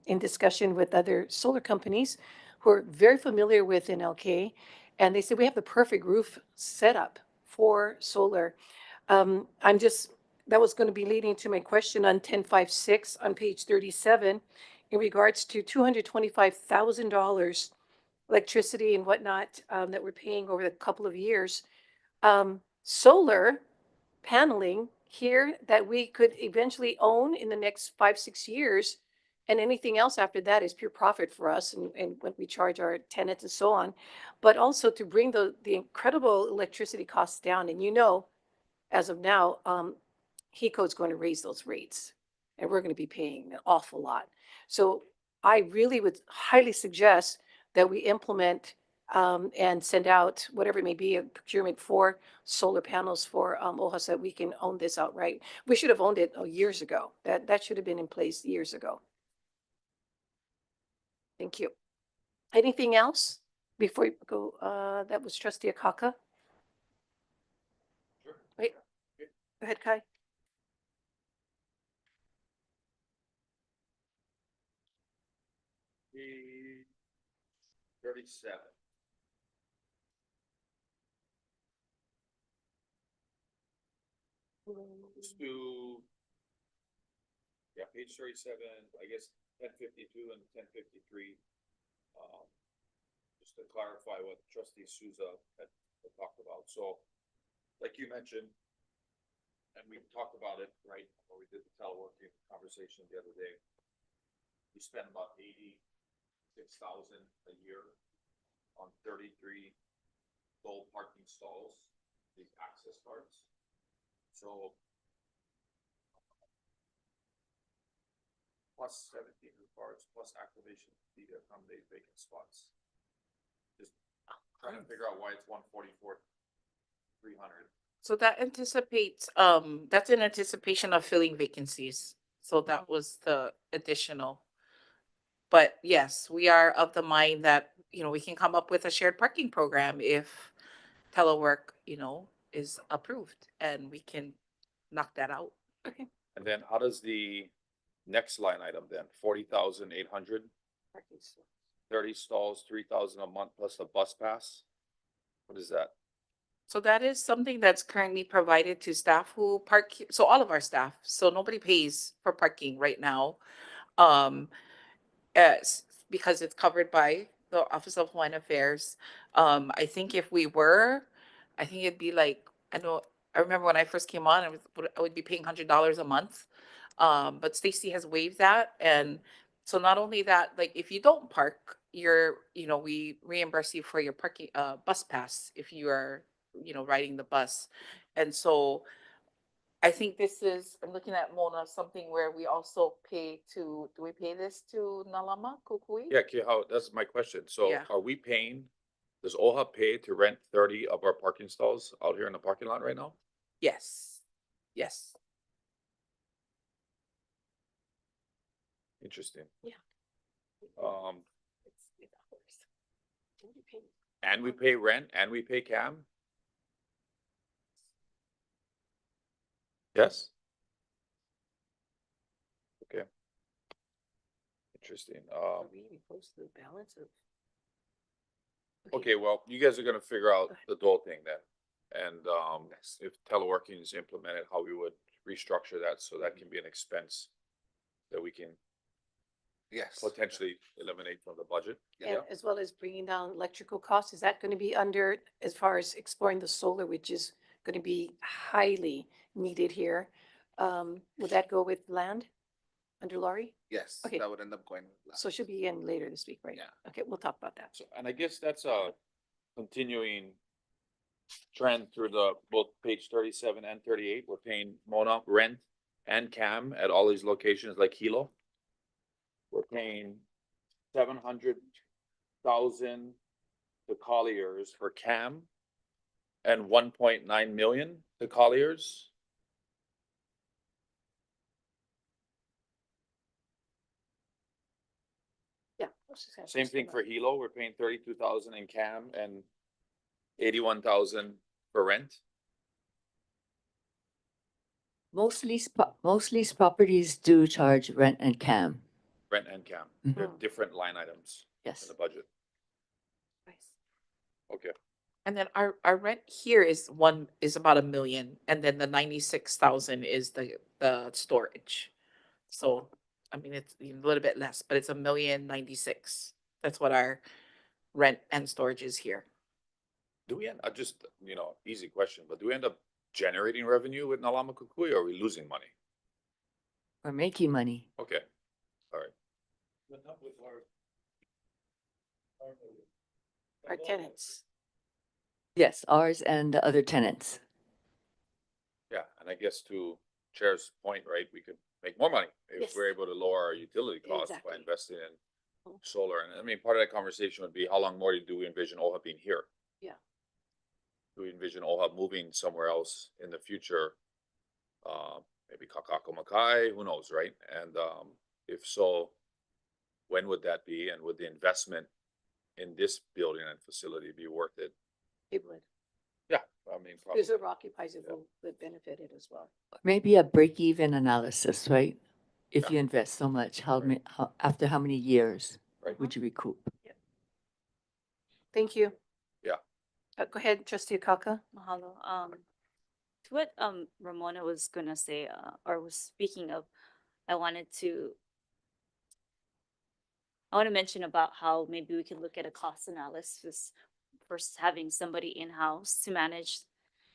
in discussion with other solar companies who are very familiar with NLK, and they said we have the perfect roof setup for solar. That was going to be leading to my question on 1056 on page 37 in regards to $225,000 electricity and whatnot that we're paying over the couple of years. Solar paneling here that we could eventually own in the next 5-6 years. And anything else after that is pure profit for us and when we charge our tenants and so on. But also to bring the incredible electricity costs down. And as of now, HECO is going to raise those rates and we're going to be paying an awful lot. So I really would highly suggest that we implement and send out whatever it may be, a procurement for solar panels for OHA so that we can own this outright. We should have owned it years ago. That should have been in place years ago. Thank you. Anything else before we go? That was Trustee Akaka. Sure. Wait, go ahead, Kai. Page 37. Let's do, yeah, page 37, I guess 1052 and 1053. Just to clarify what Trustee Souza had talked about. So, like you mentioned, and we talked about it, right, when we did the teleworking conversation the other day, we spend about 86,000 a year on 33 gold parking stalls, these access cards. So plus 17 new cards, plus activation fee to accommodate vacant spots. Just trying to figure out why it's 144, 300. So that anticipates, that's in anticipation of filling vacancies. So that was the additional. But yes, we are of the mind that, we can come up with a shared parking program if telework, is approved and we can knock that out. And then how does the next line item then, 40,800, 30 stalls, 3,000 a month plus a bus pass? What is that? So that is something that's currently provided to staff who park, so all of our staff, so nobody pays for parking right now. Because it's covered by the Office of Hawaiian Affairs. I think if we were, I think it'd be like, I remember when I first came on, I would be paying $100 a month. But Stacy has waived that. And so not only that, like if you don't park, we reimburse you for your parking, bus pass if you are, riding the bus. And so I think this is, I'm looking at Mona, something where we also pay do we pay this to Nalama, Kukui? Yeah, that's my question. So Yeah. are we paying, does OHA pay to rent 30 of our parking stalls out here in the parking lot right now? Yes. Yes. Interesting. Yeah. And we pay rent and we pay CAM? Yes? Okay. Interesting. Are we close to the balance of? Okay, well, you guys are gonna figure out the dole thing then. And, if teleworking is implemented, how we would restructure that, so that can be an expense that we can Yes. potentially eliminate from the budget. And as well as bringing down electrical costs, is that going to be under, as far as exploring the solar, which is going to be highly needed here? Would that go with land under Laurie? Yes, Okay. that would end up going. with So she'll be in later this week, right? Yeah. Okay, we'll talk about that. So, and I guess that's a continuing trend through the both page 37 and 38. We're paying Mona rent and CAM at all these locations like Hilo. We're paying 700,000 to Colliers for CAM and 1.9 million to Colliers. Yeah. I was just gonna Same ask thing about- for Hilo. We're paying 32,000 in CAM and 81,000 for rent. Most lease properties do charge rent and CAM. Rent and CAM. They're Mhm. different line items in Yes. the budget. Nice. Okay. And then our rent here is about 1 million, and then the 96,000 is the storage. So, I mean, it's a little bit less, but it's 1,096,000. That's what our rent and storage is here. Do we end, just, easy question, but do we end up generating revenue with Nalama Kukui, or are we losing money? We're making money. Okay, all right. Our tenants. Yes, ours and the other tenants. Yeah, and I guess to Chair's point, right, we could make more money if Yes. we're able to lower our utility costs by Exactly. investing in Mhm. solar. And I mean, part of that conversation would be, how long more do we envision OHA being here? Yeah. Do we envision OHA moving somewhere else in the future? Maybe Kakako Makai, who knows, right? And, if so, when would that be? And would the investment in this building and facility be worth it? It would. Yeah, I mean, probably. Those are occupiers that would benefit it as well. Maybe a break-even analysis, right? If Yeah. you invest so much, Right. after how many years Right. would you recoup? Thank you. Yeah. Go ahead, trustee Akaka. Mahalo. To what Ramona was gonna say, or was speaking of, I want to mention about how maybe we could look at a cost analysis versus having somebody in-house to manage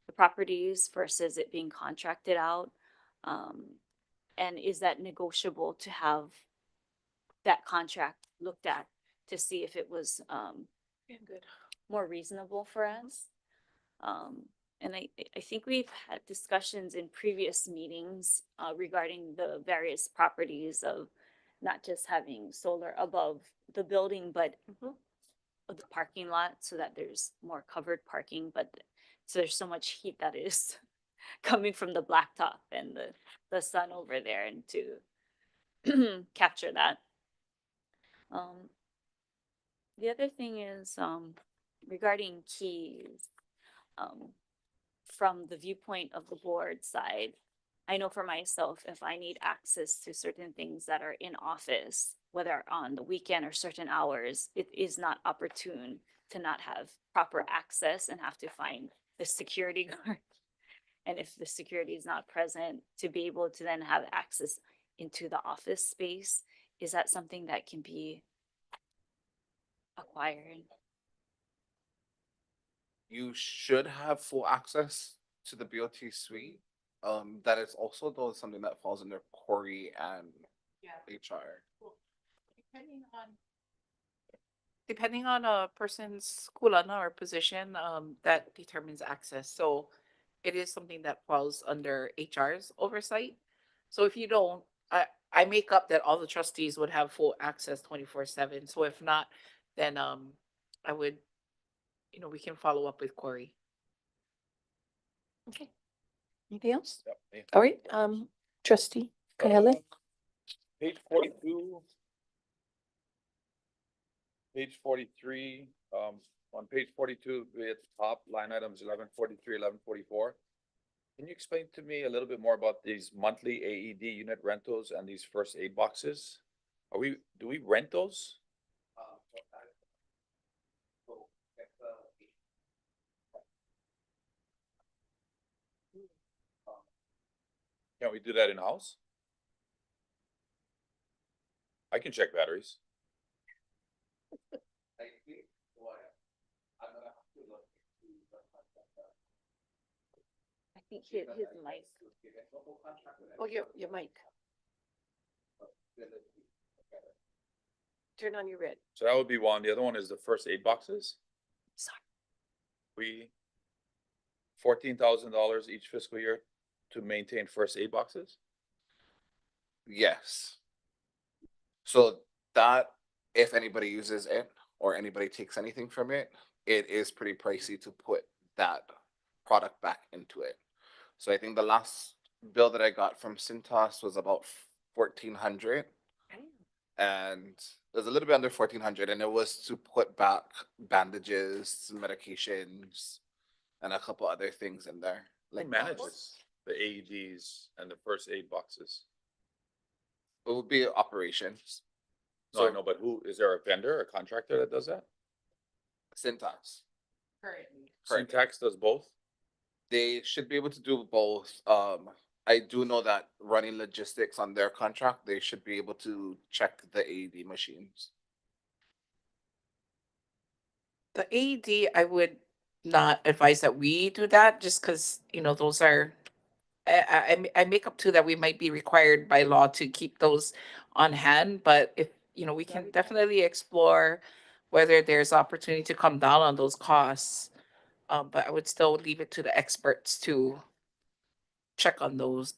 the properties versus it being contracted out. And is that negotiable to have that contract looked at to see if it was Good. more reasonable for us? And I think we've had discussions in previous meetings regarding the various properties of not just having solar above the building, but Mhm. of the parking lot so that there's more covered parking, but so there's so much heat that is coming from the blacktop and the sun over there, and to capture that. The other thing is regarding keys. From the viewpoint of the board side, I know for myself, if I need access to certain things that are in office, whether on the weekend or certain hours, it is not opportune to not have proper access and have to find the security guard. And if the security is not present, to be able to then have access into the office space, is that something that can be acquired? You should have full access to the BOT suite. That is also though something that falls under Corey and HR. Depending on a person's kulana or position, that determines access. So it is something that falls under HR's oversight. So if you don't, I make up that all the trustees would have full access 24/7. So if not, then I would, we can follow up with Corey. Okay. Anything else? Yep, yeah. All right, trustee Kahele. Page 42. Page 43, on page 42, at the top, line items 1143, 1144. Can you explain to me a little bit more about these monthly AED unit rentals and these first aid boxes? Do we rent those? Can we do that in-house? I can check batteries. I think his mic. Oh, your mic. Turn on your red. So that would be one. The other one is the first aid boxes. Sorry. We $14,000 each fiscal year to maintain first aid boxes. Yes. So that, if anybody uses it or anybody takes anything from it, it is pretty pricey to put that product back into it. So I think the last bill that I got from Cintas was about 1,400. And it was a little bit under 1,400, and it was to put back bandages, medications, and a couple other things in there. Who manages the AEDs and the first aid boxes? It would be operations. No, I know, but who, is there a vendor, a contractor that does that? Cintas. Currently. Correct. Syntax does both? They should be able to do both. I do know that running logistics on their contract, they should be able to check the AED machines. The AED, I would not advise that we do that just because, you know, those are, I make up to that we might be required by law to keep those on hand, but if, you know, we can definitely explore whether there's opportunity to come down on those costs. But I would still leave it to the experts to check on those.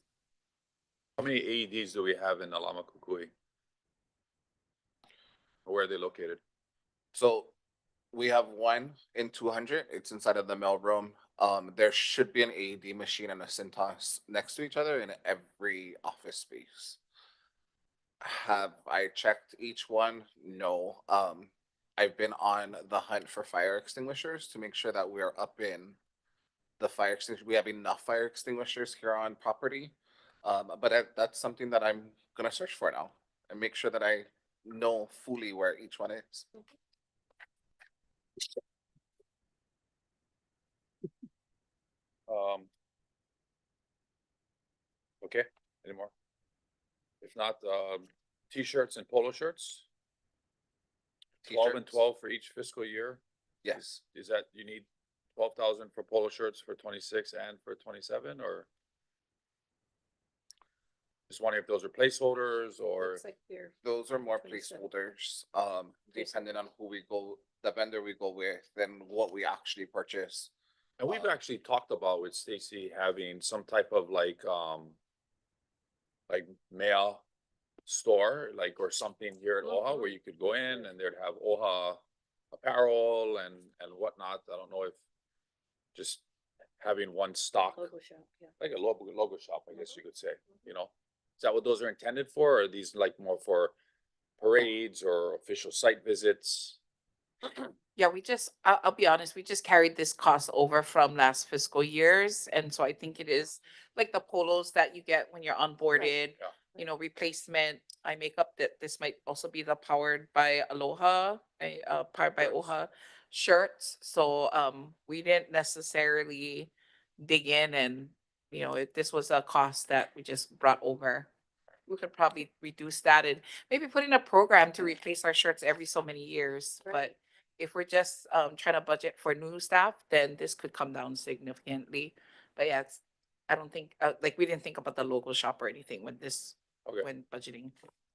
How many AEDs do we have in Alama Kukui? Where are they located? So we have one in 200. It's inside of the mailroom. There should be an AED machine and a Cintas next to each other in every office space. Have I checked each one? No. I've been on the hunt for fire extinguishers to make sure that we are up in the fire extinguisher. We have enough fire extinguishers here on property. But that's something that I'm gonna search for now and make sure that I know fully where each one is. Okay, any more? If not, T-shirts and polo shirts, 12 and T-shirts. 12 for each fiscal year. Yes. Is that, you need 12,000 for polo shirts for 26 and for 27, or? Just wondering if those are placeholders or, Looks like they're Those are more 27. placeholders, depending on who we go, the vendor we go with, and what we actually purchase. and we've actually talked about with Stacy having some type of like mail store, like, or something here at OHA where you could go in and they'd have OHA apparel and whatnot. I don't know if just having one stock, Logo shop, yeah. like a logo shop, I guess you could say, you know? Is that what those are intended for? Or are these like more for parades or official site visits? Yeah, I'll be honest, we just carried this cost over from last fiscal years. And so I think it is like the polos that you get when you're onboarded, Yeah. you know, replacement. I make up that this might also be the powered by Aloha, powered by Shirts. OHA shirts. So we didn't necessarily dig in and, you know, if this was a cost that we just brought over. We could probably reduce that and maybe put in a program to replace our shirts every so many years. Right. But if we're just trying to budget for new staff, then this could come down significantly. But yeah, I don't think, like, we didn't think about the local shop or anything when Okay. when budgeting.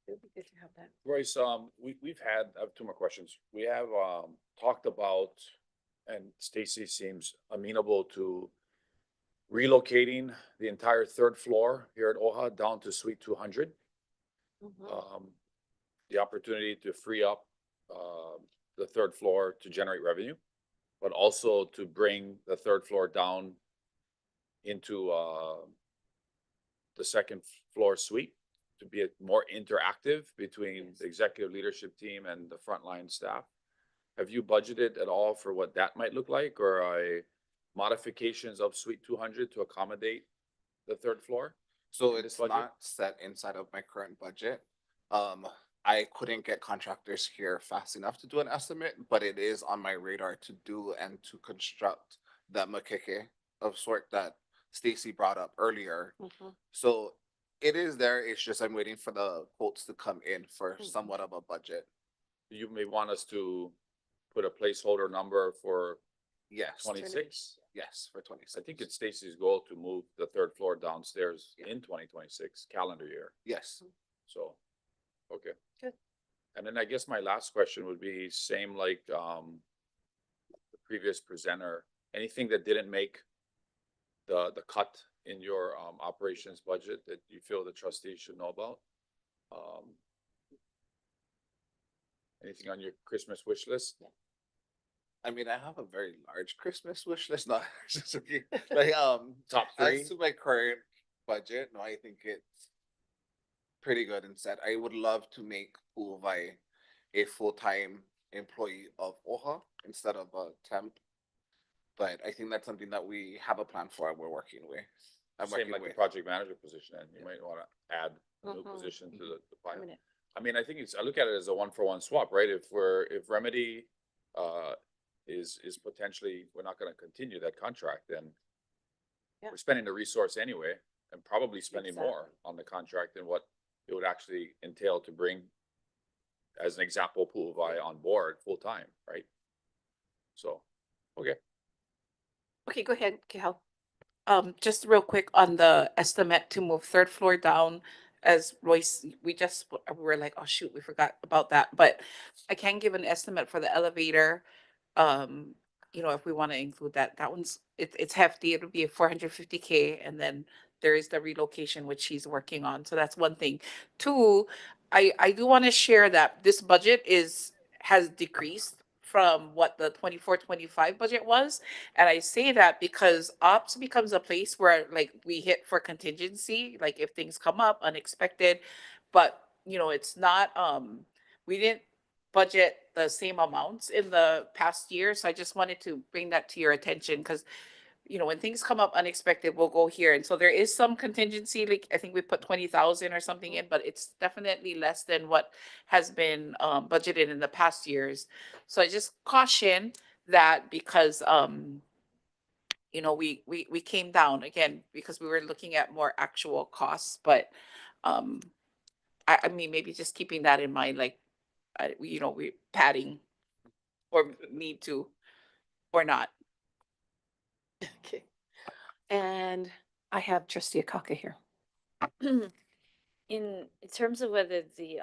It would be good to have that. Royce, we've had, I have two more questions. We have, talked about, and Stacy seems amenable to relocating the entire third floor here at OHA down to Suite 200. The opportunity to free up, the third floor to generate revenue, but also to bring the third floor down into, the second floor suite to be more interactive between the executive leadership team and the frontline staff. Have you budgeted at all for what that might look like, or modifications of Suite 200 to accommodate the third floor? So in this it's budget? not set inside of my current budget. I couldn't get contractors here fast enough to do an estimate, but it is on my radar to do and to construct that makeke of sort that Stacy brought up earlier. So It is there, it's just I'm waiting for the quotes to come in for somewhat of a budget. You may want us to put a placeholder number for Yes, 26. yes, for I 26. think it's Stacy's goal to move the third floor downstairs Yeah. in 2026 calendar year. Yes. So, okay. Good. And then I guess my last question would be same like, the previous presenter, anything that didn't make the cut in your, operations budget that you feel the trustees should know about? Anything on your Christmas wish list? I mean, I have a very large Christmas wish list, not just okay. Like, Top three? as to my current budget, no, I think it's pretty good and set. I would love to make Uvai a full-time employee of OHA instead of a temp. But I think that's something that we have a plan for and we're working with. I'm Same working like the with. project manager position, and you might wanna add a new Mhm. position to the file. Permanent. I mean, I think I look at it as a 1-for-1 swap, right? If Remedy, is potentially, we're not gonna continue that contract, then Yeah. we're spending the resource anyway, and probably spending more Exactly. on the contract than what it would actually entail to bring, as an example, Pool Vi on board full-time, right? So, okay. Okay, go ahead, Cal. Just real quick on the estimate to move third floor down, as Royce, we were like, oh shoot, we forgot about that, but I can give an estimate for the elevator. If we want to include that one's, it's hefty, it'll be a 450K, and then there is the relocation, which he's working on, so that's one thing. Two, I do want to share that this budget has decreased from what the 24-25 budget was. And I say that because ops becomes a place where like we hit for contingency, like if things come up unexpected. But it's not, we didn't budget the same amounts in the past year. So I just wanted to bring that to your attention because when things come up unexpected, we'll go here. And so there is some contingency, like I think we put 20,000 or something in, but it's definitely less than what has been budgeted in the past years. So I just caution that because we came down again because we were looking at more actual costs, but I mean maybe just keeping that in mind, like we padding or need to or not. Okay. And I have trustee Akaka here. In terms of whether the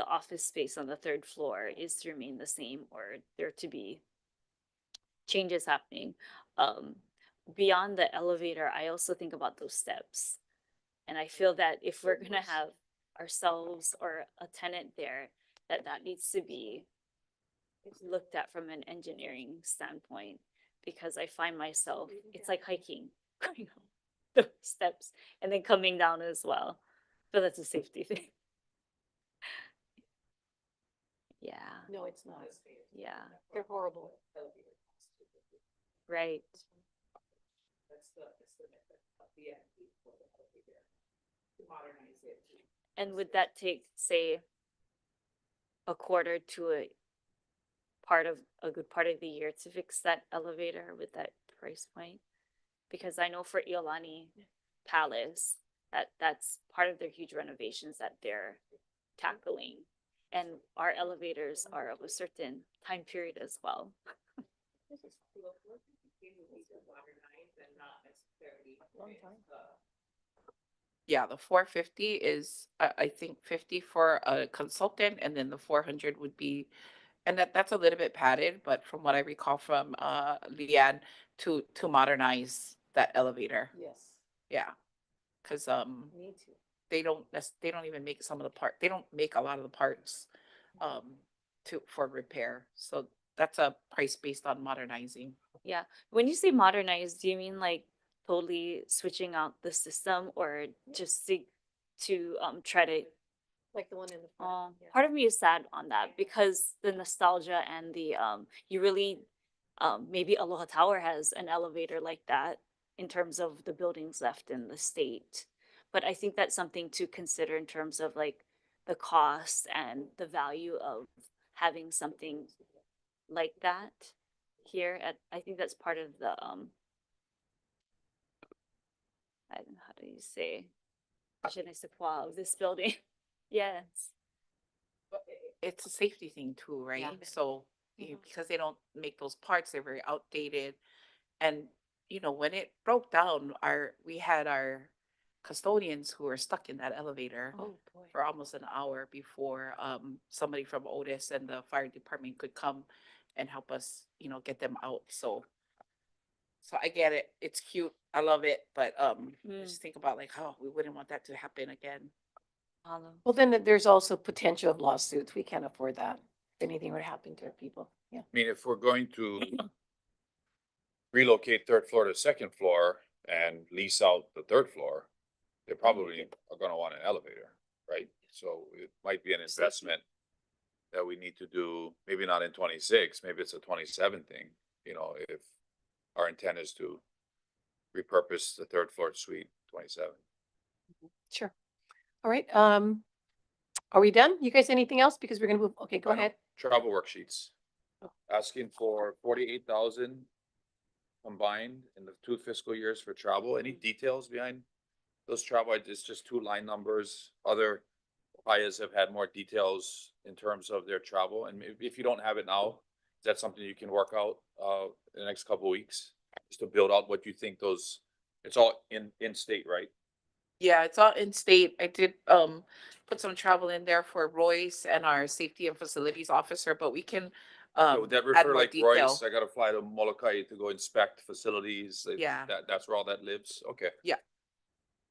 office space on the third floor is to remain the same or there to be changes happening, beyond the elevator, I also think about those steps. And I feel that if we're gonna have ourselves or a tenant there, that needs to be looked at from an engineering standpoint, because I find myself, it's like hiking, going up the steps and then coming down as well. So that's a safety thing. Yeah, No, it's not. yeah, They're horrible. right. And would that take, say, a quarter to a good part of the year to fix that elevator with that price point? Because I know for Iolani Palace, that's part of their huge renovations that they're tackling. And our elevators are of a certain time period as well. Yeah, the 450 is, I think 50 for a consultant, and then the 400 would be, and that's a little bit padded, but from what I recall from Leanne, to modernize that elevator. Yes. Yeah, because Need to. they don't even make some of the part, they don't make a lot of the parts for repair. So that's a price based on modernizing. Yeah, when you say modernize, do you mean like totally switching out the system or just to try to Like the one in the front. Yeah. part of me is sad on that because the nostalgia and the you really maybe Aloha Tower has an elevator like that in terms of the buildings left in the state. But I think that's something to consider in terms of like the cost and the value of having something like that here at, I think that's part of the I don't know, how do you say, je ne sais quoi of this building. Yes. It's a safety thing too, right? Yeah. So, because they don't make those parts, they're very outdated. And, when it broke down, we had our custodians who were stuck in that elevator Oh, boy. for almost an hour before somebody from Otis and the fire department could come and help us, get them out. So I get it. It's cute. I love it. But just think about like, oh, we wouldn't want that to happen again. Mahalo. Well, then there's also potential of lawsuits. We can't afford that. If anything would happen to our people. Yeah. I mean, if we're going to relocate third floor to second floor and lease out the third floor, they probably are gonna want an elevator, right? So it might be an investment that we need to do, maybe not in 26, maybe it's a 27 thing, if our intent is to repurpose the third floor suite 27. Sure. All right. Are we done? You guys, anything else? Because we're gonna move. Okay, go I know. ahead. Travel worksheets. Oh. Asking for 48,000 combined in the 2 fiscal years for travel. Any details behind those travel? It's just 2 line numbers. Other OHIAs have had more details in terms of their travel. And if you don't have it now, is that something you can work out in the next couple of weeks? Just to build out what you think it's all in state, right? Yeah, it's all in state. I did put some travel in there for Royce and our safety and facilities officer, but we can So would that add refer more like detail. Royce? I gotta fly to Molokai to go inspect facilities. Yeah. That's where all that lives. Okay.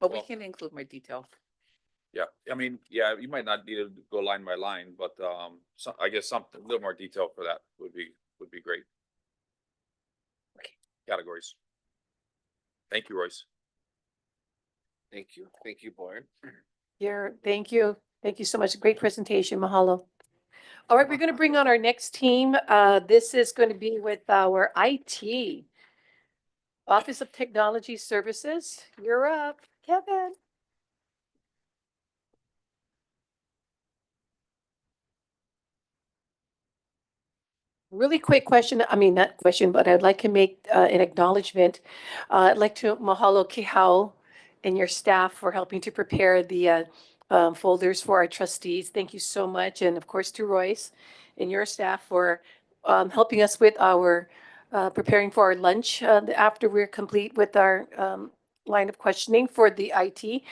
But we well- can include more detail. Yeah, I mean, yeah, you might not need to go line by line, but I guess something, a little more detail for that would be great. Okay. Categories. Thank you, Royce. Thank you. Thank you, board. Thank you. Thank you so much. Great presentation. Mahalo. All right, we're going to bring on our next team. This is going to be with our IT. Office of Technology Services. You're up, Kevin. Really quick question, I mean, not question, but I'd like to make an acknowledgement. I'd like to mahalo Kihau and your staff for helping to prepare the folders for our trustees. Thank you so much. And of course to Royce and your staff for helping us with our preparing for our lunch after we're complete with our line of questioning for the IT.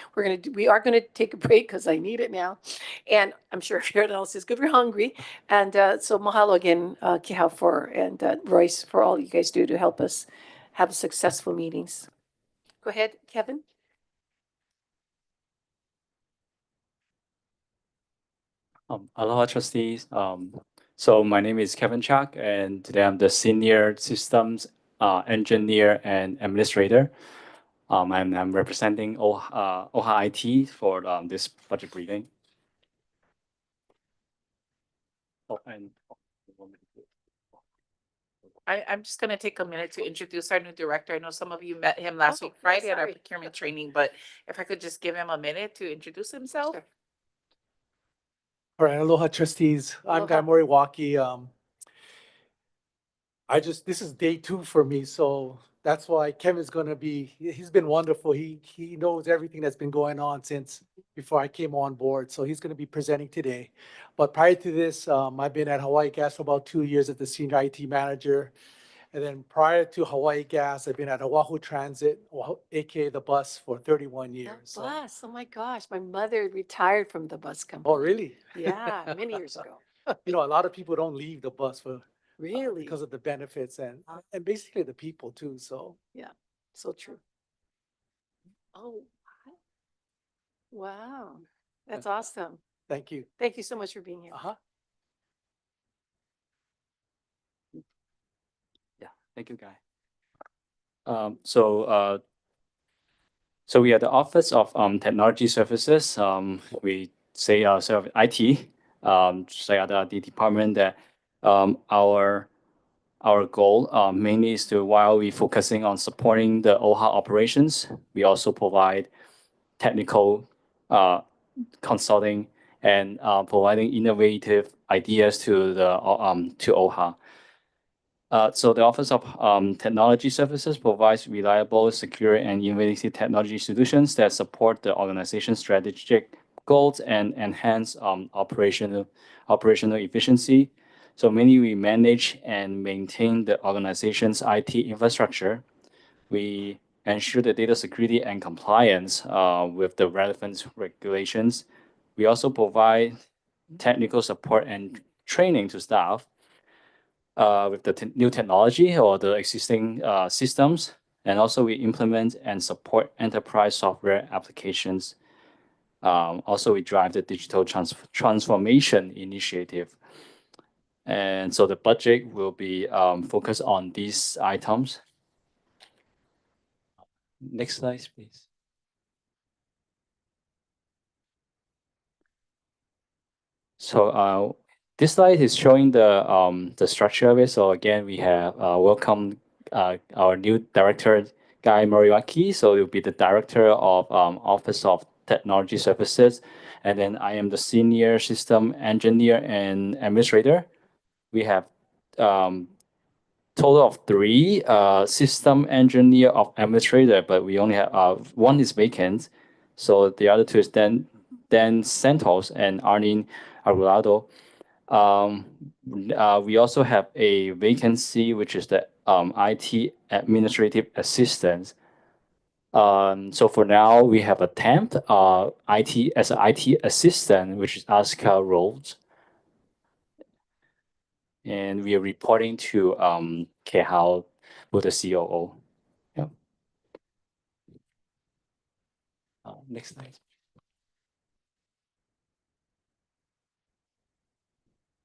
We are gonna take a break because I need it now. And I'm sure everyone else is good. We're hungry. And so mahalo again, Kihau and Royce for all you guys do to help us have successful meetings. Go ahead, Kevin. Aloha trustees. So my name is Kevin Chak, and today I'm the Senior Systems Engineer and Administrator. And I'm representing OHA IT for this budget briefing. Oh, and I'm just gonna take a minute to introduce our new director. I know some of you met him last week, Friday at our sorry. procurement training, but if I could just give him a minute to introduce himself. Sure. All right, aloha trustees. I'm Guy Aloha. Moriwaki. This is day 2 for me, so that's why Kevin's gonna he's been wonderful. He knows everything that's been going on since before I came on board, so he's gonna be presenting today. But prior to this, I've been at Hawaii Gas for about 2 years as the Senior IT Manager. And then prior to Hawaii Gas, I've been at Oahu Transit, AKA the bus, for 31 The years. So- bus, oh my gosh, my mother retired from the bus company. Oh, really? Yeah, many years ago. You know, a lot of people don't leave the bus for Really? because of the benefits and basically the people too. So So true. Oh, wow. That's awesome. thank you. Thank you so much for being here. thank you, Guy. So we are the Office of Technology Services. We say ourselves IT. So the department that our goal mainly is to, while we focusing on supporting the OHA operations, we also provide technical consulting and providing innovative ideas to the to OHA. So the Office of Technology Services provides reliable, secure, and innovative technology solutions that support the organization's strategic goals and enhance operational efficiency. So mainly we manage and maintain the organization's IT infrastructure. We ensure the data security and compliance with the relevant regulations. We also provide technical support and training to staff with the new technology or the existing systems. And also we implement and support enterprise software applications. Also, we drive the digital transformation initiative. And so the budget will be focused on these items. Next slide, please. So this slide is showing the structure of it. So again, we have welcomed our new director, Guy Moriwaki. So he'll be the director of Office of Technology Services. And then I am the senior system engineer and administrator. We have total of 3 system engineer of administrator, but we only have one is vacant. So the other 2 is Dan Santos and Arlene Arulado. We also have a vacancy, which is the IT administrative assistant. So for now, we have a temp IT as an IT assistant, which is Asuka Rhodes. And we are reporting to Kehao, who's the COO. Yeah. Next slide.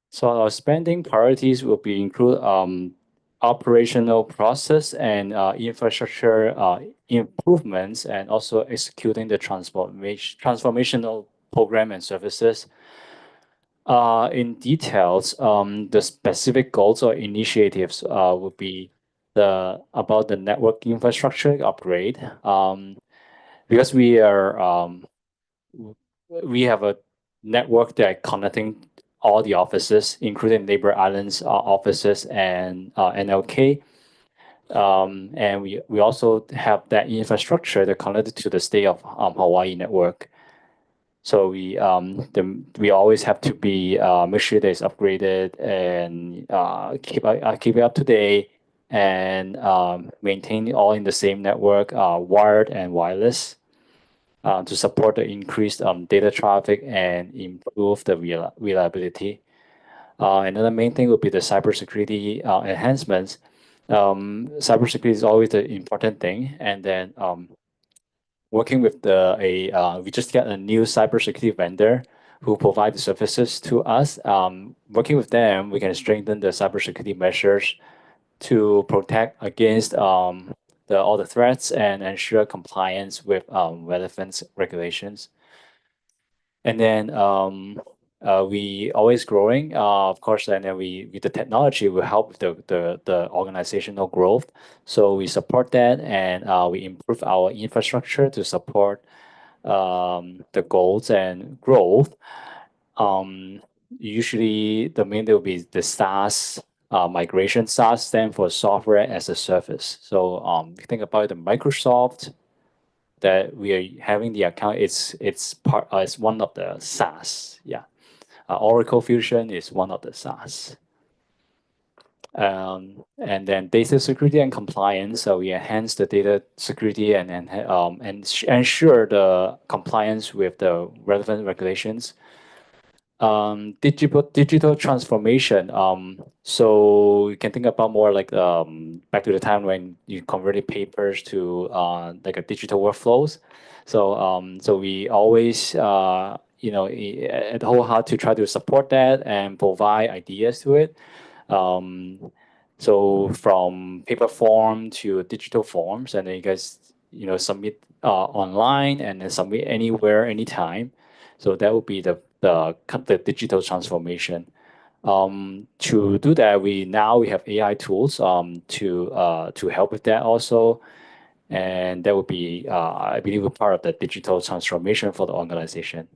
So our spending priorities will be include operational process and infrastructure improvements, and also executing the transformational program and services. In details, the specific goals or initiatives will be about the network infrastructure upgrade. Because we have a network that connecting all the offices, including Neighbor Islands offices and NLK. And we also have that infrastructure that connected to the state of Hawaii network. So we always have to be make sure that it's upgraded and keep it up to date and maintain all in the same network, wired and wireless, to support the increased data traffic and improve the reliability. Another main thing would be the cybersecurity enhancements. Cybersecurity is always the important thing, and then working with we just got a new cybersecurity vendor who provide the services to us. Working with them, we can strengthen the cybersecurity measures to protect against all the threats and ensure compliance with relevant regulations. And then we always growing, of course, and then with the technology will help the organizational growth. So we support that, and we improve our infrastructure to support the goals and growth. Usually the main thing will be the SaaS migration. SaaS stand for software as a service. So if you think about the Microsoft that we are having the account, it's one of the SaaS. Yeah. Oracle Fusion is one of the SaaS. And then data security and compliance. So we enhance the data security and ensure the compliance with the relevant regulations. Digital transformation. So you can think about more like back to the time when you converted papers to like a digital workflows. So we always at OHA to try to support that and provide ideas to it. So from paper form to digital forms, and then you guys submit online and then submit anywhere, anytime. So that would be the digital transformation. To do that, we have AI tools to help with that also, and that would be I believe a part of the digital transformation for the organization.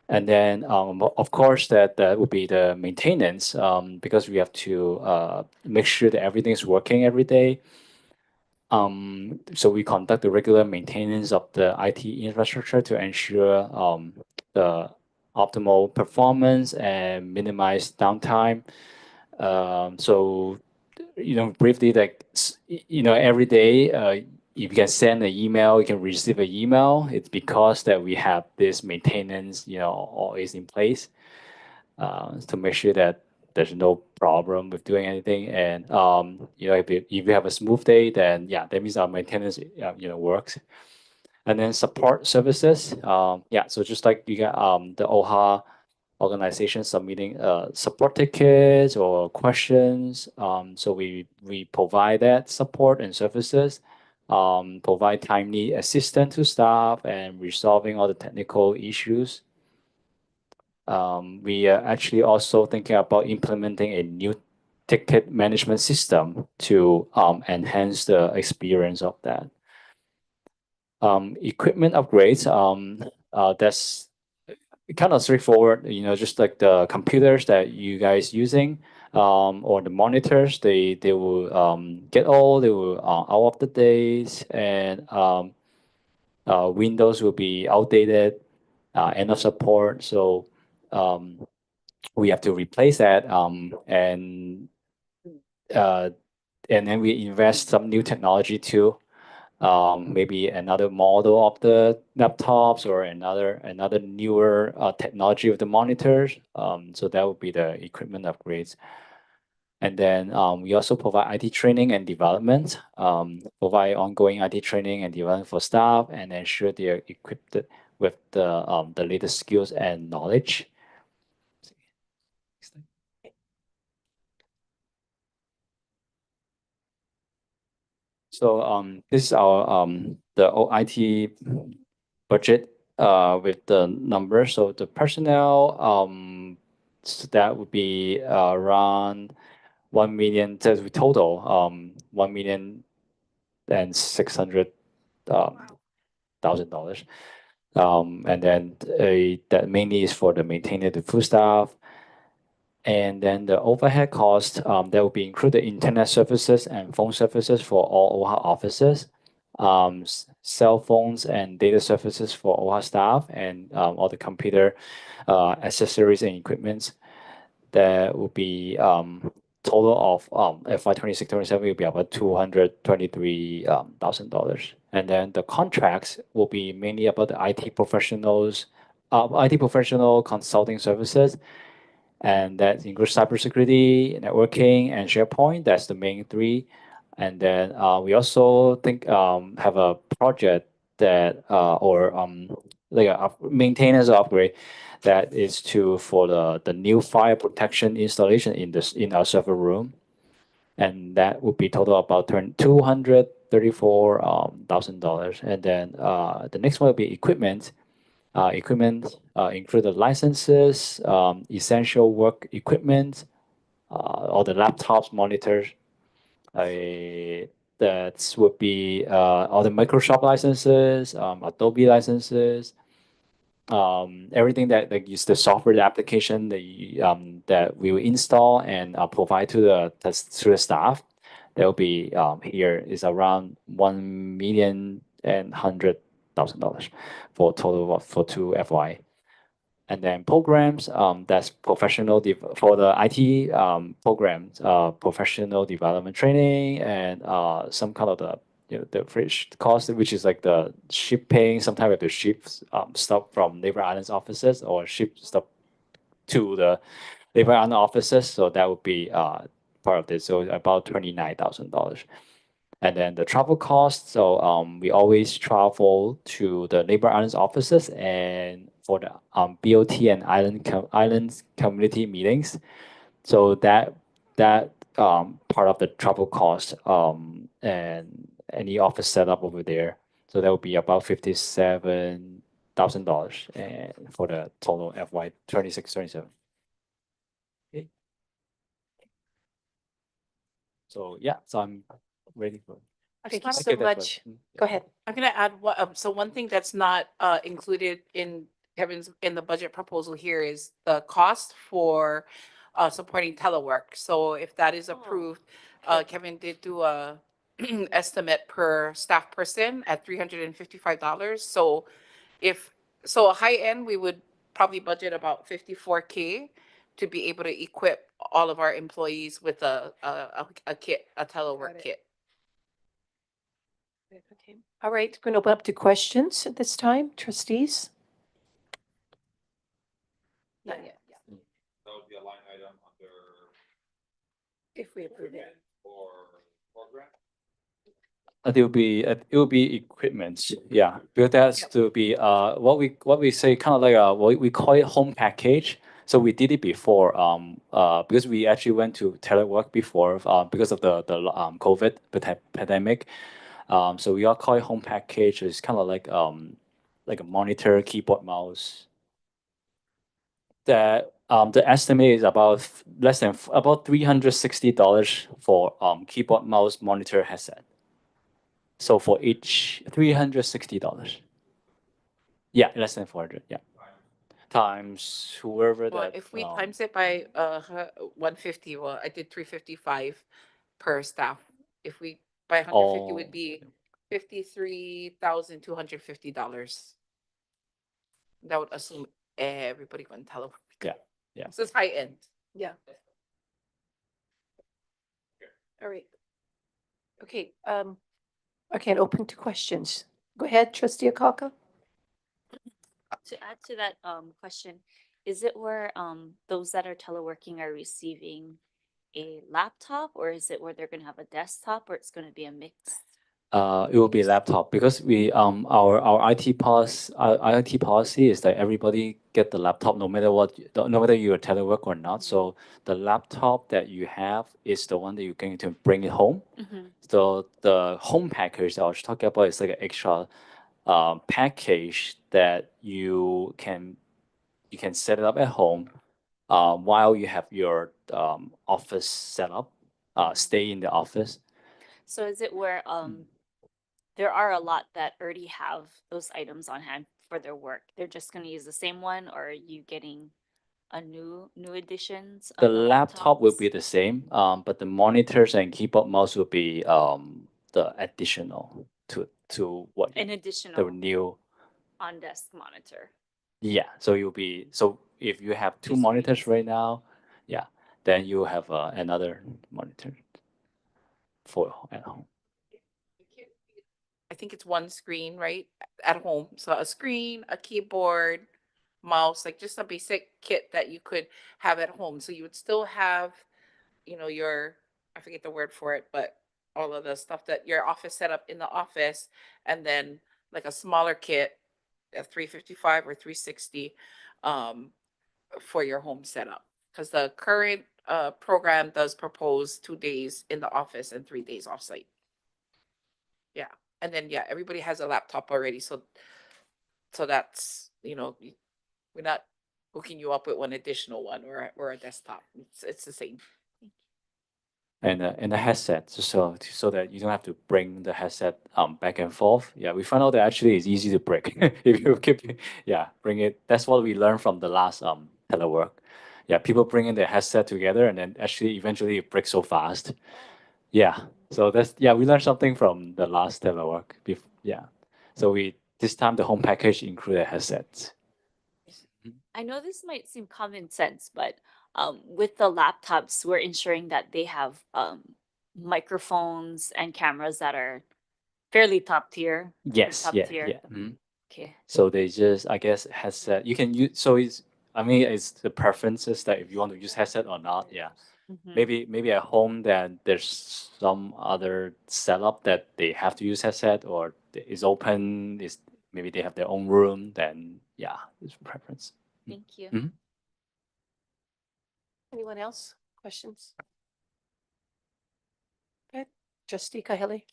And then, of course, that would be the maintenance, because we have to make sure that everything's working every day. So we conduct the regular maintenance of the IT infrastructure to ensure the optimal performance and minimize downtime. So, briefly, like, every day, if you can send an email, you can receive an email. It's because that we have this maintenance, always in place, to make sure that there's no problem with doing anything. And if you have a smooth day, then yeah, that means our maintenance works. And then support services, so just like you got the OHA organization submitting support tickets or questions, so we provide that support and services, provide timely assistance to staff and resolving all the technical issues. We are actually also thinking about implementing a new ticket management system to enhance the experience of that. Equipment upgrades, that's kind of straightforward, just like the computers that you guys using, or the monitors, they will get old, they will out of the days, and Windows will be outdated, end of support. So we have to replace that, and then we invest some new technology too. Maybe another model of the laptops or another newer technology of the monitors. So that would be the equipment upgrades. And then we also provide IT training and development, provide ongoing IT training and development for staff, and ensure they are equipped with the latest skills and knowledge. So this is our the IT budget with the numbers. So the personnel, so that would be around 1 million. So we total 1,600,000 dollars. And then that mainly is for the maintenance of the food staff. And then the overhead cost, that will be included internet services and phone services for all OHA offices, cell phones and data services for OHA staff, and all the computer accessories and equipments. That will be total of FY 26-27 will be about $223,000. And then the contracts will be mainly about the IT professional consulting services. And that includes cybersecurity, networking, and SharePoint. That's the main three. And then we also have a project that like a maintenance upgrade that is for the new fire protection installation in our server room, and that would be total about $234,000. And then the next one will be equipment. Equipment include the licenses, essential work equipment, all the laptops, monitors. That would be all the Microsoft licenses, Adobe licenses, everything that use the software application that we will install and provide to the staff. That will be here is around $1,100,000 for total for 2 FY. And then programs, that's professional for the IT programs, professional development training, and some kind of the freight cost, which is like the shipping. Sometimes we have to ship stuff from Labor Islands offices or ship stuff to the Labor Island offices. So that would be part of this. So about $29,000. And then the travel costs. So we always travel to the Labor Islands offices and for the BOT and islands community meetings. So that part of the travel cost and any office setup over there. So that would be about $57,000 for the total FY 26-27. Okay. So yeah, so I'm ready for. Thank you Thank so you, that's much. what- Go ahead. I'm gonna add one, so one thing that's not included in Kevin's in the budget proposal here is the cost for supporting telework. So if that is Oh, approved, okay. Kevin did do a estimate per staff person at $355. So a high end, we would probably budget about 54K to be able to equip all of our employees with a kit, a telework Got it. kit. Okay. All right, going to open up to questions at this time, trustees? Not yet, yeah. That would be a line item under If we approve it. or program. It will be equipment, yeah, because that's Yep. to be what we say kind of like what we call it home package. So we did it before because we actually went to telework before because of the COVID pandemic. So we all call it home package. It's kind of like a monitor, keyboard, mouse. The estimate is about less than about $360 for keyboard, mouse, monitor, headset. So for each $360. Yeah, less than 400. Yeah. Times whoever Well, that. if we times it by 150, well, I did 355 per staff. If we by 150 would Oh, be $53,250. That would assume everybody went telework. Yeah, yeah. This is high end. Yeah. All right. Okay, okay, open to questions. Go ahead, trustee Akaka. To add to that question, is it where those that are teleworking are receiving a laptop, or is it where they're gonna have a desktop, or it's gonna be a mix? It will be laptop because we our IT policy is that everybody get the laptop no matter what, no matter you're telework or not. So the laptop that you have is the one that you're going to bring it home. So the home package I was talking about is like an extra package that you can set it up at home while you have your office set up, stay in the office. So is it where there are a lot that already have those items on hand for their work? They're just gonna use the same one, or are you getting a new additions The of the laptop will be laptops? the same, but the monitors and keyboard mouse will be the additional to what An the additional new. on-desk monitor. Yeah, so you'll be so if you have two Just for monitors ease. right now, yeah, then you have another monitor for at home. I think it's one screen, right? At home. So a screen, a keyboard, mouse, like just a basic kit that you could have at home. So you would still have, your, I forget the word for it, but all of the stuff that your office set up in the office, and then like a smaller kit, a 355 or 360, for your home setup. Because the current program does propose 2 days in the office and 3 days offsite. Yeah. And then, yeah, everybody has a laptop already. So that's, we're not hooking you up with one additional one or a desktop. It's the same. And the headset, so that you don't have to bring the headset back and forth. Yeah, we found out that actually it's easy to break if you bring it. That's what we learned from the last telework. Yeah, people bringing their headset together and then actually eventually it breaks so fast. Yeah, so we learned something from the last telework. Yeah, so this time the home package included headsets. I know this might seem common sense, but with the laptops, we're ensuring that they have microphones and cameras that are fairly top tier. Yes, top yeah, tier. yeah. Mhm. Okay. So they just, I guess, headset. You can use. So it's the preferences that if you want to use headset or not. Yeah. Maybe at home that there's some other setup that they have to use headset or is open. Is maybe they have their own room. Then yeah, it's preference. Thank you. Mhm. Anyone else? Questions? Okay, trustee Kahele.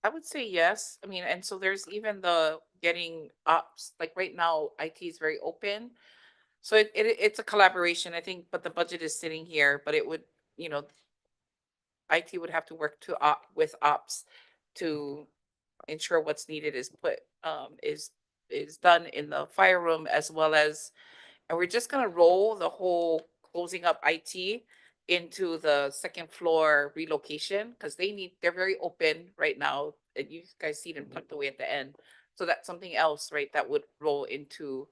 I would say yes. I mean, and so there's even the getting ops, like right now, IT is very open. So it's a collaboration, I think, but the budget is sitting here, but it would, you know, IT would have to work to with ops to ensure what's needed is put, is done in the fire room as well as, and we're just gonna roll the whole closing up IT into the second floor relocation, because they're very open right now, and you guys see them tucked away at the end. So that's something else, right, that would roll into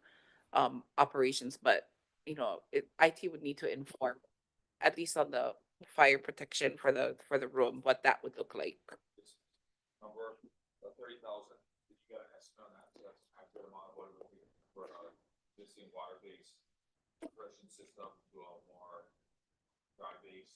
operations, but IT would need to inform, at least on the fire protection for the room, what that would look like. Number, 30,000, did you get an estimate on that? So that's a good amount of what it would be for our existing water-based compression system to a more dry-based.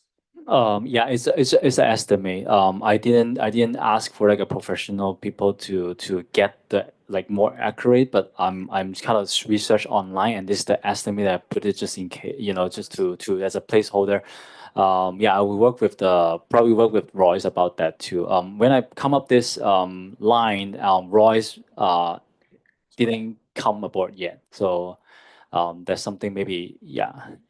Yeah, it's an estimate. I didn't ask for like a professional people to get the like more accurate, but I'm kind of research online, and this is the estimate I put it just in case, just to as a placeholder. Yeah, I will probably work with Royce about that too. When I come up this line, Royce didn't come aboard yet, so that's something maybe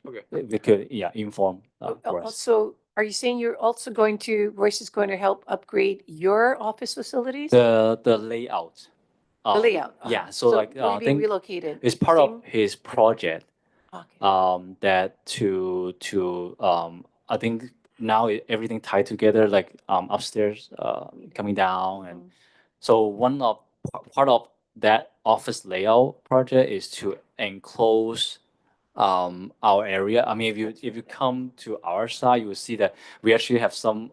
Okay. we could inform for us. Also, are you saying Royce is going to help upgrade your office facilities? The layout. The layout? Yeah, uh-huh. so like where are you I being think relocated? it's part Same? of his project. Okay. That to I think now everything tied together, like upstairs coming down, and Mhm. so part of that office layout project is to enclose our area. I mean, if you come to our side, you will see that we actually have some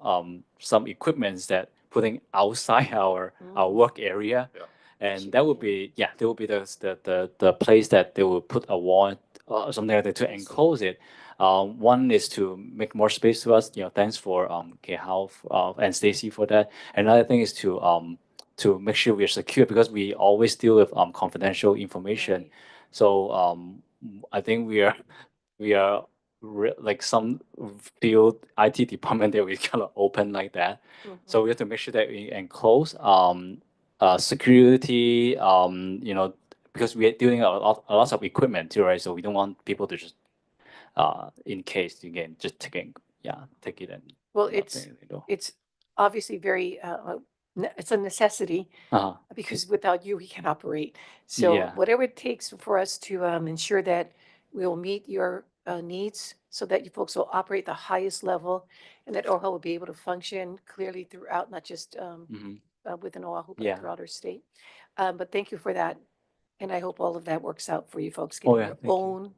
equipments that putting outside our work area. Yeah. And that would be there will be the place that they will put a wall or something like that to enclose it. One is to make more space to us. Thanks for Kehao and Stacy for that. Another thing is to make sure we are secure, because we always deal with confidential information. Right. So I think we are like some field IT department that we kind of open like that. So we have to make sure that we enclose security, because we are doing a lot of equipment too, right? So we don't want people to just in case again just take it and Well, not it's say anything, though. it's obviously very it's a necessity, Uh-huh. because without you, we can't operate. So Yeah. whatever it takes for us to ensure that we will meet your needs, so that you folks will operate the highest level, and that OHA will be able to function clearly throughout, not just Mhm. within Oahu, but Yeah. throughout our state. But thank you for that. And I hope all of that works out for you folks, Oh, getting yeah, your thank you. own,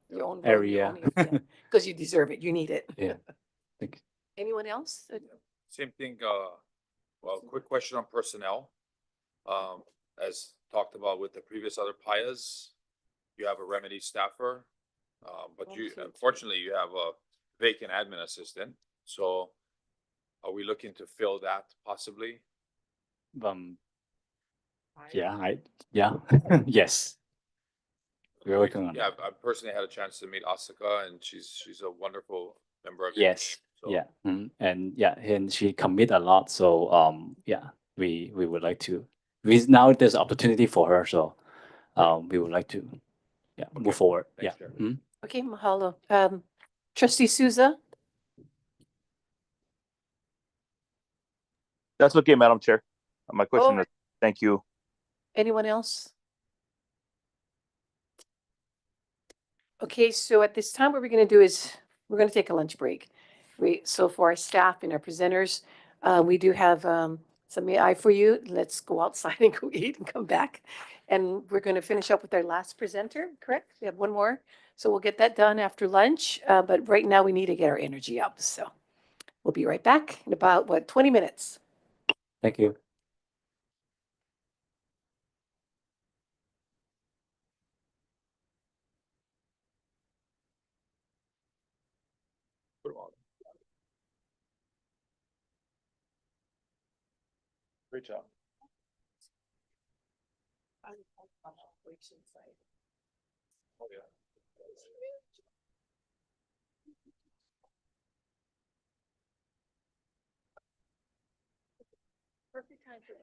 your own room, your Area. own, because you deserve it. You need it. Yeah. Thank you. Anyone else? Same thing, well, quick question on personnel. As talked about with the previous other PIAs, you have a remedy staffer. But unfortunately, you have a vacant admin assistant. So are we looking to fill that possibly? Yeah, yes. We're working on Yeah, it. I personally had a chance to meet Asuka, and she's a wonderful member of your Yes. team. So Yeah. And she commit a lot. So we would like to. Now there's opportunity for her, so we would like to Okay. move forward. Thanks, Yeah. Chair. Okay, mahalo. Trustee Souza? That's okay, Madam Chair. My question Oh. is, thank you. Anyone else? Okay, so at this time, what we're going to do is we're going to take a lunch break. So for our staff and our presenters, we do have some AI for you. Let's go outside and go eat and come back. And we're going to finish up with our last presenter, correct? We have one more. So we'll get that done after lunch. But right now we need to get our energy up. So we'll be right back in about, 20 minutes. Thank you. Put 'em on. Great job. Oh, yeah. Perfect time for